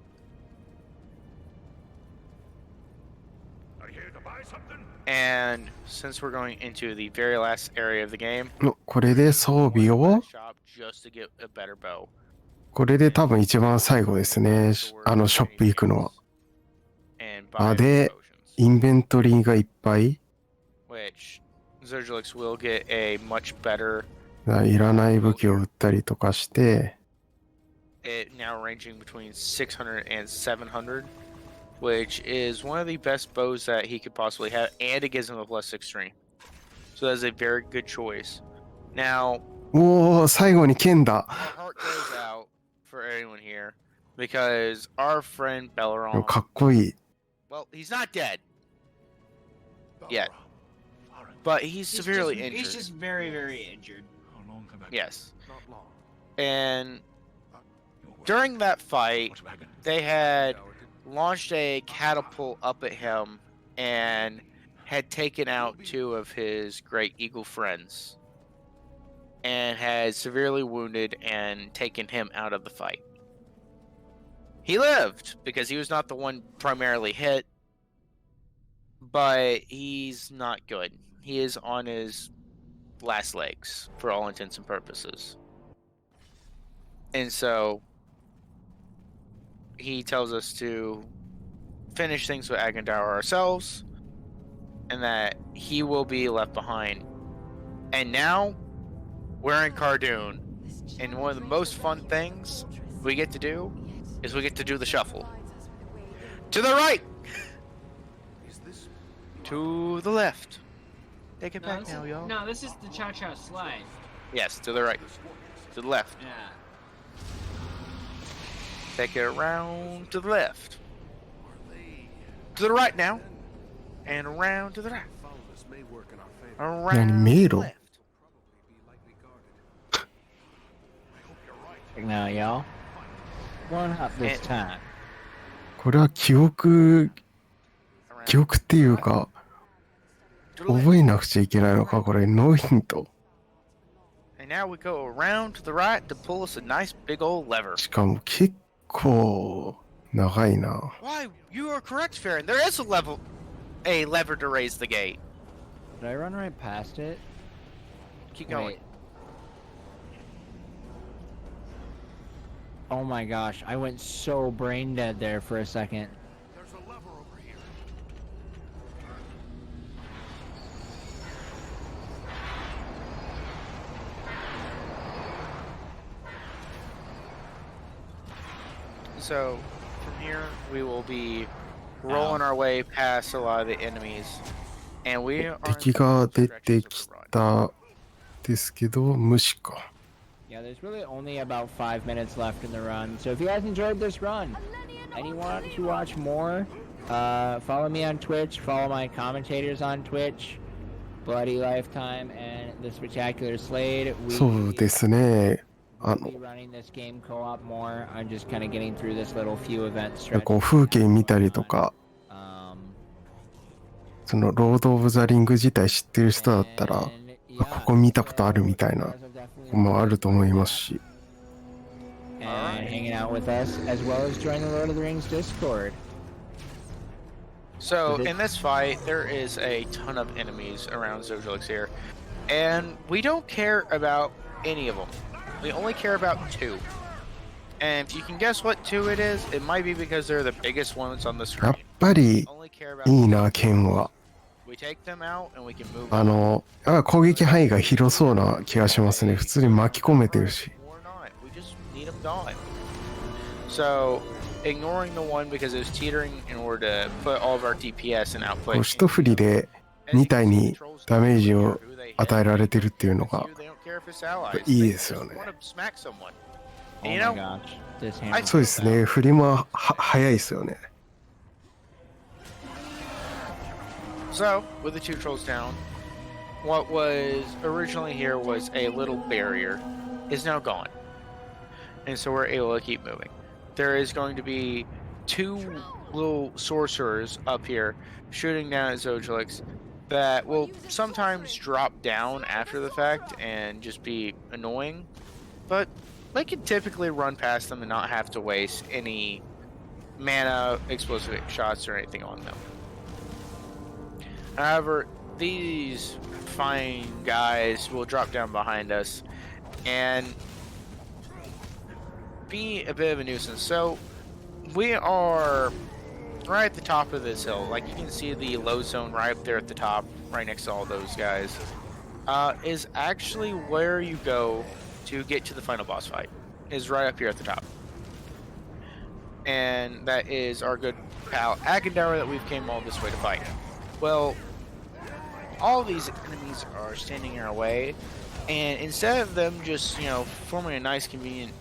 Are you here to buy something? And since we're going into the very last area of the game, う。これで装備 we'll を shop just to get a better bow. これで多分一番最後ですね。あのショップ行くのは。 And あ、 buy で、 potions, インベントリーがいっぱい。 which Zojalyx will get a much better, いらない武器を売ったりとかして、 it now ranging between 600 and 700, which is one of the best bows that he could possibly have, and it gives him a plus extreme. So that's a very good choice. Now, おー、最後に剣だ。 our heart goes out for anyone here because our friend Belleron, かっこいい。 well, he's not dead yet, but he's severely injured. He's just very, very injured. How long have I? Yes. Not long. And Your word. during that fight, What of Agan? they had Our- launched a catapult up at him and had taken out two of his great eagle friends and had severely wounded and taken him out of the fight. He lived because he was not the one primarily hit, but he's not good. He is on his last legs for all intents and purposes. And so he tells us to finish things with Agendour ourselves and that he will be left behind. And now we're in Cardoon, and one of the most fun things we get to do is we get to do the shuffle. To the right! Is this? To To the left. Take it No, back this now, is, y'all. no, this is the cha-cha slide. Yes, to the right. To the left. Yeah. Take it around to the left. To the right now. And around to the right. Foulness may work in our favor. Around to the middle? left. Probably be lightly guarded. I hope you're right. Now, y'all. One up this And- time. これは記憶っていうか、 To the left. 覚えなくちゃいけないのか、これ、ノーヒント。 And now we go around to the right to pull us a nice big old lever. しかも結構長いな。 Why? You are correct, Farron. There is a lever to raise the gate. Did I run right past it? Keep going. Wait. Oh my gosh, I went so brain dead there for a second. There's a lever over here. So from here we will be rolling our way past a lot of the enemies, and we are in the 敵が出て stretches き of the run. たですけど、無視か。 Yeah, there's really only about 5 minutes left in the run. So if you guys enjoyed this run and you want to watch more, follow me on Twitch, follow my commentators on Twitch, Bloody Lifetime, and the Spectacular Slade. そうですね。 We'll be running this game co-op more. I'm just kind of getting through this little few event stretch. こう風景見たりとか、 そのロード・オブ・ザ・リング自体知ってる人だったら、ここ見たことあるみたいなのもあると思いますし。 And hanging out with us, as well as join the Lord of the Rings Discord. So in this fight, there is a ton of enemies around Zojalyx here, and we don't care about any of them. We only care about 2. And if you can guess what 2 it is, it might be because they're the biggest ones on the やっ screen. ぱり Only care about いいな、剣は。 We take them out and we can move 攻撃範囲が広そうな気がしますね。普通に巻き込めてるし。 or not. We just need them gone. So ignoring the one because it was teetering in order to put all of our DPS and こ output. う一振りで2体にダメージを与えられてるっていうのが They don't care if it's allies. いいですよね。 They want to smack someone. Oh You my know, gosh, this hammer. そうですね。振りも早いですよね。 So, with the 2 trolls down, what was originally here was a little barrier, is now gone. And so we're able to keep moving. There is going to be 2 little sorcerers up here shooting down at Zojalyx that will sometimes drop down after the fact and just be annoying. But they can typically run past them and not have to waste any mana, explosive shots, or anything on them. However, these fine guys will drop down behind us and be a bit of a nuisance. So we are right at the top of this hill. Like you can see the low zone right up there at the top, right next to all those guys, is actually where you go to get to the final boss fight. Is right up here at the top. And that is our good pal Agendour that we've came all this way to fight. Well, all these enemies are standing in our way, and instead of them just, forming a nice convenient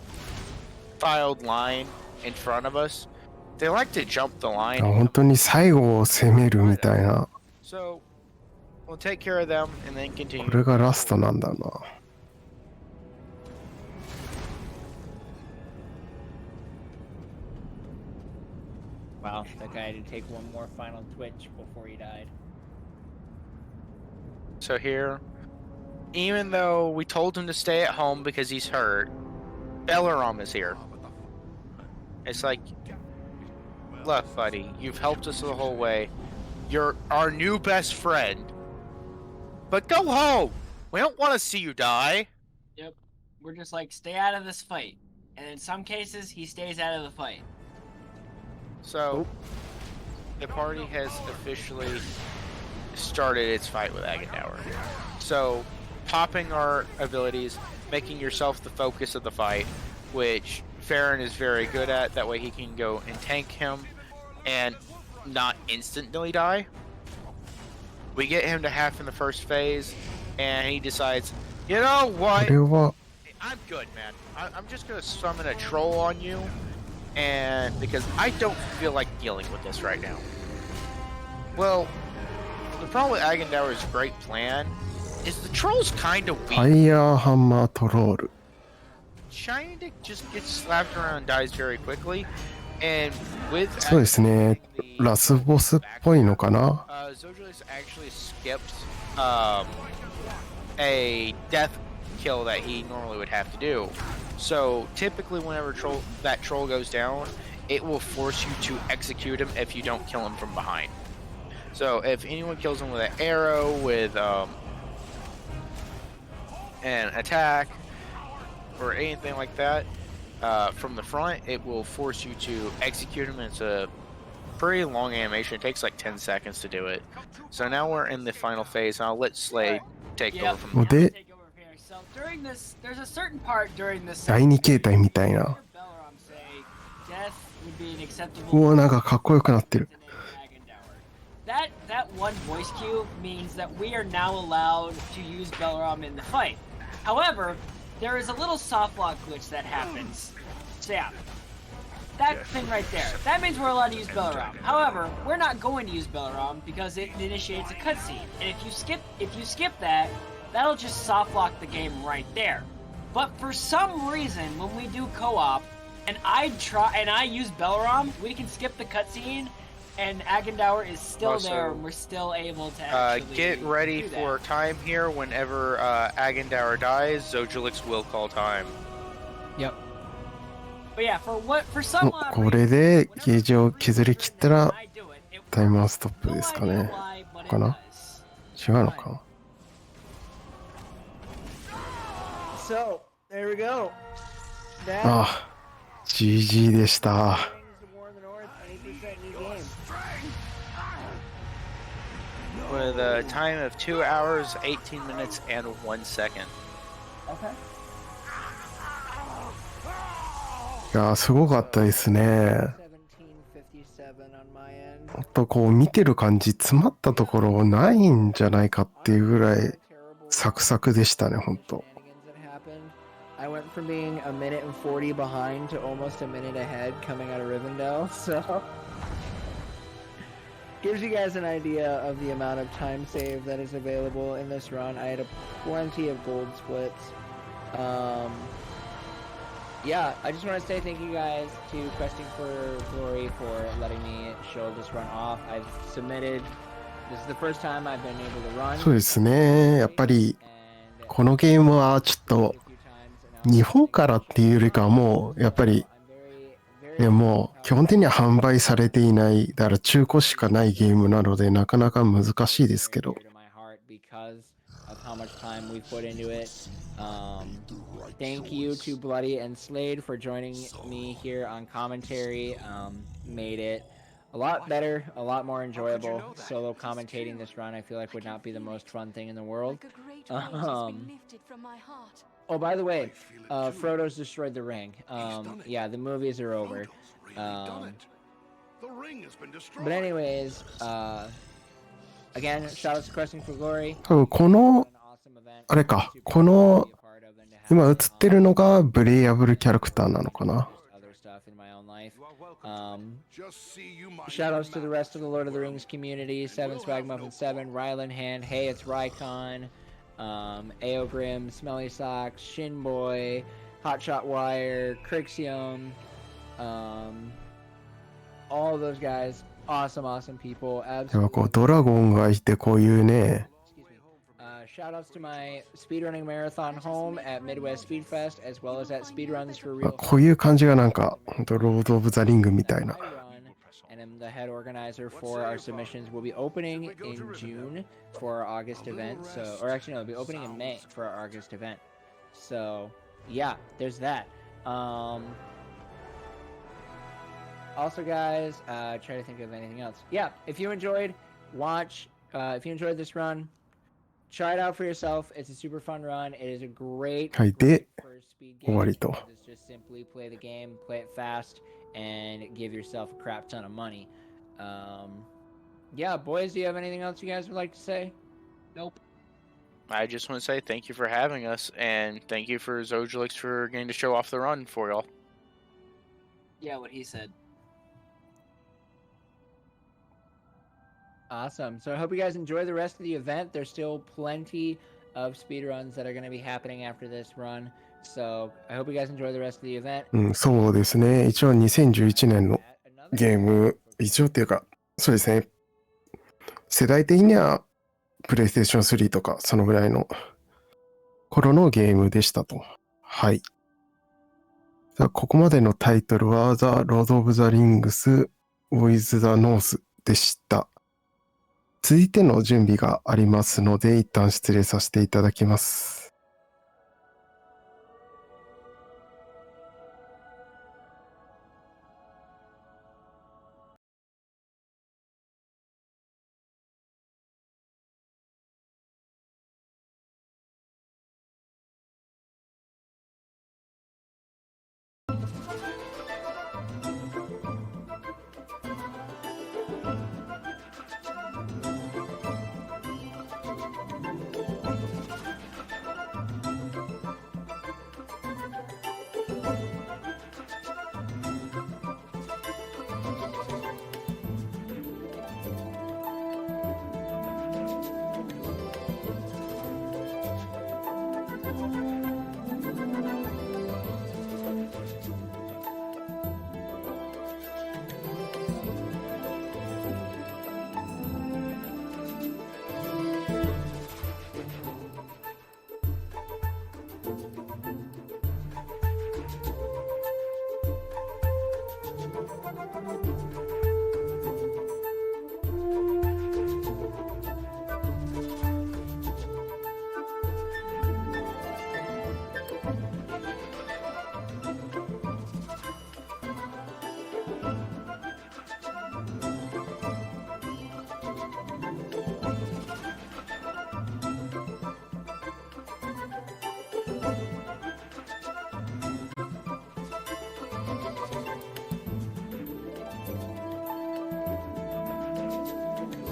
filed line in front of us, they like to jump the line. 本当に最後を攻めるみたいな。 So, we'll take care of them and then continue. これがラストなんだな。 Wow, that guy had to take one more final twitch before he died. So here, even though we told him to stay at home because he's hurt, Belaram is here. It's like, look, buddy, you've helped us the whole way. You're our new best friend. But go home! We don't want to see you die. Yep. We're just like, stay out of this fight. And in some cases, he stays out of the fight. So, the party has officially started its fight with Agendour. So, popping our abilities, making yourself the focus of the fight, which Farron is very good at. That way he can go and tank him and not instantly die. We get him to half in the first phase, and he decides, you know こ what? れは、 I'm good, man. I'm just gonna summon a troll on you, and because I don't feel like dealing with this right now. Well, the problem with Agendour's great plan is the troll's kind of ファ weak. イヤーハンマートロール。 Shiny Dick just gets slapped around and dies very quickly, and with そうですね。 the ラスボスっぽいのかな。 Zojalyx actually skipped a death kill that he normally would have to do. So typically, whenever that troll goes down, it will force you to execute him if you don't kill him from behind. So if anyone kills him with an arrow, with an attack, or anything like that from the front, it will force you to execute him. It's a pretty long animation. It takes like 10 seconds to do it. So now we're in the final phase. I'll let Slade take Yep. over from の there. で、 Take over here. So during this, there's a certain part during this. 第二形態みたいな。 Bellram say death would be an acceptable. うお、なんかかっこよくなってる。 That one voice cue means that we are now allowed to use Bellram in the fight. However, there is a little soft lock glitch that happens. So yeah, that thing right there. That means we're allowed to use Bellram. However, we're not going to use Bellram because it initiates a cutscene, and if you skip that, that'll just soft lock the game right there. But for some reason, when we do co-op, and I use Bellram, we can skip the cutscene. And Agendour is still Also, there, and we're still able to actually Get ready do that. for time here. Whenever Agendour dies, Zojalyx will call time. Yep. But yeah, for some お、これでゲージを削り切ったらタイマーストップですかね。かな？違うのかな？ So there we go. That ああ、GG でした。 brings the War in the North 80% new game. With a time of 2 hours, 18 minutes, and 1 second. Okay. いやー、すごかったですね。 1757 on my end. ほんとこう見てる感じ、詰まったところないんじゃないかっていうぐらいサクサクでしたね、ほんと。 Shenanigans that happened. I went from being a minute and 40 behind to almost a minute ahead coming out of Rivendell, so gives you guys an idea of the amount of time save that is available in this run. I had plenty of gold splits. Yeah, I just want to say thank you guys to Questing for Glory for letting me show this run off. I've submitted. This is the first time I've been able to run. そうですね。やっぱり And このゲームはちょっと 日本からっていうよりかはもうやっぱりね、もう基本的には販売されていない、だから中古しかないゲームなのでなかなか難しいですけど。 Thank you to Bloody and Slade for joining me here on commentary. Made it a lot better, a lot more enjoyable. Solo commentating this run, I feel like would not be the most fun thing in the world. Like a great weight has been lifted from my heart. Oh, by the way, Frodo's destroyed the ring. Yeah, the movies are over. The ring has been destroyed. But anyways, again, shout out to Questing for Glory. 多分このあれか、この今映ってるのがブレイヤブルキャラクターなのかな。 Just see you, my Shoutouts to the rest of the Lord of the Rings community. 7 Swag Muffin 7, Rylan Hand, Hey It's Rykon, Aogrim, Smelly Socks, Shinboy, Hotshot Wire, Crixium, all of those guys. Awesome people. やっぱ Absolutely. こうドラゴンがいてこういうね、 Shoutouts to my speedrunning marathon home at Midwest Speed Fest, as well as at Speedruns for まあ Real. こういう感じがなんか本当ロード・オブ・ザ・リングみたいな。 And I'm the head organizer for our submissions. We'll be opening in June for our August event. So, or actually, no, it'll be opening in May for our August event. So, yeah, there's that. Also, guys, try to think of anything else. Yeah, if you enjoyed, watch. If you enjoyed this run, try it out for yourself. It's a super fun run. It is a great, はい、で first speed 終 game. わりと。 Just simply play the game, play it fast, and give yourself a crap ton of money. Yeah, boys, do you have anything else you guys would like to say? Nope. I just want to say thank you for having us, and thank you for Zojalyx for getting to show off the run for y'all. Yeah, what he said. Awesome. So I hope you guys enjoy the rest of the event. There's still plenty of speedruns that are going to be happening after this run. So I hope you guys enjoy the rest of the event. そうですね。一応2011年のゲーム、一応っていうか、そうですね。世代的には、プレイステーション3とか、そのぐらいの頃のゲームでしたと。はい。さあ、ここまでのタイトルは、The Lord of the Rings with the North でした。続いての準備がありますので、一旦失礼させていただきます。